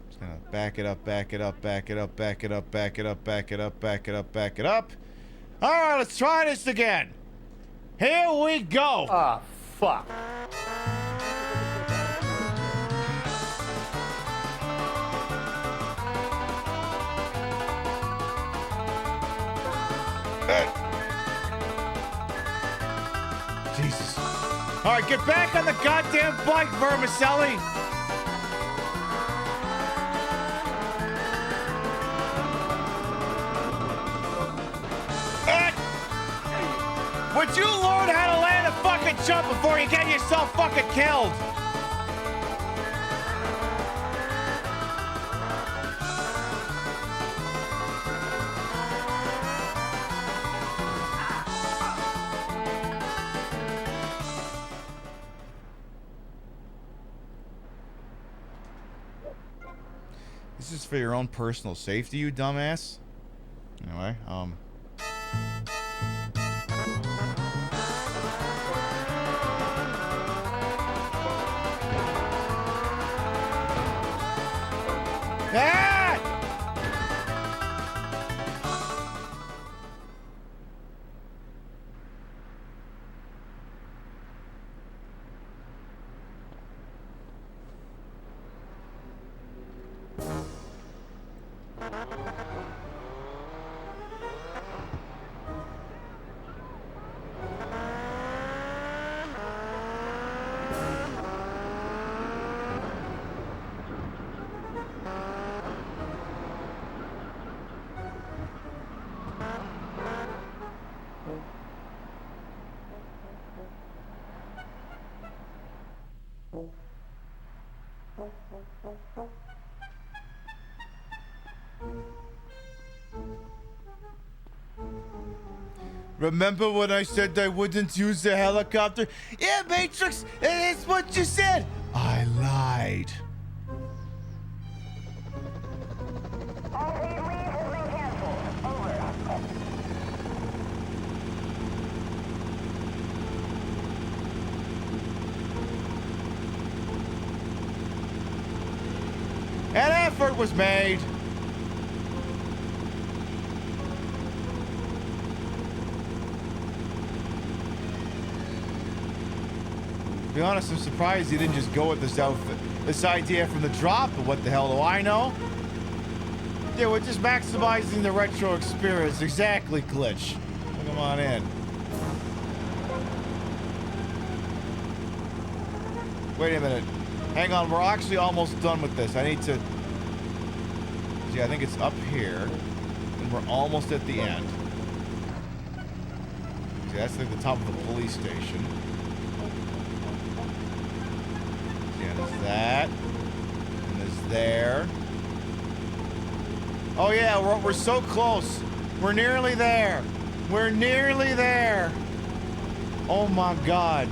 Just gonna back it up, back it up, back it up, back it up, back it up, back it up, back it up, back it up. All right, let's try this again. Here we go. Ah, fuck. Jesus. All right, get back on the goddamn bike, Vermicelli. Would you learn how to land a fucking jump before you get yourself fucking killed? This is for your own personal safety, you dumbass. Anyway, Remember when I said I wouldn't use the helicopter? Yeah, Matrix, it's what you said. I lied. An effort was made. To be honest, I'm surprised he didn't just go with this idea from the drop, but what the hell do I know? Yeah, we're just maximizing the retro experience. Exactly, Glitch. Come on in. Wait a minute. Hang on, we're actually almost done with this. I need to... See, I think it's up here. And we're almost at the end. See, that's like the top of the police station. Yeah, there's that. And there's there. Oh yeah, we're so close. We're nearly there. We're nearly there. Oh my god.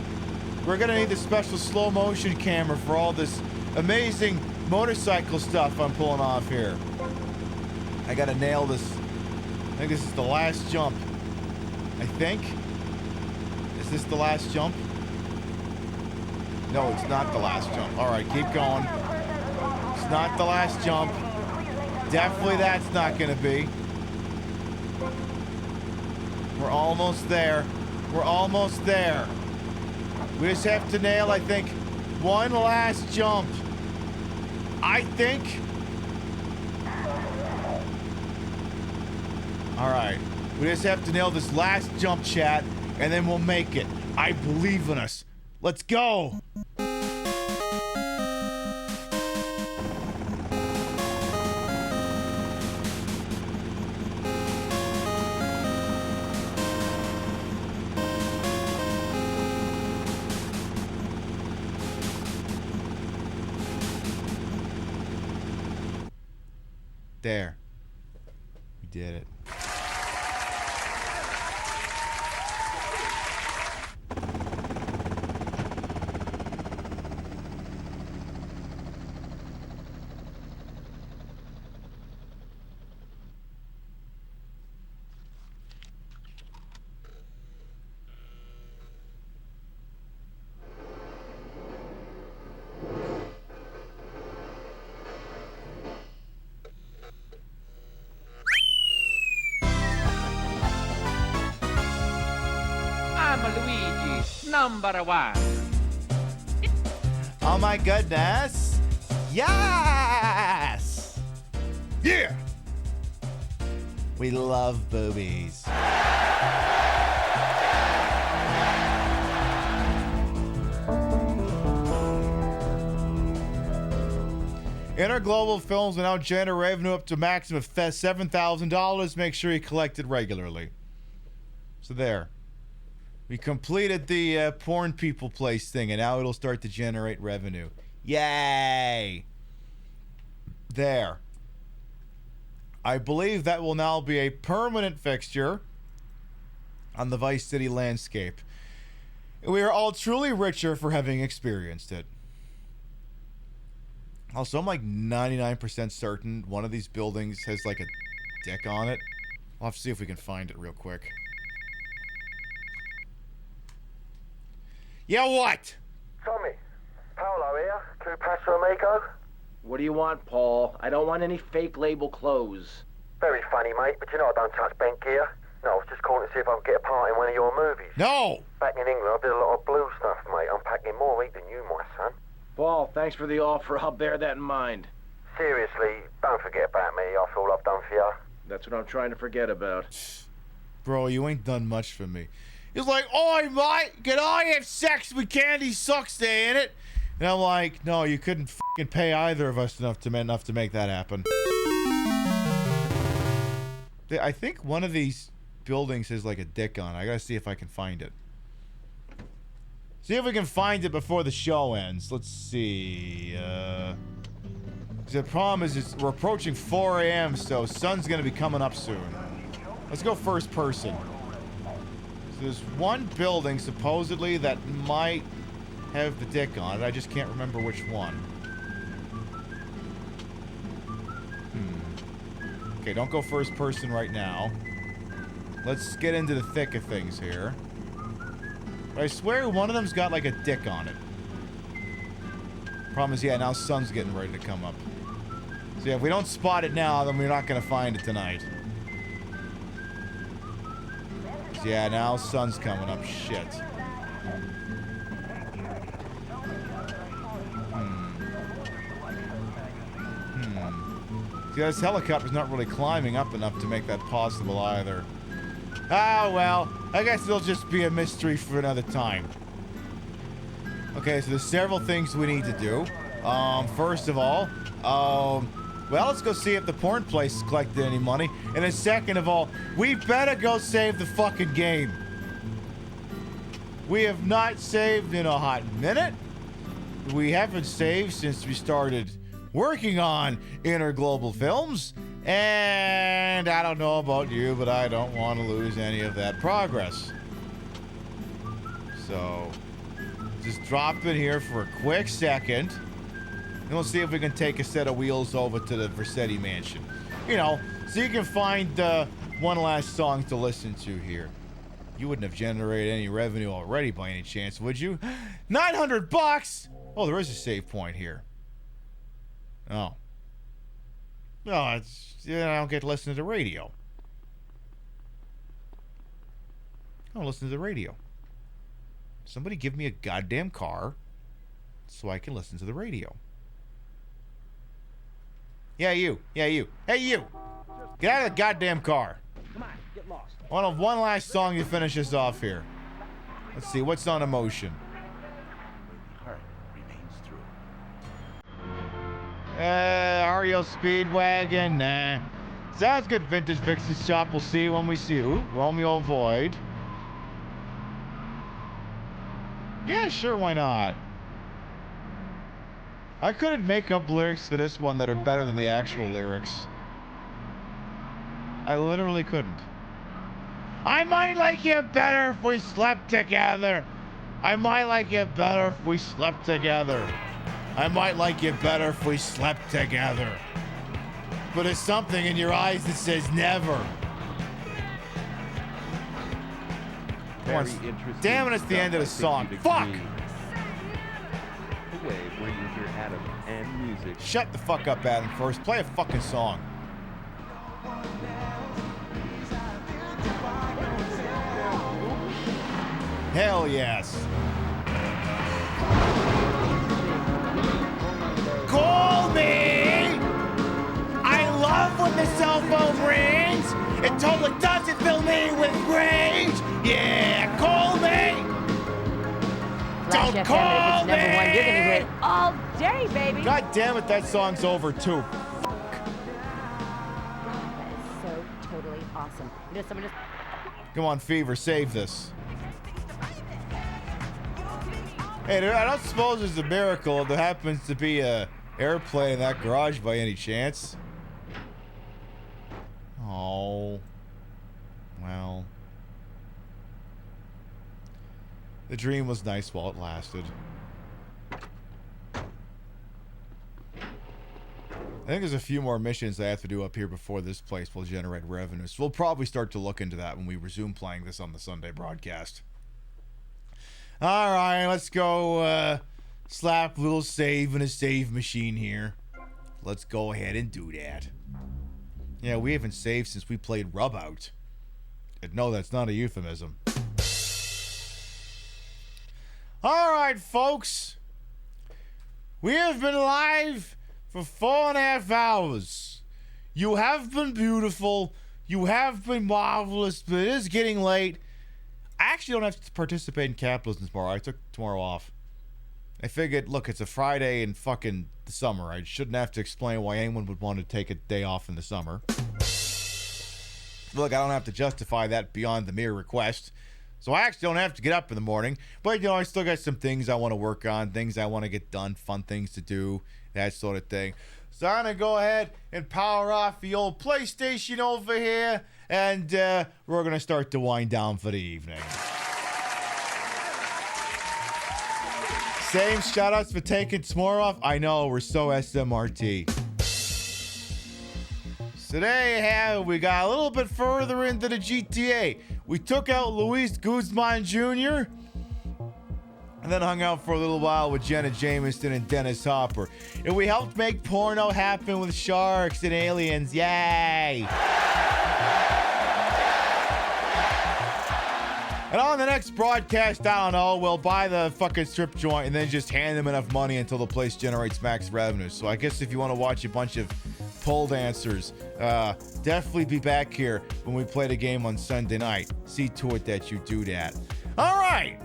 We're gonna need the special slow motion camera for all this amazing motorcycle stuff I'm pulling off here. I gotta nail this. I think this is the last jump. I think. Is this the last jump? No, it's not the last jump. Alright, keep going. It's not the last jump. Definitely that's not gonna be. We're almost there. We're almost there. We just have to nail, I think, one last jump. I think. Alright. We just have to nail this last jump, chat, and then we'll make it. I believe in us. Let's go! There. We did it. Number one. Oh my goodness. Yes! Yeah! We love boobies. Interglobal Films will now generate revenue up to a maximum of $7,000. Make sure you collect it regularly. So there. We completed the porn people place thing, and now it'll start to generate revenue. Yay! There. I believe that will now be a permanent fixture on the Vice City landscape. We are all truly richer for having experienced it. Also, I'm like 99% certain one of these buildings has like a dick on it. We'll have to see if we can find it real quick. Yeah, what? Tommy, Paolo here, Two Paso Amigo. What do you want, Paul? I don't want any fake label clothes. Very funny, mate, but you know I don't touch bent gear. No, I was just calling to see if I can get a part in one of your movies. No! Back in England, I did a lot of blue stuff, mate. I'm packing more ink than you, my son. Paul, thanks for the offer. I'll bear that in mind. Seriously, don't forget about me after all I've done for you. That's what I'm trying to forget about. Bro, you ain't done much for me. He's like, "Oi, mate, can I have sex with Candy Sucks Day in it?" And I'm like, "No, you couldn't fucking pay either of us enough to make that happen." I think one of these buildings has like a dick on it. I gotta see if I can find it. See if we can find it before the show ends. Let's see. The problem is we're approaching 4 a.m., so sun's gonna be coming up soon. Let's go first person. So there's one building, supposedly, that might have the dick on it. I just can't remember which one. Okay, don't go first person right now. Let's get into the thick of things here. I swear one of them's got like a dick on it. Problem is, yeah, now sun's getting ready to come up. So yeah, if we don't spot it now, then we're not gonna find it tonight. So yeah, now sun's coming up. Shit. See, this helicopter's not really climbing up enough to make that possible either. Ah, well, I guess it'll just be a mystery for another time. Okay, so there's several things we need to do. First of all, well, let's go see if the porn place has collected any money. And then second of all, we better go save the fucking game. We have not saved in a hot minute. We haven't saved since we started working on Interglobal Films. And I don't know about you, but I don't want to lose any of that progress. So, just drop in here for a quick second. And we'll see if we can take a set of wheels over to the Vercetti mansion. You know, so you can find one last song to listen to here. You wouldn't have generated any revenue already by any chance, would you? $900! Oh, there is a save point here. Oh. No, it's... I don't get to listen to the radio. I don't listen to the radio. Somebody give me a goddamn car so I can listen to the radio. Yeah, you. Yeah, you. Hey, you! Get out of the goddamn car. Come on, get lost. I want one last song to finish us off here. Let's see, what's on Emotion? Ario Speedwagon, nah. Sounds good, Vintage Vixen Shop. We'll see when we see you. Romeo Void. Yeah, sure, why not? I couldn't make up lyrics to this one that are better than the actual lyrics. I literally couldn't. I might like you better if we slept together. I might like you better if we slept together. I might like you better if we slept together. But there's something in your eyes that says never. Very interesting. Damn it, it's the end of the song. Fuck! The way where you hear Adam and music. Shut the fuck up, Adam, first. Play a fucking song. Hell yes. Call me! I love when the cell phone rings. It totally doesn't fill me with rage. Yeah, call me! Flash Don't FM, call if it's number one, you're gonna hear it all day, baby. God damn it, that song's over too. That is so totally awesome. You know, someone just... Come on, Fever, save this. Hey, I don't suppose there's a miracle if there happens to be a airplane in that garage by any chance. Oh. Well. The dream was nice while it lasted. I think there's a few more missions I have to do up here before this place will generate revenue. So we'll probably start to look into that when we resume playing this on the Sunday broadcast. Alright, let's go slap a little save in a save machine here. Let's go ahead and do that. Yeah, we haven't saved since we played Rub Out. And no, that's not a euphemism. Alright, folks. We have been live for 4.5 hours. You have been beautiful. You have been marvelous, but it is getting late. I actually don't have to participate in capitalism tomorrow. I took tomorrow off. I figured, look, it's a Friday in fucking the summer. I shouldn't have to explain why anyone would want to take a day off in the summer. Look, I don't have to justify that beyond the mere request. So I actually don't have to get up in the morning. But, you know, I still got some things I want to work on, things I want to get done, fun things to do, that sort of thing. So I'm going to go ahead and power off the old PlayStation over here, and we're going to start to wind down for the evening. Same shout-outs for taking tomorrow off. I know, we're so SMRT. Today, we got a little bit further into the GTA. We took out Luis Guzman Jr. and then hung out for a little while with Jenna Jameson and Dennis Hopper. And we helped make porno happen with sharks and aliens. Yay! And on the next broadcast, I don't know, we'll buy the fucking strip joint and then just hand them enough money until the place generates max revenue. So I guess if you want to watch a bunch of pole dancers, definitely be back here when we play the game on Sunday night. See to it that you do that. All right.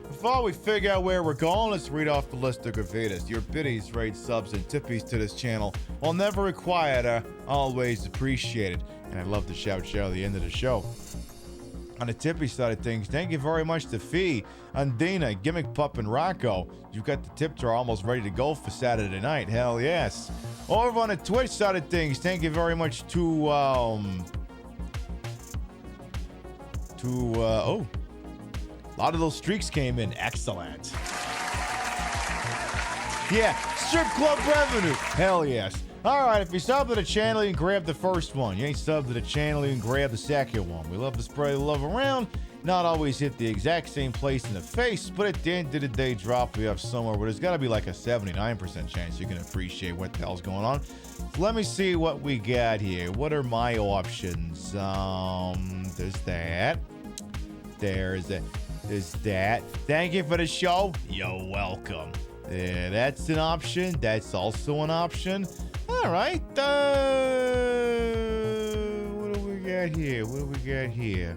Before we figure out where we're going, let's read off the list of gravitas. Your biddies, rates, subs, and tippies to this channel, while never required, are always appreciated. And I'd love to shout at the end of the show. On the tippy side of things, thank you very much to Fee, Undina, Gimmick Pup, and Rocco. You've got the tip jar almost ready to go for Saturday night. Hell yes. Over on the Twitch side of things, thank you very much to, a lot of those streaks came in. Excellent. Yeah, strip club revenue. Hell yes. All right, if you sub to the channel, you can grab the first one. You ain't sub to the channel, you can grab the second one. We love to spread the love around. Not always hit the exact same place in the face, but at the end of the day, drop we have somewhere where there's got to be like a 79% chance you can appreciate what the hell's going on. So let me see what we got here. What are my options? There's that. There's that. Thank you for the show. You're welcome. Yeah, that's an option. That's also an option. All right. What do we got here?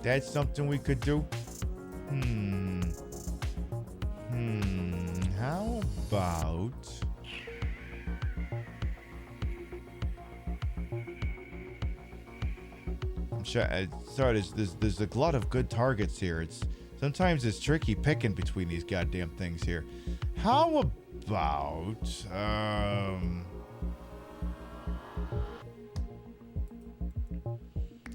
That's something we could do. How about... Sorry, there's a lot of good targets here. Sometimes it's tricky picking between these goddamn things here. How about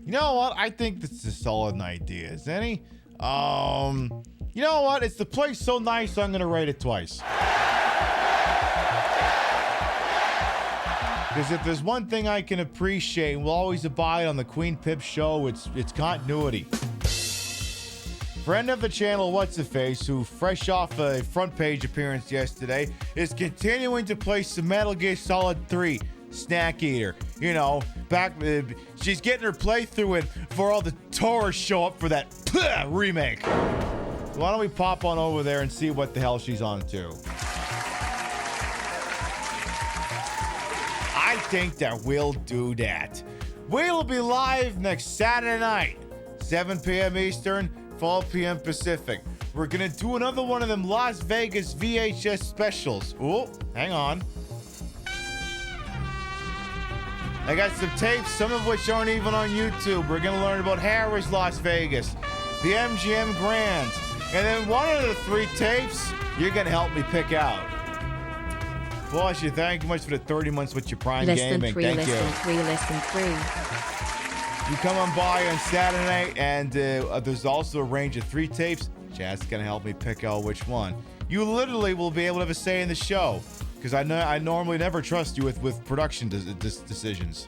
you know what? I think this is a solid idea. Is any? You know what? It's the place so nice, I'm gonna rate it twice. Because if there's one thing I can appreciate and will always abide on the Queen Pip show, it's continuity. Friend of the channel, What's-A-Face, who fresh off a front page appearance yesterday, is continuing to play some Metal Gear Solid 3 Snack Eater. You know, she's getting her playthrough in for all the tourists show up for that remake. So why don't we pop on over there and see what the hell she's on to? I think that we'll do that. We'll be live next Saturday night, 7 p.m. Eastern, 12 p.m. Pacific. We're gonna do another one of them Las Vegas VHS specials. Oh, hang on. I got some tapes, some of which aren't even on YouTube. We're gonna learn about Harrah's Las Vegas, the MGM Grand, and then one of the 3 tapes you're gonna help me pick out. Boss, you thank you much for the 30 months with your Prime Gaming. Thank you. Less than 3. You come on by on Saturday, and there's also a range of 3 tapes. Chad's gonna help me pick out which one. You literally will be able to have a say in the show, because I normally never trust you with production decisions.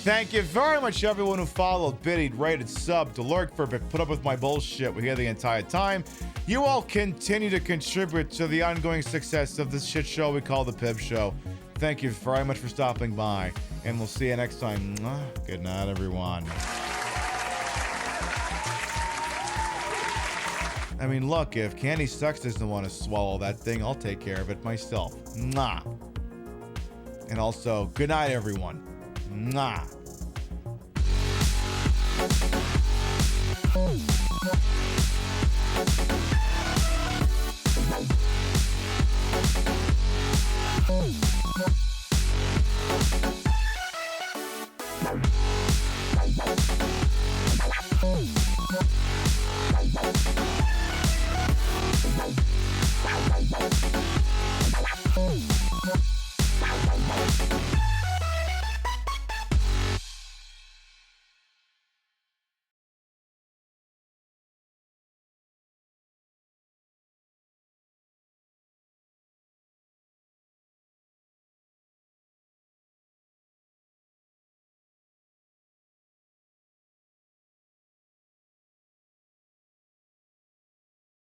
Thank you very much, everyone who followed, biddied, rated, subbed, to lurk for, put up with my bullshit. We're here the entire time. You all continue to contribute to the ongoing success of this shit show we call the Pib Show. Thank you very much for stopping by, and we'll see you next time. Good night, everyone. I mean, look, if Candy Sucks doesn't want to swallow that thing, I'll take care of it myself. Mwah. And also, good night, everyone. Mwah.